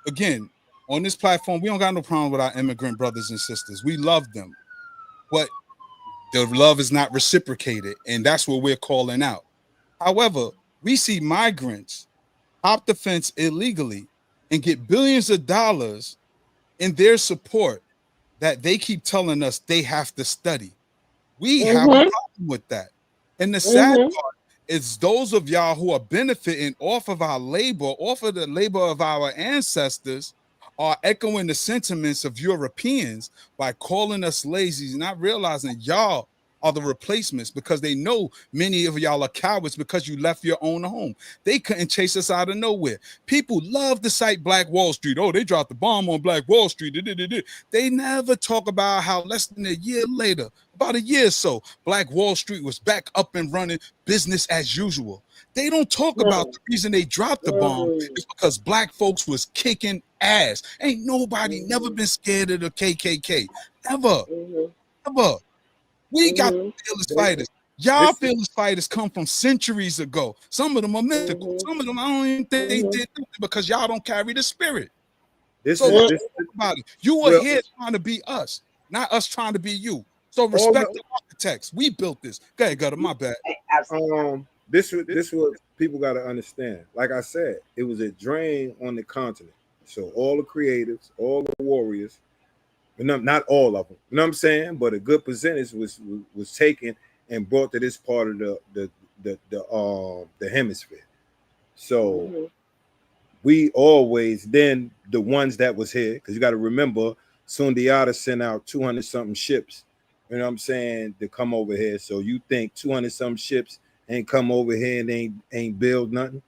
again, on this platform, we don't got no problem with our immigrant brothers and sisters. We love them. But the love is not reciprocated. And that's what we're calling out. However, we see migrants hop the fence illegally and get billions of dollars in their support that they keep telling us they have to study. We have a problem with that. And the sad part is those of y'all who are benefiting off of our labor, off of the labor of our ancestors, are echoing the sentiments of Europeans by calling us lazy, not realizing y'all are the replacements because they know many of y'all are cowards because you left your own home. They couldn't chase us out of nowhere. People love to cite Black Wall Street. Oh, they dropped the bomb on Black Wall Street. They never talk about how less than a year later, about a year or so, Black Wall Street was back up and running, business as usual. They don't talk about the reason they dropped the bomb is because Black folks was kicking ass. Ain't nobody never been scared of the KKK. Ever. Ever. We got fearless fighters. Y'all fearless fighters come from centuries ago. Some of them are mythical. Some of them I don't even think they did because y'all don't carry the spirit. So let's talk about it. You were here trying to be us, not us trying to be you. So respect the architects. We built this. Go ahead, Gutter, my bad. Absolutely. This what people got to understand. Like I said, it was a drain on the continent. So all the creatives, all the warriors, not all of them, you know what I'm saying? But a good percentage was taken and brought to this part of the hemisphere. So Mm-hmm. we always then the ones that was here, because you got to remember, Sundiata sent out 200 something ships, you know what I'm saying, to come over here. So you think 200 something ships ain't come over here and ain't build nothing?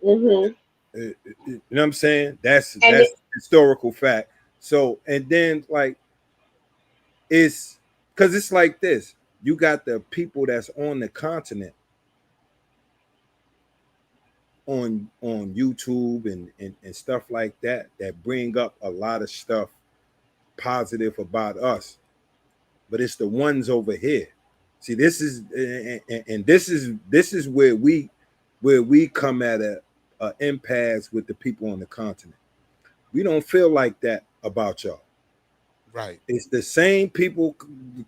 Mm-hmm. You know what I'm saying? That's And historical fact. So and then like it's because it's like this. You got the people that's on the continent on YouTube and stuff like that bring up a lot of stuff positive about us, but it's the ones over here. See, this is and this is where we come at a impasse with the people on the continent. We don't feel like that about y'all. Right. It's the same people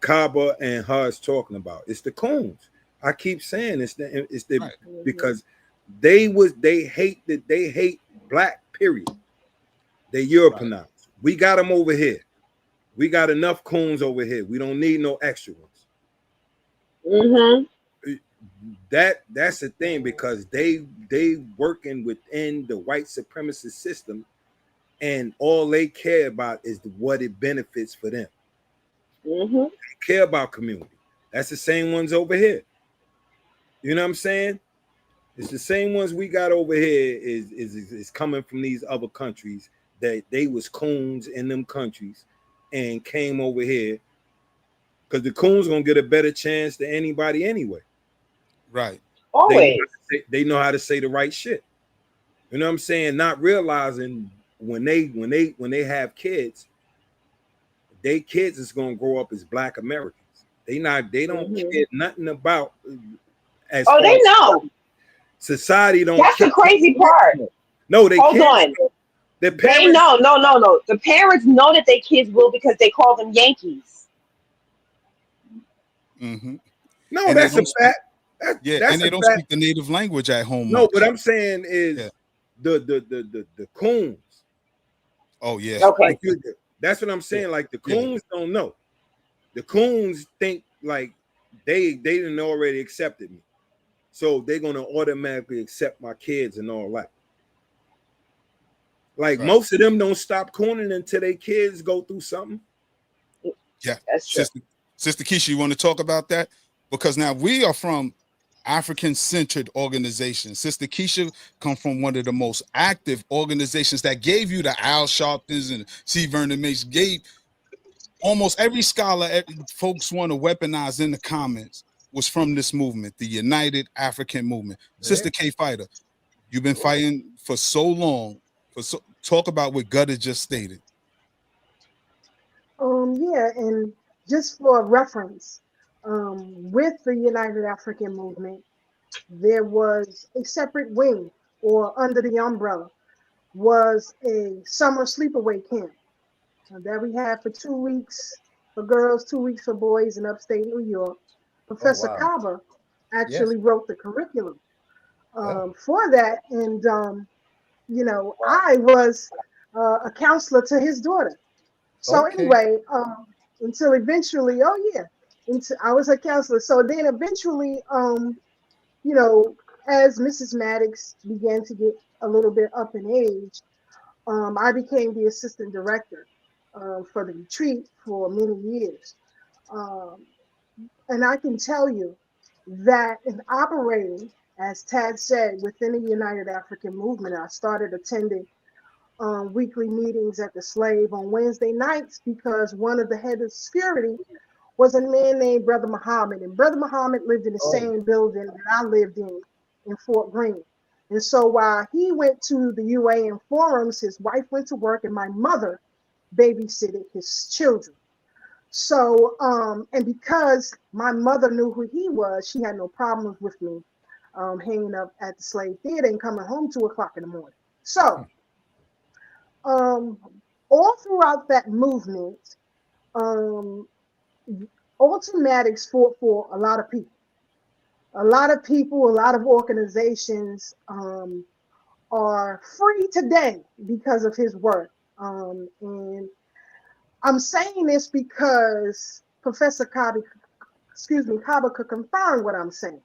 Kaba and her is talking about. It's the coons. I keep saying it's the Right. because they hate black, period. They Europeanized. Right. We got them over here. We got enough coons over here. We don't need no extra ones. mm-hmm. That's the thing, because they working within the white supremacist system, and all they care about is what it benefits for them. Mm-hmm. They care about community. That's the same ones over here. You know what I'm saying? It's the same ones we got over here is coming from these other countries that they was coons in them countries and came over here because the coons gonna get a better chance than anybody anyway. Right. Always. They know how to say the right shit. You know what I'm saying? Not realizing when they have kids, they kids is gonna grow up as black Americans. They don't mm-hmm. care nothing about as oh, far they as know. society don't That's care. the crazy part. No, they Hold can't. on. Their They parents, know. No. The parents know that their kids will because they call them Yankees. Mm-hmm. no, And that's a fact. That's and a they don't fact. speak the native language at home No, much. what I'm saying is Yeah. the coons. Oh yeah. Okay. Like that's what I'm saying. Yeah. Like the Yeah. coons don't know. The coons think like they didn't already accepted me, so they're gonna automatically accept my kids and all that. Like Right. most of them don't stop cooning until their kids go through something. Yeah. That's true. Sister Keisha, you want to talk about that? Because now we are from African-centered organizations. Sister Keisha come from one of the most active organizations that gave you the Al Sharptons and C. Vernon Mason, gave almost every scholar folks want to weaponize in the comments was from this movement, the United African Movement. Yeah. Sister K Fighter, you've been fighting for so long. Talk about what Gutter just stated. Yeah, and just for reference, with the United African Movement, there was a separate wing, or under the umbrella was a summer sleepaway camp that we had for 2 weeks for girls, 2 weeks for boys in upstate New York. Oh, Professor wow. Kaba Yes. actually wrote the curriculum Oh. for that, and I was a counselor to his daughter. So Okay. anyway, until eventually, I was a counselor. So then eventually, as Mrs. Maddox began to get a little bit up in age, I became the assistant director for the retreat for many years. Um, and I can tell you that in operating, as Tad said, within the United African Movement, I started attending weekly meetings at the Slave on Wednesday nights because one of the head of security was a man named Brother Muhammad. And Brother Muhammad lived in the same building that I lived in Fort Greene. And so while he went to the UAN forums, his wife went to work and my mother babysitted his children. So, and because my mother knew who he was, she had no problems with me hanging up at the Slave Theater and coming home 2 o'clock in the morning. So, all throughout that movement, automatics fought for a lot of people. A lot of people, a lot of organizations are free today because of his work. And I'm saying this because Professor Kaba, Kaba could confirm what I'm saying.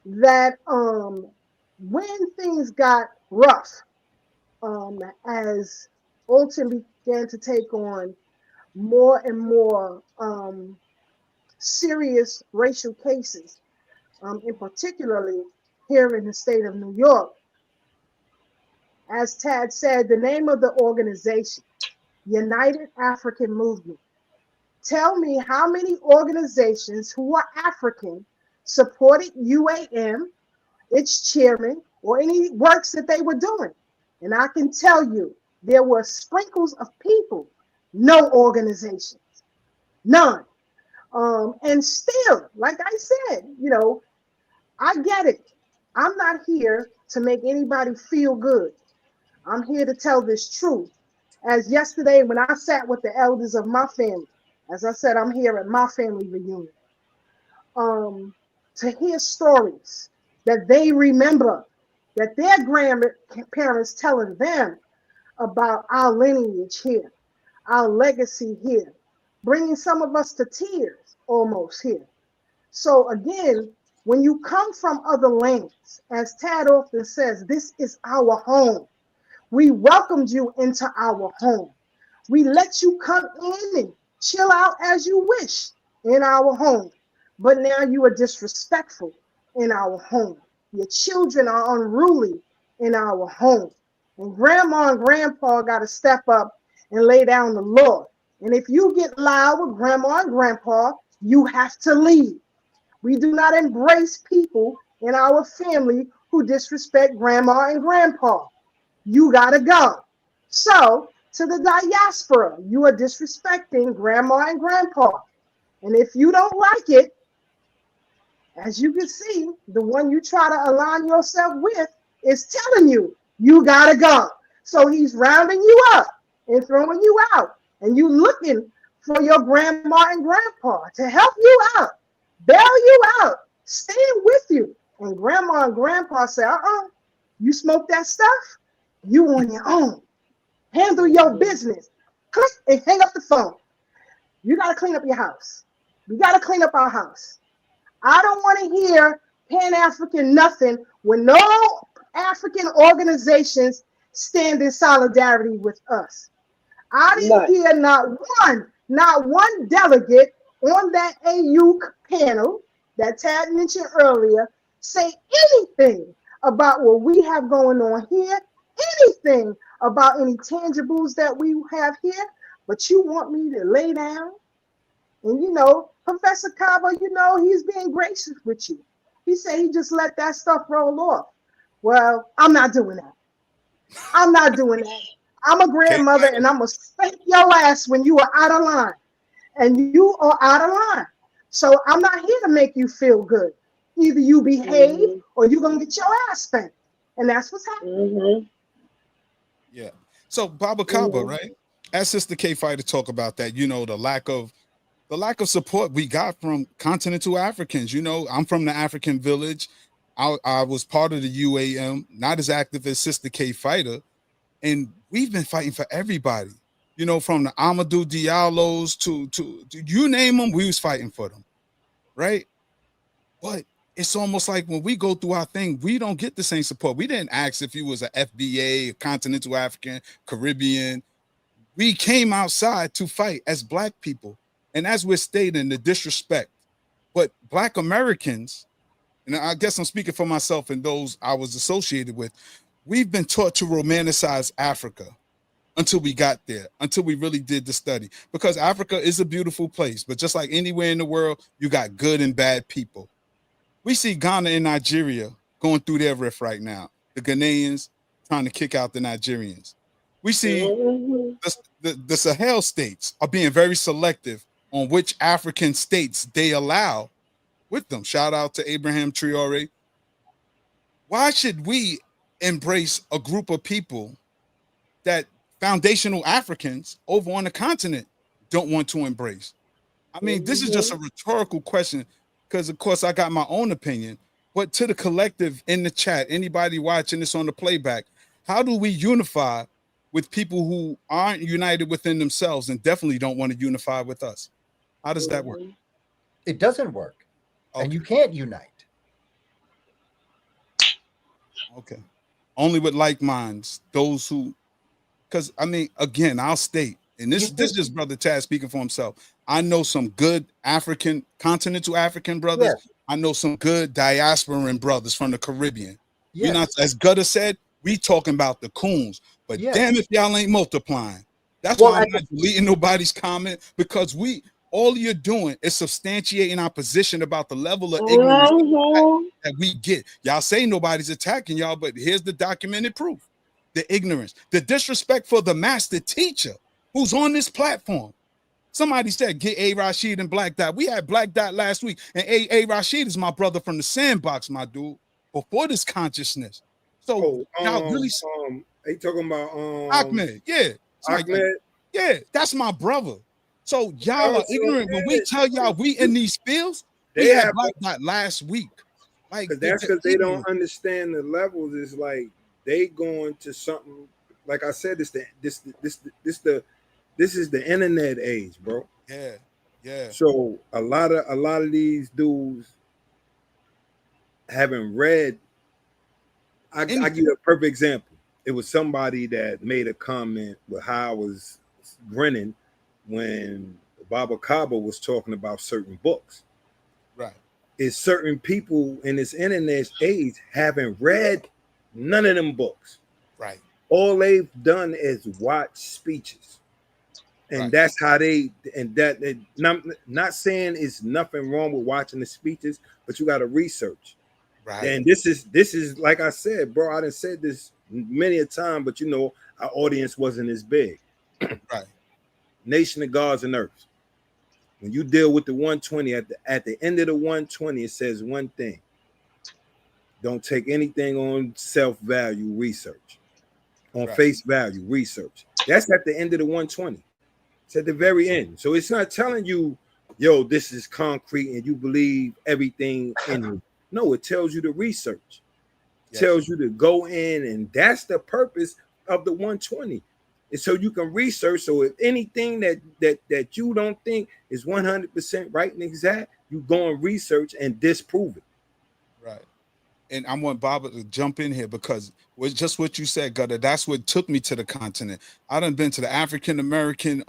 That when things got rough, as Olton began to take on more and more serious racial cases, in particularly here in the state of New York. As Tad said, the name of the organization, United African Movement. Tell me how many organizations who are African supported UAM, its chairman, or any works that they were doing. And I can tell you, there were sprinkles of people, no organizations, none. And still, like I said, I get it. I'm not here to make anybody feel good. I'm here to tell this truth. As yesterday, when I sat with the elders of my family, as I said, I'm here at my family reunion, to hear stories that they remember, that their grandparents telling them about our lineage here, our legacy here, bringing some of us to tears almost here. So again, when you come from other lands, as Tad often says, this is our home. We welcomed you into our home. We let you come in and chill out as you wish in our home. But now you are disrespectful in our home. Your children are unruly in our home. And grandma and grandpa got to step up and lay down the law. And if you get loud with grandma and grandpa, you have to leave. We do not embrace people in our family who disrespect grandma and grandpa. You got to go. So, to the diaspora, you are disrespecting grandma and grandpa. And if you don't like it, as you can see, the one you try to align yourself with is telling you, you got to go. So he's rounding you up and throwing you out. And you looking for your grandma and grandpa to help you out, bail you out, stand with you. And grandma and grandpa say, you smoke that stuff? You on your own. Handle your business. Click and hang up the phone. You got to clean up your house. We got to clean up our house. I don't want to hear Pan-African nothing when no African organizations stand in solidarity with us. I didn't hear not one delegate on that AU panel that Tad mentioned earlier say anything about what we have going on here, anything about any tangibles that we have here, but you want me to lay down? And Professor Kaba, he's being gracious with you. He said he just let that stuff roll off. Well, I'm not doing that. I'm not doing that. I'm a grandmother and I'm going to spank your ass when you are out of line. And you are out of line. So I'm not here to make you feel good. Either you behave or you're going to get your ass spanked. And that's what's happening. Yeah. So Baba Kaba, right? As Sister K Fighter talk about that, the lack of support we got from continental Africans. I'm from the African village. I was part of the UAM, not as active as Sister K Fighter. And we've been fighting for everybody, from the Amadou Diallos to you name them, we was fighting for them, right? But it's almost like when we go through our thing, we don't get the same support. We didn't ask if you was a FBA, continental African, Caribbean. We came outside to fight as Black people. And as we're stating, the disrespect. But Black Americans, and I guess I'm speaking for myself and those I was associated with, we've been taught to romanticize Africa until we got there, until we really did the study. Because Africa is a beautiful place, but just like anywhere in the world, you got good and bad people. We see Ghana and Nigeria going through their rift right now. The Ghanaians trying to kick out the Nigerians. We see the Sahel states are being very selective on which African states they allow with them. Shout out to Abraham Traore. Why should we embrace a group of people that foundational Africans over on the continent don't want to embrace? I mean, this is just a rhetorical question because of course I got my own opinion, but to the collective in the chat, anybody watching this on the playback, how do we unify with people who aren't united within themselves and definitely don't want to unify with us? How does that work? It doesn't work. Okay. And you can't unite. Okay. Only with like minds, those who, because I mean, again, I'll state, and this is just Brother Chad speaking for himself. I know some good continental African brothers. Yes. I know some good diasporan brothers from the Caribbean. Yes. We're not, as Gutter said, we talking about the coons, but damn if y'all ain't multiplying. That's why I'm not deleting nobody's comment, because all you're doing is substantiating our position about the level of ignorance that we get. Y'all say nobody's attacking y'all, but here's the documented proof. The ignorance, the disrespect for the master teacher who's on this platform. Somebody said, get A. Rashid and Black Dot. We had Black Dot last week, and A. Rashid is my brother from the sandbox, my dude, before this consciousness. So y'all really they talking about Ahmed, yeah. Ahmed. Yeah, that's my brother. So y'all are ignorant when we tell y'all we in these fields. We had Black Dot last week. Like that's because they don't understand the levels. It's like they going to something. Like I said, this is the internet age, bro. Yeah, yeah. So a lot of these dudes haven't read. I give you a perfect example. It was somebody that made a comment with how I was grinning when Baba Kaba was talking about certain books. Right. It's certain people in this internet age haven't read none of them books. Right. All they've done is watch speeches. And that's how not saying it's nothing wrong with watching the speeches, but you got to research. Right. And this is like I said, bro, I done said this many a time, but our audience wasn't as big. Right. Nation of Gods and Earth. When you deal with the 120, at the end of the 120, it says one thing. Don't take anything on self-value research. On face value research. That's at the end of the 120. It's at the very end. So it's not telling you, yo, this is concrete and you believe everything in it. No, it tells you to research. It tells you to go in, and that's the purpose of the 120. And so you can research. So if anything that you don't think is 100% right and exact, you go and research and disprove it. Right. And I want Baba to jump in here, because with just what you said, Gutter, that's what took me to the continent. I done been to the African American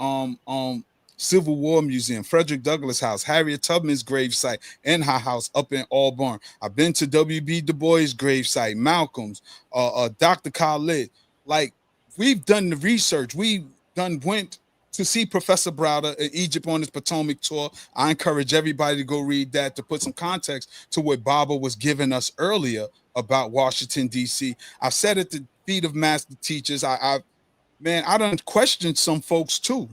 Civil War Museum, Frederick Douglass House, Harriet Tubman's gravesite, and her house up in Auburn. I've been to W.B. Du Bois' gravesite, Malcolm's, Dr. Khalid. Like, we've done the research. We went to see Professor Browder in Egypt on his Potomac tour. I encourage everybody to go read that to put some context to what Baba was giving us earlier about Washington, D.C. I've said at the feet of master teachers, I done questioned some folks too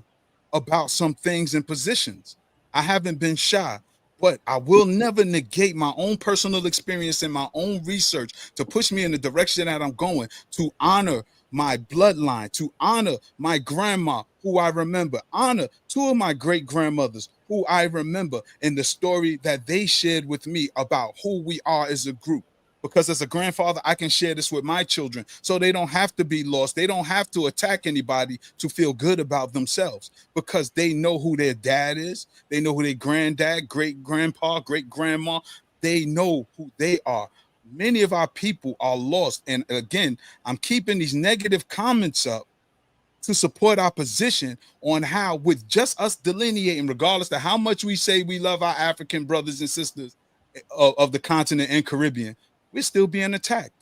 about some things and positions. I haven't been shy, but I will never negate my own personal experience and my own research to push me in the direction that I'm going, to honor my bloodline, to honor my grandma, who I remember, honor two of my great grandmothers, who I remember, in the story that they shared with me about who we are as a group. Because as a grandfather, I can share this with my children, so they don't have to be lost. They don't have to attack anybody to feel good about themselves, because they know who their dad is. They know who their granddad, great grandpa, great grandma. They know who they are. Many of our people are lost. And again, I'm keeping these negative comments up to support our position on how, with just us delineating, regardless of how much we say we love our African brothers and sisters of the continent and Caribbean, we're still being attacked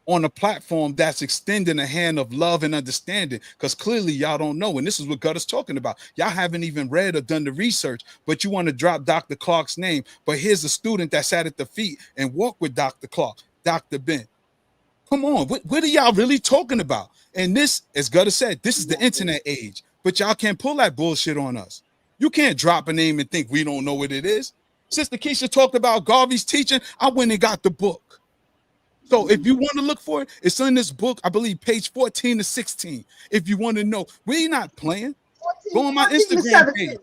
on a platform that's extending a hand of love and understanding, because clearly y'all don't know. And this is what Gutter's talking about. Y'all haven't even read or done the research, but you want to drop Dr. Clark's name. But here's a student that sat at the feet and walked with Dr. Clark, Dr. Ben. Come on, what are y'all really talking about? And this, as Gutter said, this is the internet age, but y'all can't pull that bullshit on us. You can't drop a name and think we don't know what it is. Sister Keisha talked about Garvey's teaching. I went and got the book. So if you want to look for it, it's in this book, I believe page 14 to 16. If you want to know, we're not playing. 14, go on my Instagram page.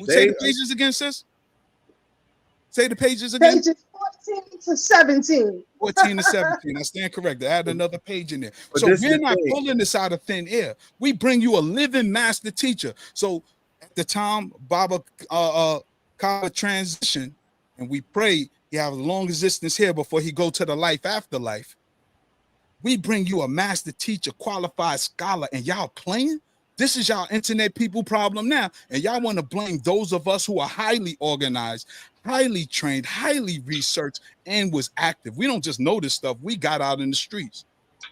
Say the pages again, sis. Say the pages again. Pages 14 to 17. 14 to 17. I stand corrected. Add another page in there. But So this is we're the not thing. pulling this out of thin air. We bring you a living master teacher. So at the time Baba Kaba transition, and we pray he have a long existence here before he go to the life after life. We bring you a master teacher, qualified scholar, and y'all playing? This is y'all internet people problem now. And y'all want to blame those of us who are highly organized, highly trained, highly researched, and was active. We don't just know this stuff. We got out in the streets.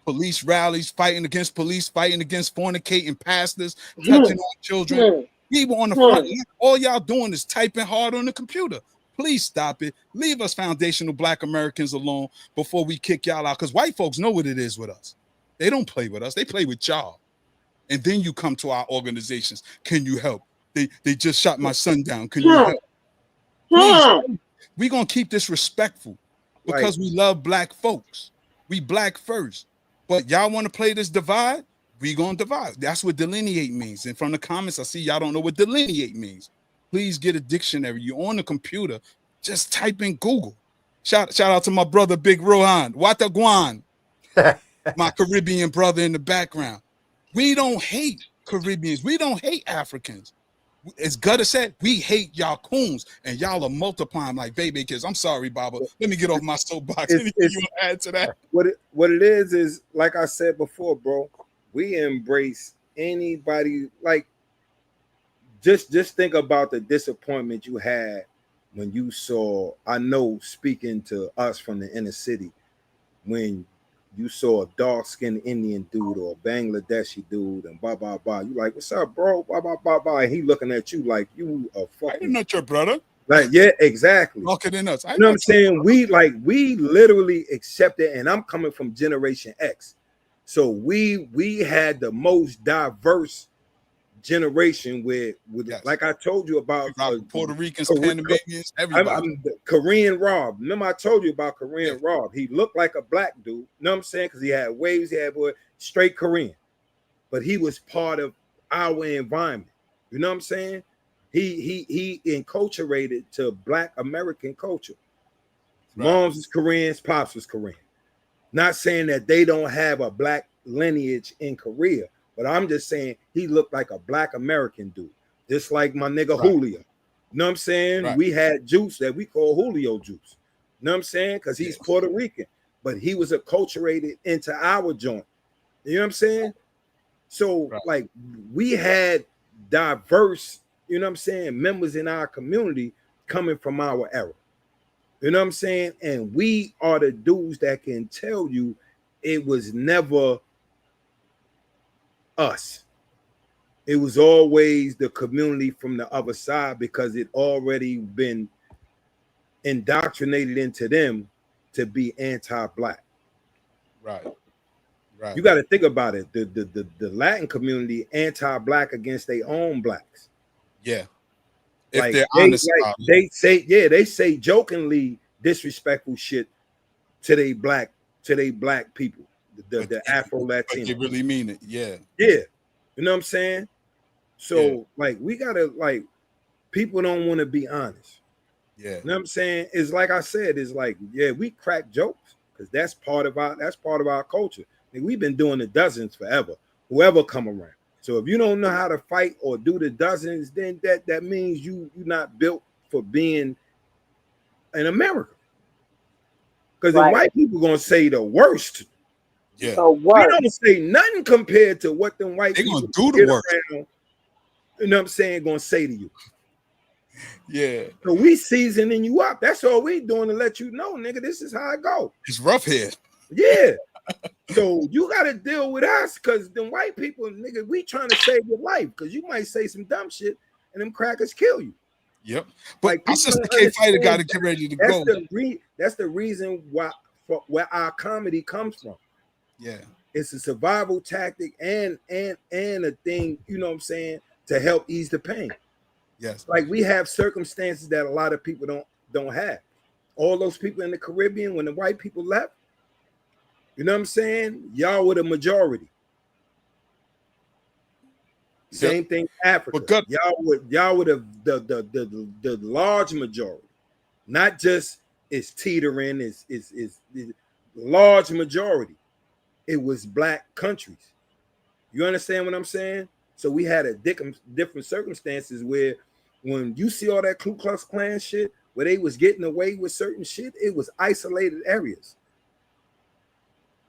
Police rallies, fighting against police, fighting against fornicating pastors, touching on children. We were on the front line. All y'all doing is typing hard on the computer. Please stop it. Leave us foundational Black Americans alone before we kick y'all out. Because white folks know what it is with us. They don't play with us. They play with y'all. And then you come to our organizations. Can you help? They just shot my son down. Can you help? Please, we're going to keep this respectful because we love Black folks. We Black first. But y'all want to play this divide? We going to divide. That's what delineate means. And from the comments, I see y'all don't know what delineate means. Please get a dictionary. You're on the computer. Just type in Google. Shout out to my brother, Big Rohan. Wataguan. My Caribbean brother in the background. We don't hate Caribbeans. We don't hate Africans. As Gutter said, we hate y'all coons, and y'all are multiplying like baby kids. I'm sorry, Baba. Let me get off my soapbox. Anything you want to add to that? What it is like I said before, bro. We embrace anybody. Like, just think about the disappointment you had when you saw. I know, speaking to us from the inner city, when you saw a dark-skinned Indian dude or a Bangladeshi dude and blah, blah, blah. You like, what's up, bro? Blah, blah, blah, blah. And he looking at you like you a fucking... I'm not your brother. Like, yeah, exactly. Talking in us. You know what I'm saying? We literally accepted, and I'm coming from Generation X. So we had the most diverse generation with yes. Like I told you about Puerto Ricans, Panamanians, everybody. Korean Rob. Remember I told you about Korean Rob. He looked like a Black dude. You know what I'm saying? Because he had waves, he had straight Korean. But he was part of our environment. You know what I'm saying? He enculturated to Black American culture. Right. Moms was Koreans, pops was Korean. Not saying that they don't have a Black lineage in Korea. But I'm just saying he looked like a Black American dude, just like my nigga Julio. You know what I'm saying? Right. We had Juice that we call Julio Juice. You know what I'm saying? Because he's Puerto Rican, but he was acculturated into our joint. You know what I'm saying? So, like, we had diverse, you know what I'm saying, members in our community coming from our era. You know what I'm saying? And we are the dudes that can tell you it was never us. It was always the community from the other side because it already been indoctrinated into them to be anti-Black. Right. You got to think about it. The Latin community anti-Black against their own Blacks. Yeah. If like they're honest, they say jokingly disrespectful shit to they black people. The Afro Latino. They really mean it, yeah. Yeah. You know what I'm saying? So like we gotta like people don't want to be honest. Yeah. You know what I'm saying? It's like I said, it's like, yeah, we crack jokes because that's part of our culture. And we've been doing the dozens forever, whoever come around. So if you don't know how to fight or do the dozens, then that means you're not built for being in America. Because the white people gonna say the worst. Yeah, so we don't say nothing compared to what them white people gonna do the worst. Around, you know what I'm saying? Gonna say to you. Yeah. So we seasoning you up. That's all we doing to let you know, nigga. This is how it go. It's rough here. Yeah. So you gotta deal with us because them white people, nigga, we trying to save your life because you might say some dumb shit and them crackers kill you. Yep. But like, our sister K Fighter got to get ready to go. That's the reason why where our comedy comes from. Yeah, it's a survival tactic and a thing, you know what I'm saying, to help ease the pain. Yes, like we have circumstances that a lot of people don't have. All those people in the Caribbean, when the white people left, you know what I'm saying, y'all were the majority. Same thing, Africa. Y'all were the large majority. Not just it's teetering, is large majority. It was black countries. You understand what I'm saying? So we had a different circumstances where when you see all that Ku Klux Klan shit, where they was getting away with certain shit, it was isolated areas.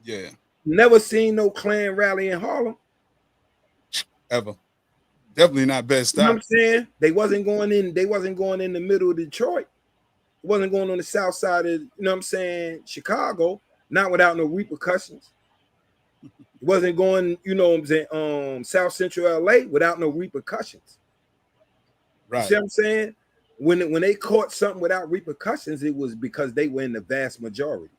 Yeah. Never seen no Klan rally in Harlem. Ever. Definitely not best. You know what I'm saying? They wasn't going in the middle of Detroit. It wasn't going on the south side of, you know what I'm saying, Chicago, not without no repercussions. It wasn't going, you know what I'm saying, South Central LA without no repercussions. Right. You see what I'm saying? When they caught something without repercussions, it was because they were in the vast majority.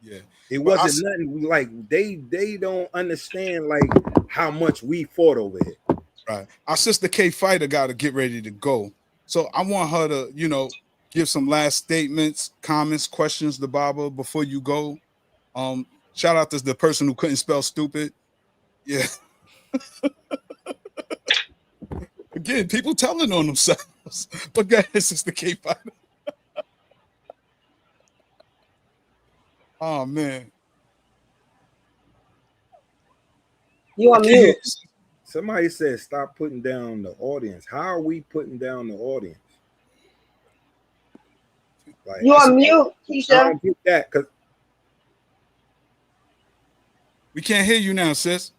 Yeah. It wasn't nothing like they don't understand like how much we fought over here. Right. Our sister K Fighter got to get ready to go. So I want her to, you know, give some last statements, comments, questions to Baba before you go. Shout out to the person who couldn't spell stupid. Yeah. Again, people telling on themselves. But go ahead, Sister K Fighter. Oh man. You on mute. Somebody said stop putting down the audience. How are we putting down the audience? Like, you on mute, Keisha. I don't get that because we can't hear you now, sis.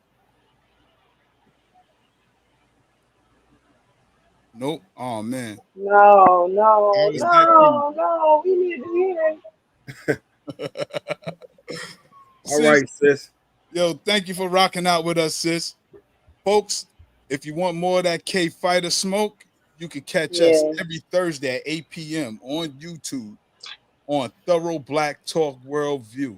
Nope. Oh man. No. We need to hear. All right, sis. Yo, thank you for rocking out with us, sis. Folks, if you want more of that K Fighter smoke, you can catch us every Thursday at 8 p.m. on YouTube on Thorough Black Talk Worldview.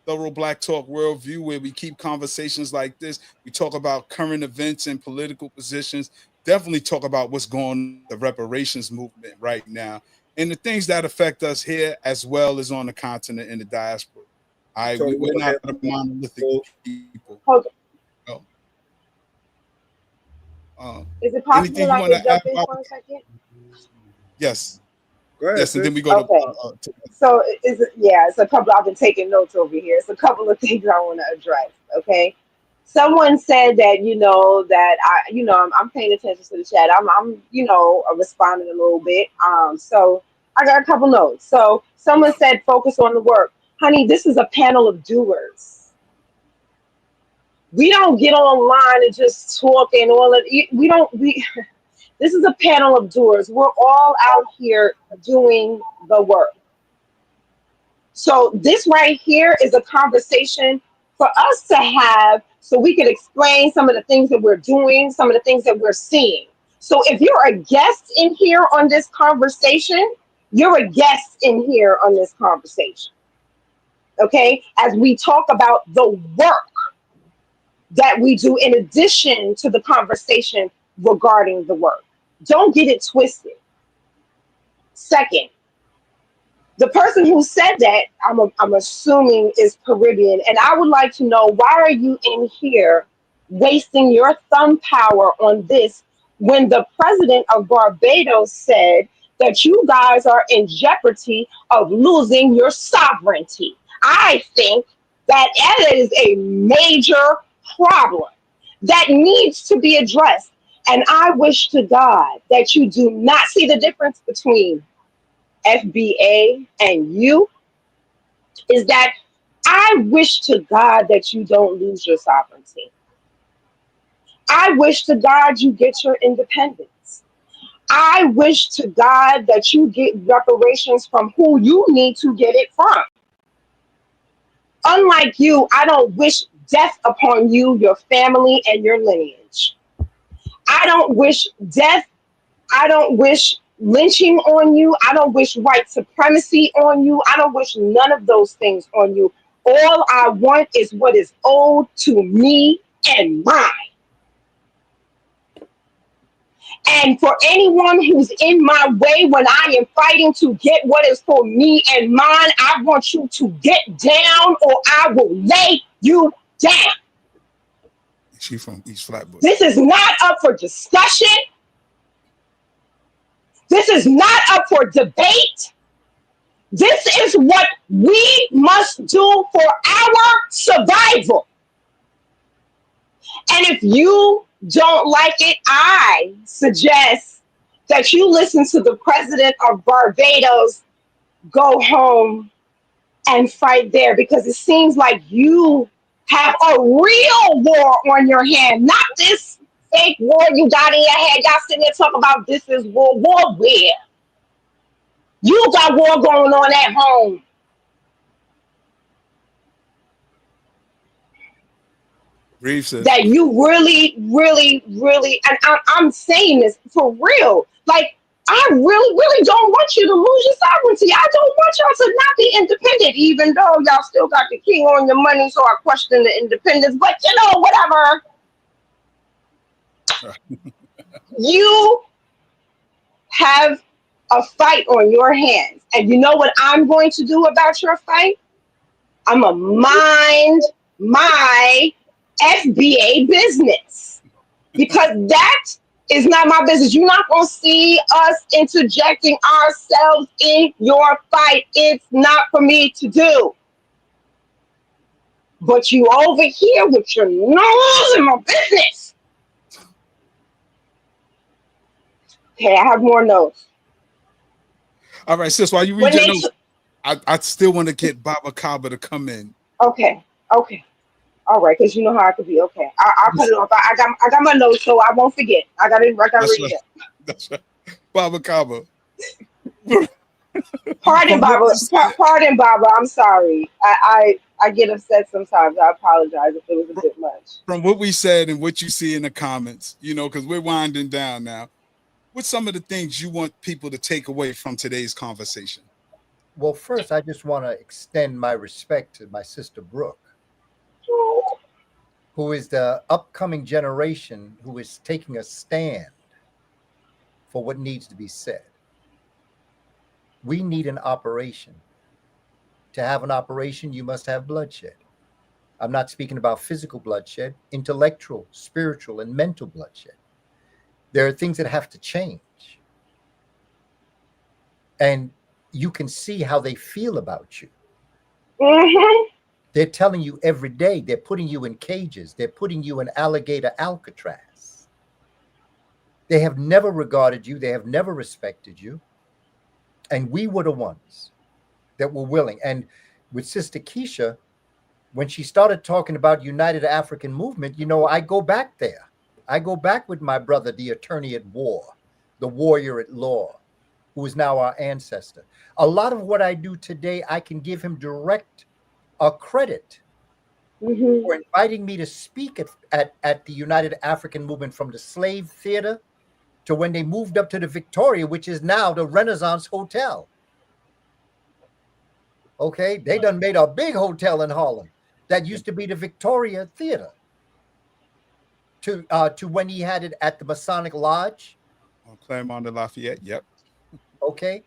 Thorough Black Talk Worldview, where we keep conversations like this. We talk about current events and political positions. Definitely talk about what's going on the reparations movement right now and the things that affect us here as well as on the continent and the diaspora. All right, we're not the monolithic people. Hold on. Is it possible I can jump in about? for a second? Yes. Go ahead, yes, sis. and then we go to So it's a couple. I've been taking notes over here. It's a couple of things I want to address. Okay. Someone said that I'm paying attention to the chat. I'm responding a little bit. So I got a couple notes. So someone said focus on the work, honey. This is a panel of doers. We don't get online and just talk and all of we. This is a panel of doers. We're all out here doing the work. So this right here is a conversation for us to have so we can explain some of the things that we're doing, some of the things that we're seeing. So if you're a guest in here on this conversation, you're a guest in here on this conversation. Okay? As we talk about the work that we do in addition to the conversation regarding the work. Don't get it twisted. Second, the person who said that, I'm assuming is Caribbean, and I would like to know, why are you in here wasting your thumb power on this when the president of Barbados said that you guys are in jeopardy of losing your sovereignty? I think that is a major problem that needs to be addressed. And I wish to God that you do not see the difference between FBA and you, is that I wish to God that you don't lose your sovereignty. I wish to God you get your independence. I wish to God that you get reparations from who you need to get it from. Unlike you, I don't wish death upon you, your family, and your lineage. I don't wish death. I don't wish lynching on you. I don't wish white supremacy on you. I don't wish none of those things on you. All I want is what is owed to me and mine. And for anyone who's in my way when I am fighting to get what is for me and mine, I want you to get down or I will lay you down. She from East Flatbush. This is not up for discussion. This is not up for debate. This is what we must do for our survival. And if you don't like it, I suggest that you listen to the president of Barbados go home and fight there, because it seems like you have a real war on your hand, not this fake war you got in your head. Y'all sitting there talking about this is war. War where? You got war going on at home. That you really, really, really, and I'm saying this for real. Like, I really, really don't want you to lose your sovereignty. I don't want y'all to not be independent, even though y'all still got the king on your money, so I question the independence. But you know, whatever. You have a fight on your hands. And you know what I'm going to do about your fight? I'm going to mind my FBA business, because that is not my business. You're not going to see us interjecting ourselves in your fight. It's not for me to do. But you over here with your nose in my business. Okay, I have more notes. All right, sis, while you read your notes, I still want to get Baba Kaba to come in. Okay. All right, because you know how I could be. Okay, I'll cut it off. I got my notes, so I won't forget. I got to read it. That's right. Baba Kaba. Pardon, Baba. I'm sorry. I get upset sometimes. I apologize if it was a bit much. From what we said and what you see in the comments, because we're winding down now, what's some of the things you want people to take away from today's conversation? Well, first, I just want to extend my respect to my sister Brooke, who is the upcoming generation who is taking a stand for what needs to be said. We need an operation. To have an operation, you must have bloodshed. I'm not speaking about physical bloodshed, intellectual, spiritual, and mental bloodshed. There are things that have to change. And you can see how they feel about you. Mm-hmm. They're telling you every day, they're putting you in cages. They're putting you in alligator Alcatraz. They have never regarded you. They have never respected you. And we were the ones that were willing. And with Sister Keisha, when she started talking about United African Movement, I go back there. I go back with my brother, the attorney at war, the warrior at law, who is now our ancestor. A lot of what I do today, I can give him direct credit for inviting me to speak at the United African Movement, from the slave theater to when they moved up to the Victoria, which is now the Renaissance Hotel. Okay, they done made a big hotel in Harlem that used to be the Victoria Theater. To when he had it at the Masonic Lodge on Claremont and Lafayette. Yep. Okay.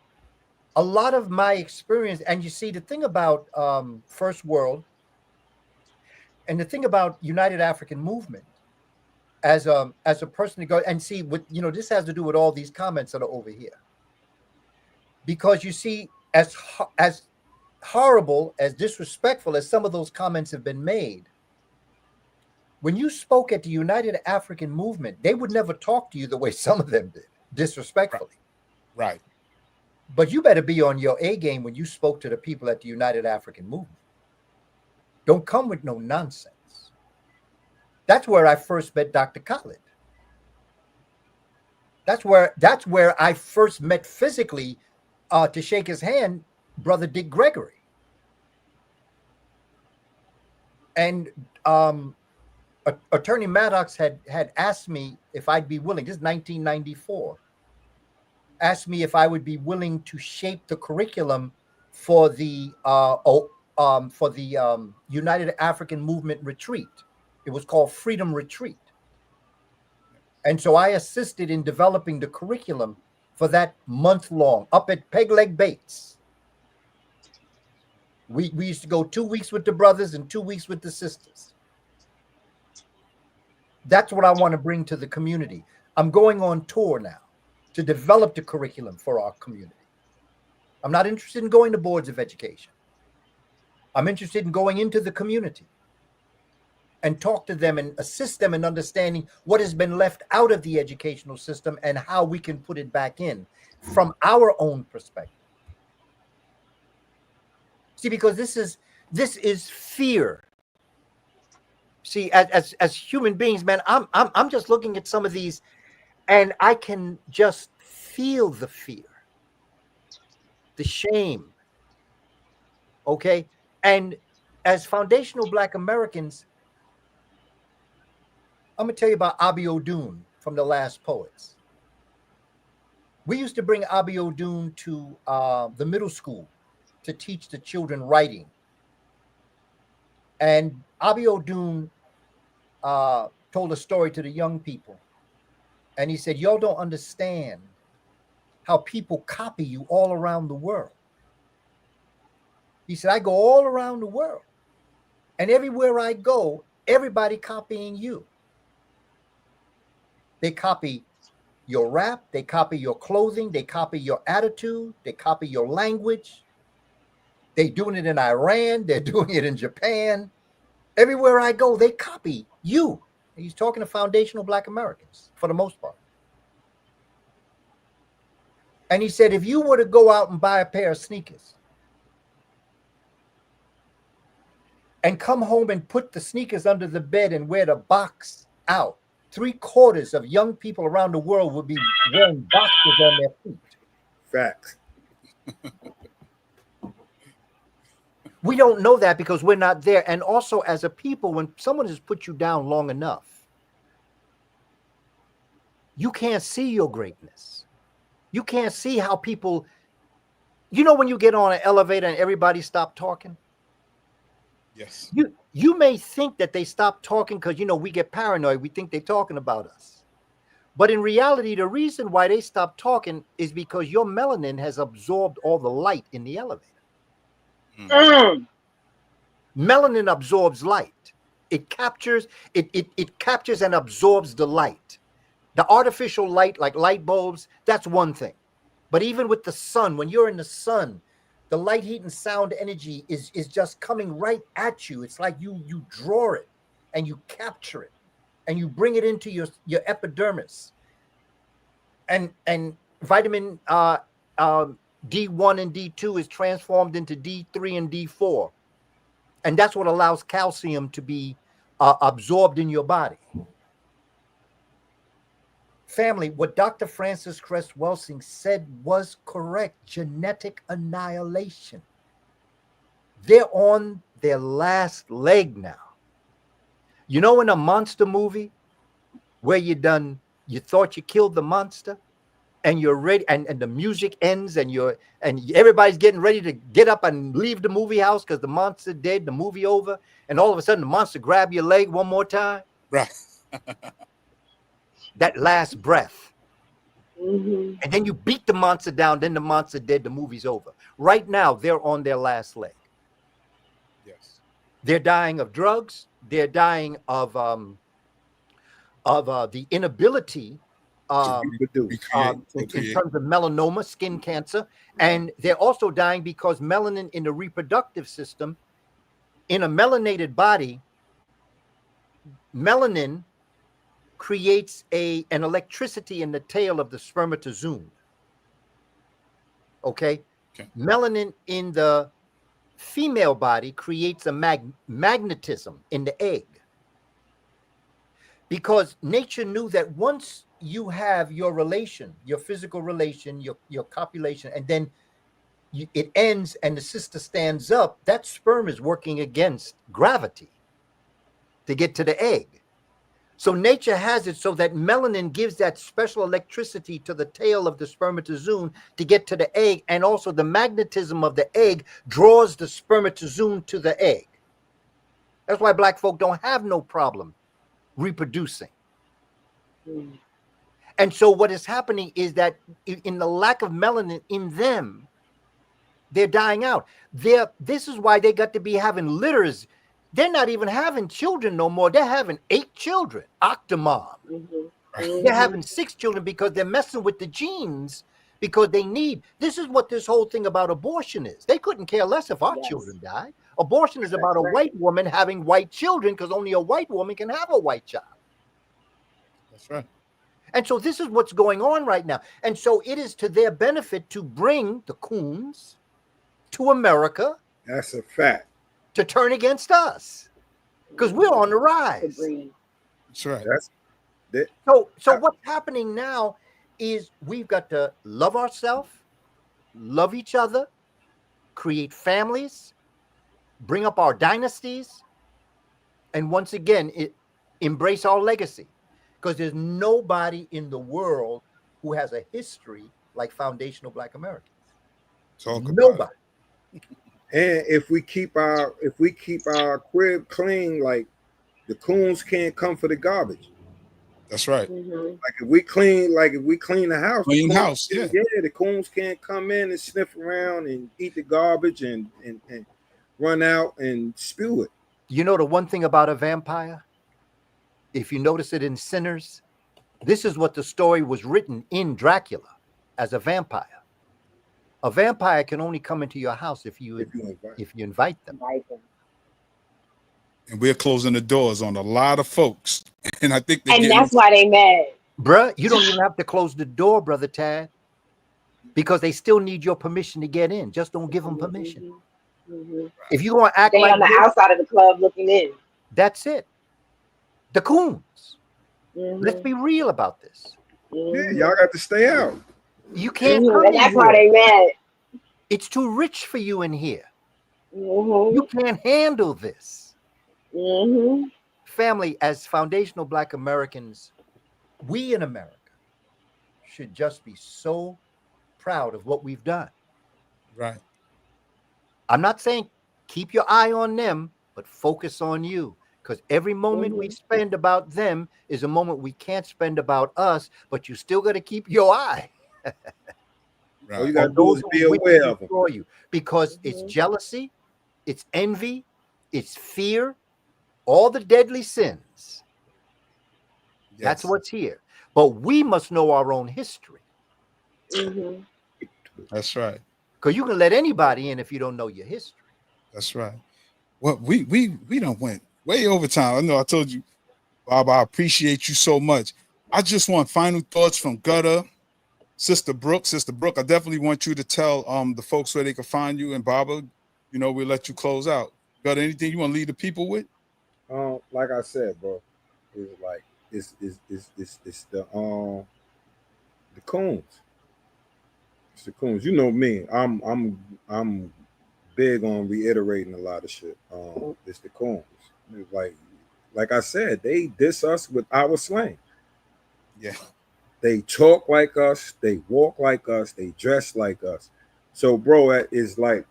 A lot of my experience, and you see, the thing about First World and the thing about United African Movement, as a person to go and see what, this has to do with all these comments that are over here. Because you see, as horrible, as disrespectful as some of those comments have been made, when you spoke at the United African Movement, they would never talk to you the way some of them did, disrespectfully. Right. But you better be on your A game when you spoke to the people at the United African Movement. Don't come with no nonsense. That's where I first met Dr. Khaled. That's where I first met physically, to shake his hand, Brother Dick Gregory. And Attorney Maddox had asked me if I'd be willing. This is 1994. Asked me if I would be willing to shape the curriculum for the United African Movement retreat. It was called Freedom Retreat. And so I assisted in developing the curriculum for that month long up at Peg Leg Bates. We used to go 2 weeks with the brothers and 2 weeks with the sisters. That's what I want to bring to the community. I'm going on tour now. to develop the curriculum for our community. I'm not interested in going to boards of education. I'm interested in going into the community and talk to them and assist them in understanding what has been left out of the educational system and how we can put it back in from our own perspective. See, because this is fear. See, as human beings, man, I'm just looking at some of these, and I can just feel the fear, the shame. Okay, and as foundational Black Americans, I'm gonna tell you about Abiodun from The Last Poets. We used to bring Abiodun to the middle school to teach the children writing. And Abiodun told a story to the young people. And he said, y'all don't understand how people copy you all around the world. He said, I go all around the world. And everywhere I go, everybody copying you. They copy your rap, they copy your clothing, they copy your attitude, they copy your language. They're doing it in Iran, they're doing it in Japan. Everywhere I go, they copy you. And he's talking to foundational Black Americans for the most part. And he said, if you were to go out and buy a pair of sneakers and come home and put the sneakers under the bed and wear the box out, 3/4 of young people around the world would be wearing boxes on their feet. Facts. We don't know that because we're not there. And also, as a people, when someone has put you down long enough, you can't see your greatness. You can't see how people, you know, when you get on an elevator and everybody stop talking? Yes. You may think that they stop talking because, you know, we get paranoid. We think they're talking about us. But in reality, the reason why they stop talking is because your melanin has absorbed all the light in the elevator. Melanin absorbs light. It captures and absorbs the light. The artificial light, like light bulbs, that's one thing. But even with the sun, when you're in the sun, the light, heat, and sound energy is just coming right at you. It's like you draw it and you capture it and you bring it into your epidermis. And vitamin D1 and D2 is transformed into D3 and D4. And that's what allows calcium to be absorbed in your body. Family, what Dr. Francis Cress Welsing said was correct. Genetic annihilation. They're on their last leg now. You know, in a monster movie where you thought you killed the monster and you're ready, and the music ends and everybody's getting ready to get up and leave the movie house because the monster dead, the movie over, and all of a sudden the monster grab your leg one more time. Right. That last breath. Mm-hmm. And then you beat the monster down, then the monster dead, the movie's over. Right now, they're on their last leg. Yes. They're dying of drugs. They're dying of the inability in terms of melanoma, skin cancer. And they're also dying because melanin in the reproductive system, in a melanated body, melanin creates an electricity in the tail of the spermatozoon. Okay? Melanin in the female body creates a magnetism in the egg. Because nature knew that once you have your relation, your physical relation, your copulation, and then it ends and the sister stands up, that sperm is working against gravity to get to the egg. So nature has it so that melanin gives that special electricity to the tail of the spermatozoon to get to the egg, and also the magnetism of the egg draws the spermatozoon to the egg. That's why Black folk don't have no problem reproducing. And so what is happening is that in the lack of melanin in them, they're dying out. This is why they got to be having litters. They're not even having children no more. They're having 8 children. Octomom. Mm-hmm. They're having 6 children because they're messing with the genes because they need. This is what this whole thing about abortion is. They couldn't care less if our children died. Abortion is about a white woman having white children because only a white woman can have a white child. That's right. And so this is what's going on right now. And so it is to their benefit to bring the coons to America. That's a fact. To turn against us because we're on the rise. That's right. So what's happening now is we've got to love ourselves, love each other, create families, bring up our dynasties, and once again, embrace our legacy. Because there's nobody in the world who has a history like foundational Black Americans. Nobody. And if we keep our crib clean, like the coons can't come for the garbage. That's right. Like if we clean the house, the coons can't come in and sniff around and eat the garbage and run out and spew it. You know the one thing about a vampire? If you notice it in Sinners, this is what the story was written in Dracula as a vampire. A vampire can only come into your house if you invite them. And we're closing the doors on a lot of folks. And I think that's why they mad. Bruh, you don't even have to close the door, Brother Tad, because they still need your permission to get in. Just don't give them permission. If you're going to act like on the outside of the club looking in. That's it. The coons. Let's be real about this. Yeah, y'all got to stay out. You can't come and that's why they mad. It's too rich for you in here. You can't handle this. Family, as foundational Black Americans, we in America should just be so proud of what we've done. Right. I'm not saying keep your eye on them, but focus on you. Because every moment we spend about them is a moment we can't spend about us, but you still got to keep your eye. All you got to do is be aware of them. You, because it's jealousy, it's envy, it's fear, all the deadly sins. Yes. That's what's here. But we must know our own history. That's right. Because you can let anybody in if you don't know your history. That's right. Well, we don't went way over time. I know I told you, Bob, I appreciate you so much. I just want final thoughts from Gutter, Sister Brooke. Sister Brooke, I definitely want you to tell the folks where they can find you. And Baba, we'll let you close out. Got anything you want to leave the people with? Like I said, bro, it's like it's the coons. It's the coons. You know me. I'm big on reiterating a lot of shit. It's the coons. It's like I said, they diss us with our slang. Yeah. They talk like us, they walk like us, they dress like us. So, bro, that is like,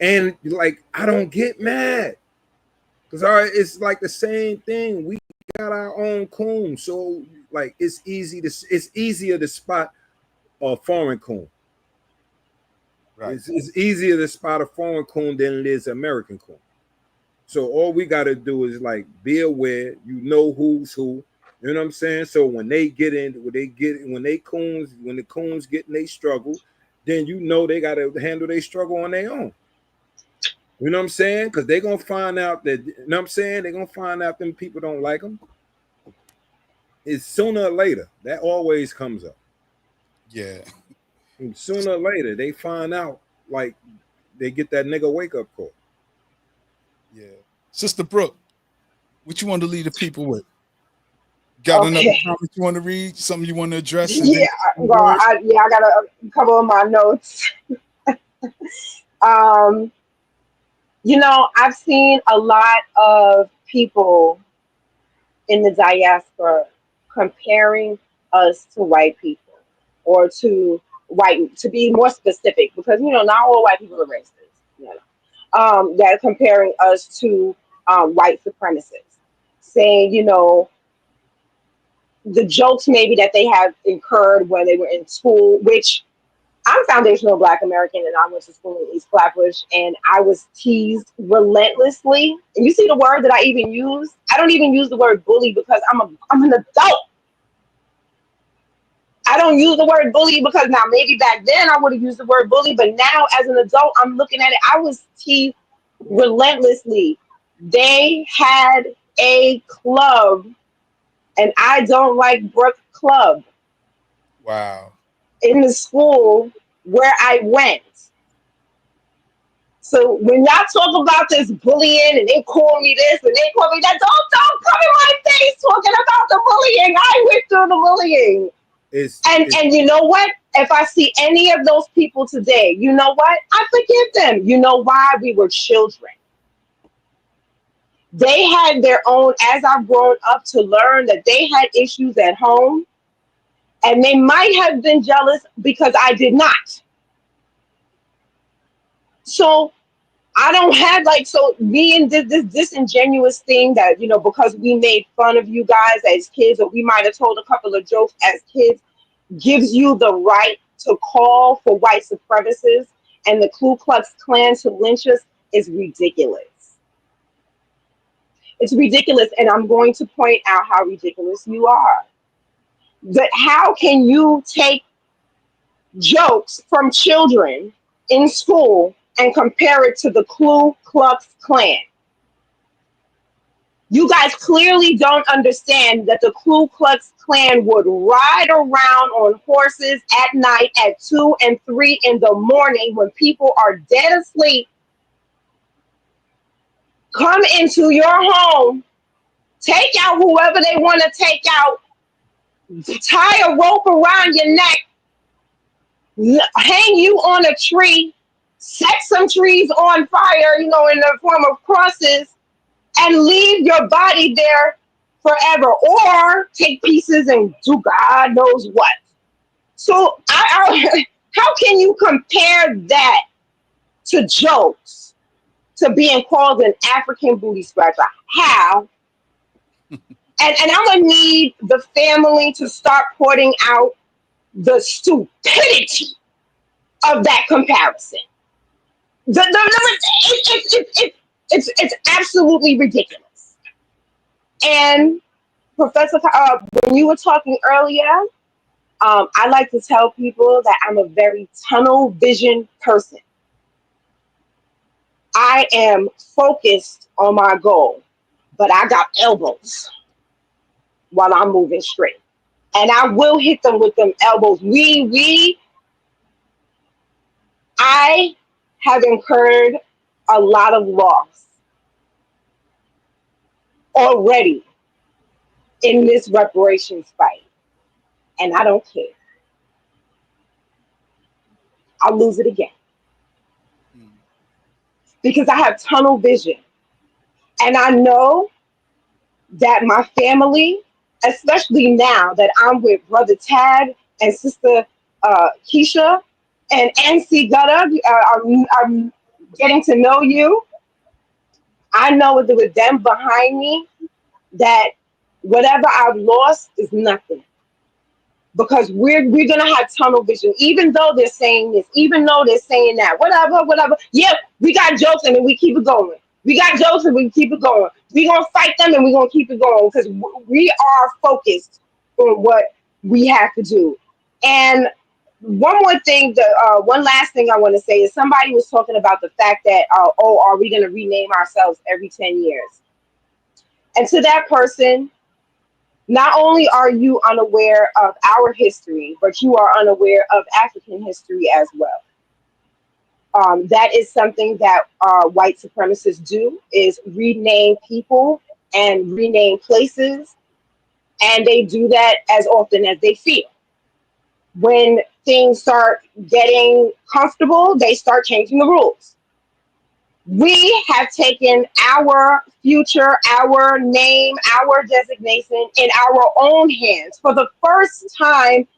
and like, I don't get mad. Because it's like the same thing. We got our own coon. So, like, it's easier to spot a foreign coon. Right. It's easier to spot a foreign coon than it is American coon. So all we got to do is like be aware, who's who, you know what I'm saying? So when the coons get in they struggle, then they got to handle their struggle on their own. You know what I'm saying? Because they're going to find out that, you know what I'm saying? They're going to find out them people don't like them. It's sooner or later. That always comes up. Yeah. And sooner or later, they find out, like, they get that nigga wake-up call. Yeah. Sister Brooke, what you want to leave the people with? Got another comment you want to read? Something you want to address? I got a couple of my notes. I've seen a lot of people in the diaspora comparing us to white people, or to be more specific, because not all white people are racist. That are comparing us to white supremacists, saying, the jokes maybe that they have incurred when they were in school, which I'm foundational Black American, and I went to school in East Flatbush, and I was teased relentlessly. And you see the word that I even use? I don't even use the word bully because I'm an adult. I don't use the word bully because now maybe back then I would have used the word bully, but now as an adult, I'm looking at it. I was teased relentlessly. They had a club, and I don't like Brook Club Wow. in the school where I went. So when y'all talk about this bullying and they call me this and they call me that, don't come in my face talking about the bullying. I went through the bullying. And you know what? If I see any of those people today, you know what? I forgive them. You know why? We were children. They had their own, as I've grown up to learn that they had issues at home, and they might have been jealous because I did not. So I don't have so being this disingenuous thing that, because we made fun of you guys as kids, or we might have told a couple of jokes as kids, gives you the right to call for white supremacists and the Ku Klux Klan to lynch us is ridiculous. It's ridiculous, and I'm going to point out how ridiculous you are. But how can you take jokes from children in school and compare it to the Ku Klux Klan? You guys clearly don't understand that the Ku Klux Klan would ride around on horses at night at 2 and 3 in the morning when people are dead asleep, come into your home, take out whoever they want to take out, tie a rope around your neck, hang you on a tree, set some trees on fire, in the form of crosses, and leave your body there forever, or take pieces and do God knows what. So how can you compare that to jokes, to being called an African booty scratcher? How? And I'm gonna need the family to start pointing out the stupidity of that comparison. It's absolutely ridiculous. And Professor, when you were talking earlier, I like to tell people that I'm a very tunnel vision person. I am focused on my goal, but I got elbows while I'm moving straight. And I will hit them with them elbows. I have incurred a lot of loss already in this reparations fight. And I don't care. I'll lose it again. Because I have tunnel vision. And I know that my family, especially now that I'm with Brother Tad and Sister Keisha and NC Gutter, I'm getting to know you. I know with them behind me that whatever I've lost is nothing. Because we're gonna have tunnel vision, even though they're saying this, even though they're saying that, whatever. Yeah, we got jokes and then we keep it going. We got jokes and we keep it going. We're gonna fight them and we're gonna keep it going because we are focused on what we have to do. And one last thing I want to say is somebody was talking about the fact that are we gonna rename ourselves every 10 years? And to that person, not only are you unaware of our history, but you are unaware of African history as well. That is something that white supremacists do, is rename people and rename places. And they do that as often as they feel. When things start getting comfortable, they start changing the rules. We have taken our future, our name, our designation in our own hands for the first time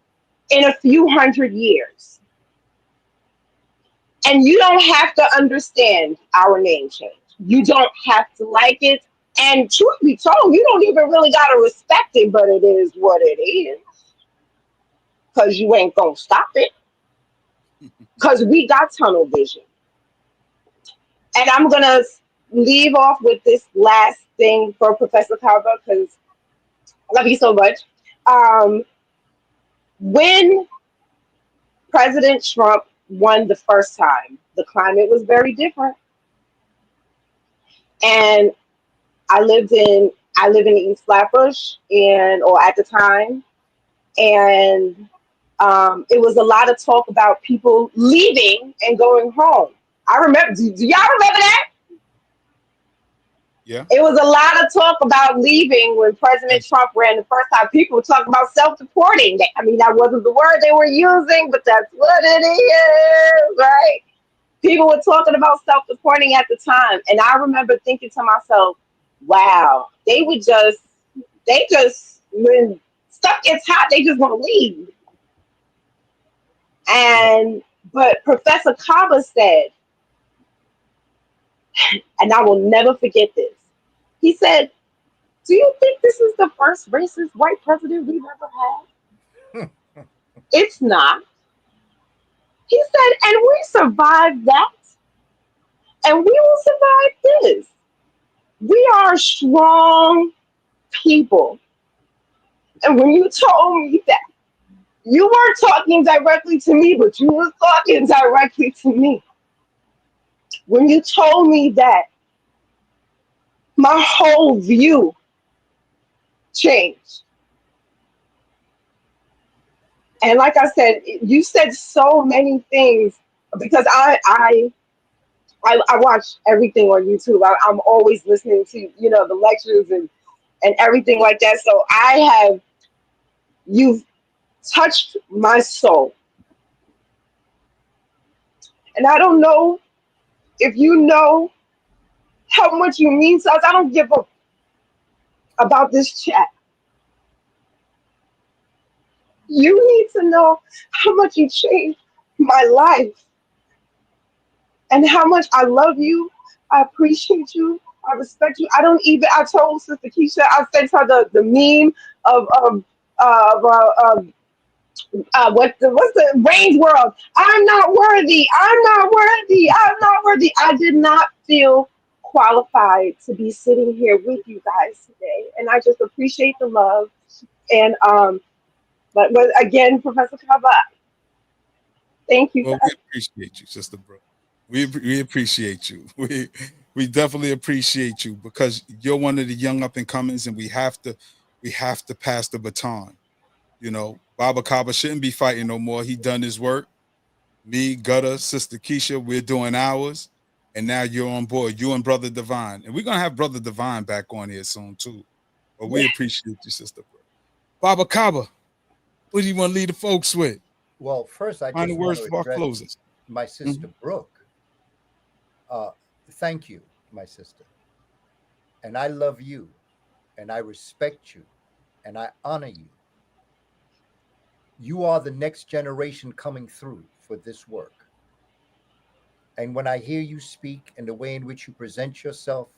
in a few hundred years. And you don't have to understand our name change. You don't have to like it. And truth be told, you don't even really got to respect it, but it is what it is. Because you ain't going to stop it. because we got tunnel vision. And I'm going to leave off with this last thing for Professor Kaba, because I love you so much. When President Trump won the first time, the climate was very different. And I live in East Flatbush, or at the time, and it was a lot of talk about people leaving and going home. I remember. Do y'all remember that? Yeah. It was a lot of talk about leaving when President Trump ran the first time. People were talking about self-deporting. I mean, that wasn't the word they were using, but that's what it is, right? People were talking about self-deporting at the time. And I remember thinking to myself, wow, they just, when stuff gets hot, they just want to leave. But Professor Kaba said, and I will never forget this. He said, do you think this is the first racist white president we've ever had? It's not. He said, and we survived that, and we will survive this. We are strong people. And when you told me that, you weren't talking directly to me, but you were talking directly to me. When you told me that, my whole view changed. And like I said, you said so many things, because I watch everything on YouTube. I'm always listening to, the lectures and everything like that. So you've touched my soul. And I don't know if you know how much you mean to us. I don't give a about this chat. You need to know how much you changed my life and how much I love you. I appreciate you. I respect you. I told Sister Keisha, I sent her the meme of what's the Rain's World. I'm not worthy. I'm not worthy. I'm not worthy. I did not feel qualified to be sitting here with you guys today, and I just appreciate the love. And but again, Professor Kaba, thank you. Well, we appreciate you, Sister Brooke. We appreciate you. We definitely appreciate you, because you're one of the young up and comings, and we have to pass the baton. Baba Kaba shouldn't be fighting no more. He done his work. Me, Gutter, Sister Keisha, we're doing ours. And now you're on board. You and Brother Divine. And we're going to have Brother Divine back on here soon, too. But we appreciate you, Sister Brooke. Baba Kaba, what do you want to leave the folks with? Well, first, I just Final want words to for our address closers. my sister Brooke. Thank you, my sister. And I love you, and I respect you, and I honor you. You are the next generation coming through for this work. And when I hear you speak and the way in which you present yourself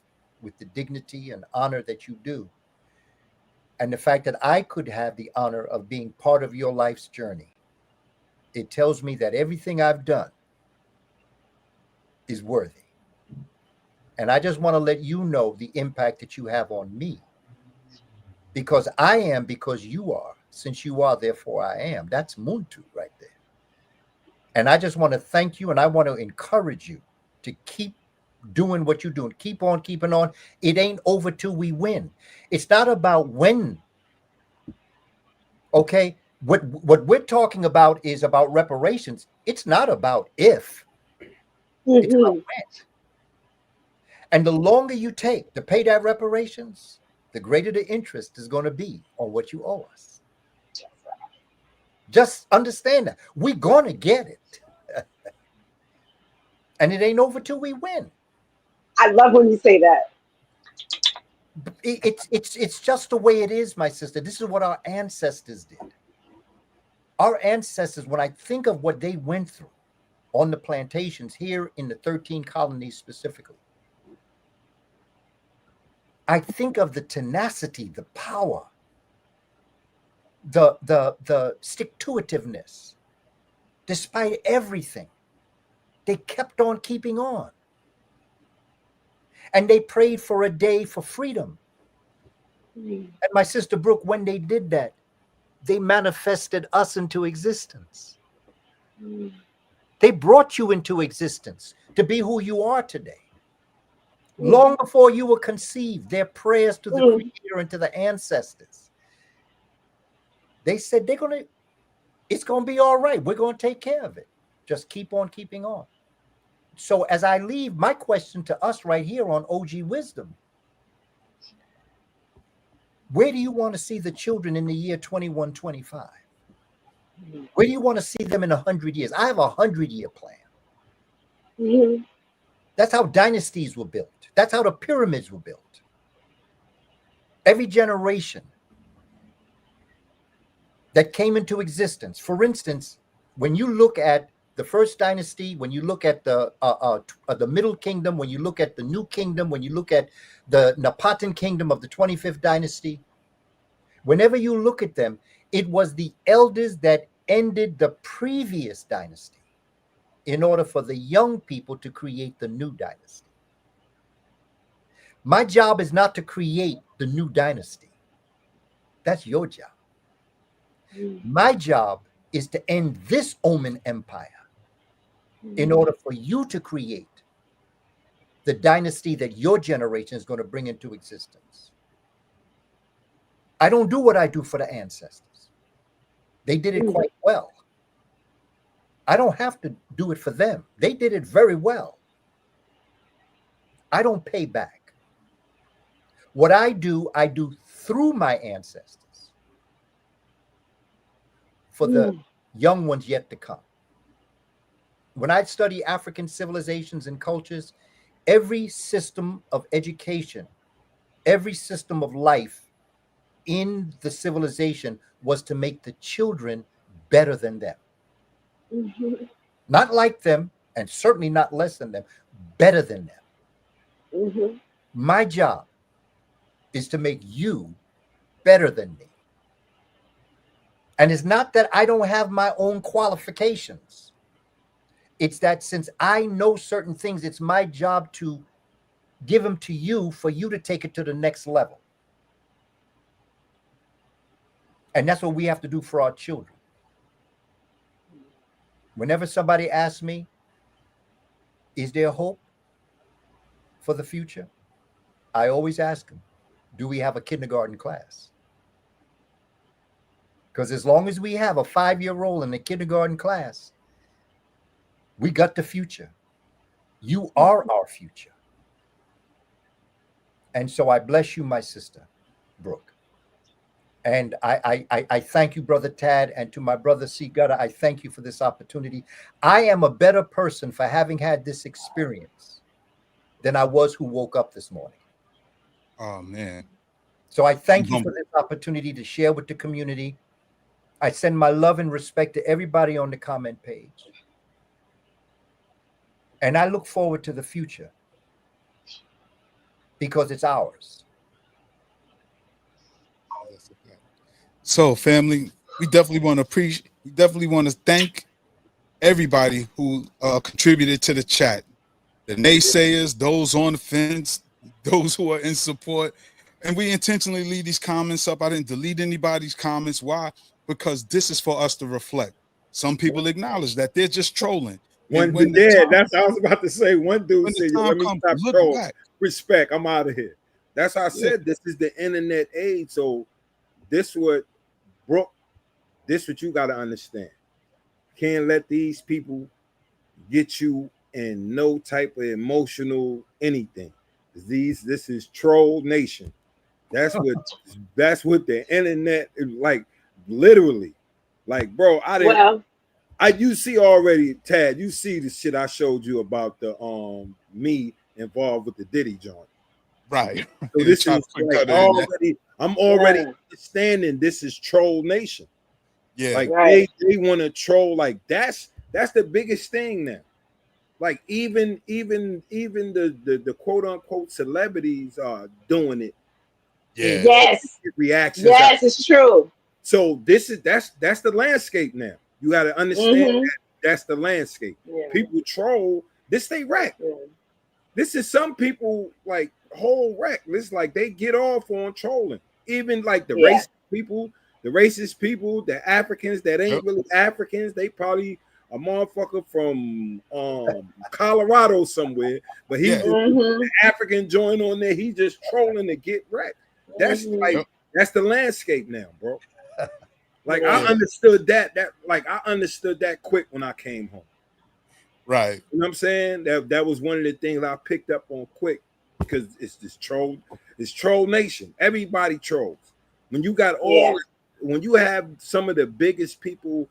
with the dignity and honor that you do, and the fact that I could have the honor of being part of your life's journey, it tells me that everything I've done is worthy. And I just want to let you know the impact that you have on me. Because I am, because you are. Since you are, therefore I am. That's Muntu right there. And I just want to thank you, and I want to encourage you to keep doing what you're doing. Keep on keeping on. It ain't over till we win. It's not about when. Okay? What we're talking about is about reparations. It's not about if. It's about when. And the longer you take to pay that reparations, the greater the interest is going to be on what you owe us. Just understand that. We're going to get it. And it ain't over till we win. I love when you say that. It's just the way it is, my sister. This is what our ancestors did. Our ancestors, when I think of what they went through on the plantations here in the 13 colonies specifically, I think of the tenacity, the power, the stick-to-itiveness, despite everything. They kept on keeping on. And they prayed for a day for freedom. And my sister Brooke, when they did that, they manifested us into existence. They brought you into existence to be who you are today. Long before you were conceived, their prayers to the Creator and to the ancestors. They said it's gonna be all right. We're gonna take care of it. Just keep on keeping on. So as I leave, my question to us right here on OG Wisdom, where do you want to see the children in the year 2125? Where do you want to see them in 100 years? I have a 100-year plan. That's how dynasties were built. That's how the pyramids were built. Every generation that came into existence. For instance, when you look at the first dynasty, when you look at the Middle Kingdom, when you look at the New Kingdom, when you look at the Napatan Kingdom of the 25th dynasty, whenever you look at them, it was the elders that ended the previous dynasty in order for the young people to create the new dynasty. My job is not to create the new dynasty. That's your job. My job is to end this Omen empire in order for you to create the dynasty that your generation is going to bring into existence. I don't do what I do for the ancestors. They did it quite well. I don't have to do it for them. They did it very well. I don't pay back. What I do through my ancestors for the young ones yet to come. When I study African civilizations and cultures, every system of education, every system of life in the civilization was to make the children better than them. Not like them, and certainly not less than them, better than them. My job is to make you better than me. And it's not that I don't have my own qualifications. It's that since I know certain things, it's my job to give them to you for you to take it to the next level. And that's what we have to do for our children. Whenever somebody asks me, is there hope for the future? I always ask them, do we have a kindergarten class? Because as long as we have a 5-year-old in a kindergarten class, we got the future. You are our future. And so I bless you, my sister, Brooke. And I thank you, Brother Tad, and to my brother C. Gutter, I thank you for this opportunity. I am a better person for having had this experience than I was who woke up this morning. Oh, man. So I thank you for this opportunity to share with the community. I send my love and respect to everybody on the comment page. And I look forward to the future because it's ours. So, family, we definitely want to thank everybody who contributed to the chat. The naysayers, those on the fence, those who are in support. And we intentionally leave these comments up. I didn't delete anybody's comments. Why? Because this is for us to reflect. Some people acknowledge that they're just trolling. That's what I was about to say. One dude said, let me stop trolling. Respect, I'm out of here. That's how I said this is the internet age. So this what Brooke, this what you got to understand. Can't let these people get you in no type of emotional anything. This is troll nation. That's what the internet is like, literally. Like, bro, you see already, Tad, you see the shit I showed you about the me involved with the Diddy joint. Right. So this is like I'm already understanding this is troll nation. Yeah. Like they want to troll, like that's the biggest thing now. Like even the quote unquote celebrities are doing it. Yeah. Yes. Reactions. Yes, it's true. So that's the landscape now. You got to understand that's the landscape. Yeah. People troll. This they wreck. Yeah. This is some people like whole wreck. This like they get off on trolling. Even like the Yeah. racist people, the Africans that ain't really Africans. They probably a motherfucker from Colorado somewhere, but he's just an African joint on there. He just trolling to get wrecked. That's like that's the landscape now, bro. Like I understood that I understood that quick when I came home. Right. You know what I'm saying? That was one of the things I picked up on quick because it's troll nation. Everybody trolls. When you got when you have some of the biggest people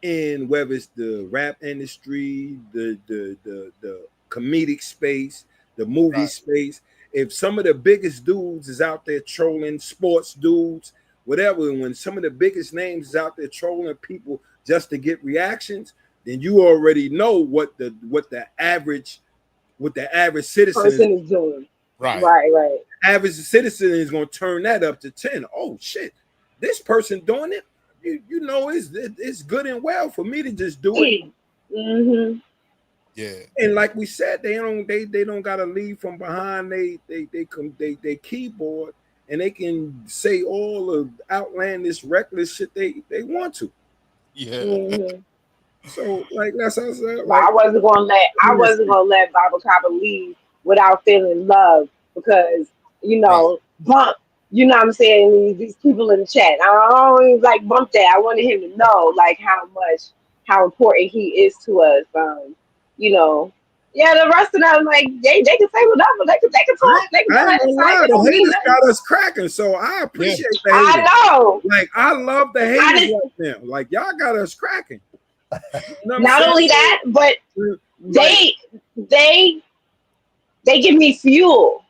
in whether it's the rap industry, the comedic space, the movie space, if some of the biggest dudes is out there trolling sports dudes, whatever, when some of the biggest names is out there trolling people just to get reactions, then you already know what the average citizen is doing. Right. Average citizen is going to turn that up to 10. Oh shit, this person doing it. You know it's good and well for me to just do it. Yeah. And like we said, they don't gotta leave from behind they keyboard, and they can say all the outlandish, reckless shit they want to. Yeah. So like that's how I said. I wasn't gonna let Baba Kaba leave without feeling love because bump. You know what I'm saying? These people in the chat. I don't even like bump that. I wanted him to know like how important he is to us. The rest of them like they can say whatever. They can talk. They can the haters got us cracking. So I appreciate the haters. I know. Like I love the haters right now. Like y'all got us cracking. Not only that, but they give me fuel.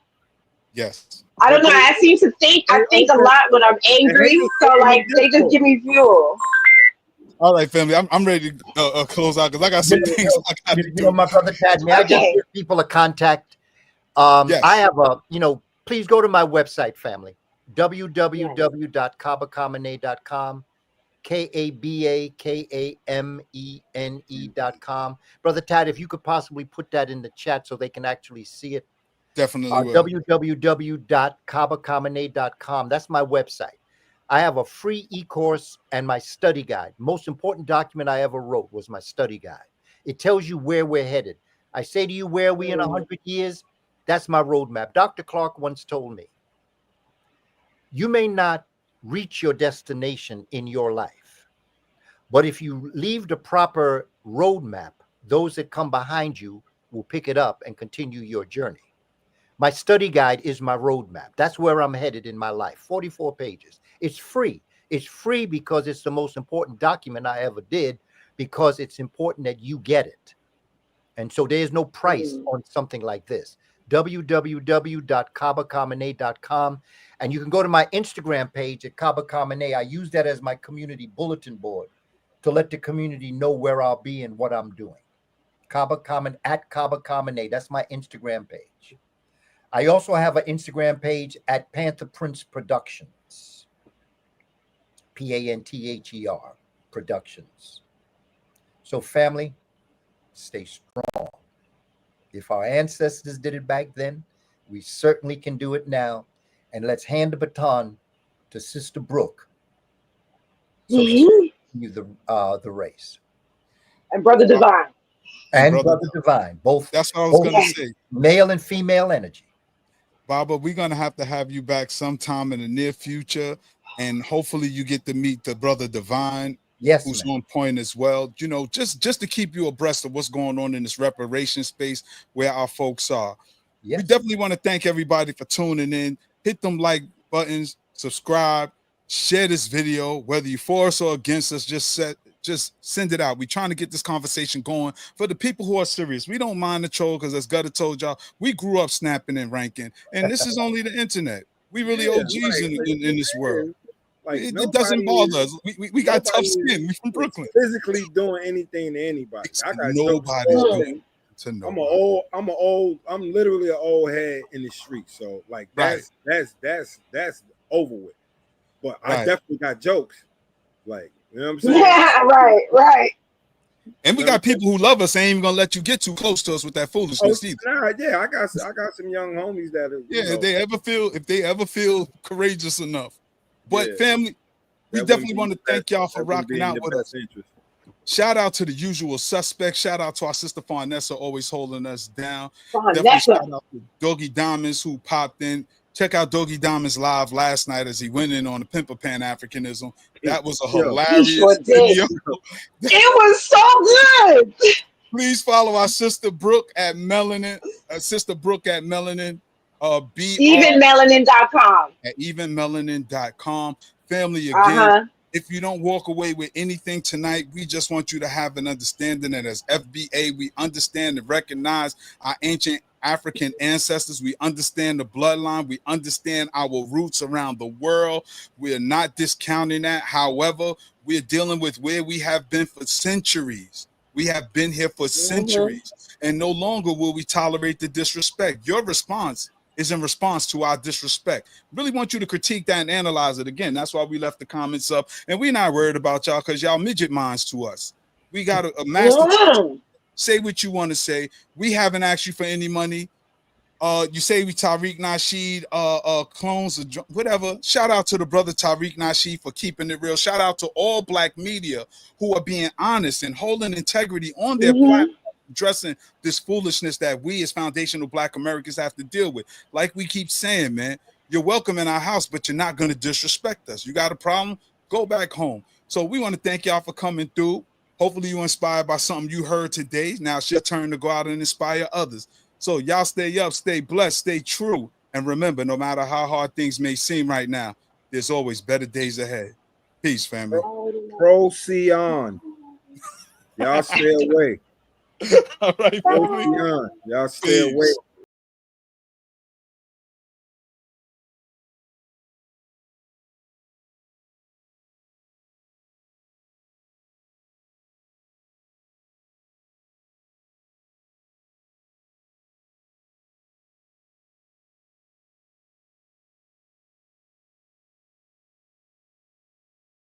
Yes. I don't know. I seem to think. I think a lot when I'm angry. So like, they just give me fuel. All right, family. I'm ready to close out because I got some things I got to do. My brother Tad, may I just give people a contact? Yes. I have please go to my website, family. www.kabakamene.com. KABAKAMENE.com. Brother Tad, if you could possibly put that in the chat so they can actually see it. Definitely will. www.kabakamene.com. That's my website. I have a free e-course and my study guide. Most important document I ever wrote was my study guide. It tells you where we're headed. I say to you, where are we in 100 years? That's my roadmap. Dr. Clark once told me, you may not reach your destination in your life, but if you leave the proper roadmap, those that come behind you will pick it up and continue your journey. My study guide is my roadmap. That's where I'm headed in my life. 44 pages. It's free. It's free because it's the most important document I ever did, because it's important that you get it. And so there's no price on something like this. www.kabakamene.com. And you can go to my Instagram page at Kaba Kamene. I use that as my community bulletin board to let the community know where I'll be and what I'm doing. Kaba Kamene at Kaba Kamene. That's my Instagram page. I also have an Instagram page at Panther Prince Productions. PANTHER Productions. So family, stay strong. If our ancestors did it back then, we certainly can do it now. And let's hand the baton to Sister Brooke so she can continue the race. And Brother Divine. And Brother Divine. Both. That's what I was going to say. Male and female energy. Baba, we're going to have you back sometime in the near future. And hopefully you get to meet the Brother Divine. Yes, who's on point as well. Just to keep you abreast of what's going on in this reparation space where our folks are. Yes. We definitely want to thank everybody for tuning in. Hit them like buttons, subscribe, share this video, whether you're for us or against us. Just send it out. We're trying to get this conversation going for the people who are serious. We don't mind the troll because, as Gutter told y'all, we grew up snapping and ranking, and this is only the internet. We really OGs in this world. Like it doesn't bother us. We got tough skin. We from Brooklyn. Physically doing anything to anybody. I got nobody's doing to nobody. I'm literally an old head in the street. So like that's over with. But I definitely got jokes. Like, you know what I'm saying? Yeah, right. And we got people who love us, ain't even gonna let you get too close to us with that foolishness either. Nah, yeah, I got some young homies that are, if they ever feel courageous enough. But yeah, family, we definitely want to thank y'all for rocking out with us. Interest. Shout out to the usual suspects. Shout out to our sister Farnessa, always holding us down. Farnessa. Definitely shout out to Doggy Diamonds, who popped in. Check out Doggy Diamonds live last night as he went in on the Pimper Pan-Africanism. That was a hilarious video. It was so good. Please follow our sister Brooke at Melanin. Evenmelanin.com. At evenmelanin.com. Family, again, if you don't walk away with anything tonight, we just want you to have an understanding that as FBA, we understand and recognize our ancient African ancestors. We understand the bloodline. We understand our roots around the world. We are not discounting that. However, we're dealing with where we have been for centuries. We have been here for centuries, and no longer will we tolerate the disrespect. Your response is in response to our disrespect. Really want you to critique that and analyze it again. That's why we left the comments up, and we're not worried about y'all because y'all midget minds to us. We got a master teacher. Say what you want to say. We haven't asked you for any money. You say we Tariq Nasheed clones or whatever. Shout out to the brother Tariq Nasheed for keeping it real. Shout out to all black media who are being honest and holding integrity on their platform, addressing this foolishness that we as foundational black Americans have to deal with. Like we keep saying, man, you're welcome in our house, but you're not going to disrespect us. You got a problem? Go back home. So we want to thank y'all for coming through. Hopefully you inspired by something you heard today. Now it's your turn to go out and inspire others. So y'all stay up, stay blessed, stay true. And remember, no matter how hard things may seem right now, there's always better days ahead. Peace, family. Procyon. Y'all stay away. All right, Procyon. Y'all stay away.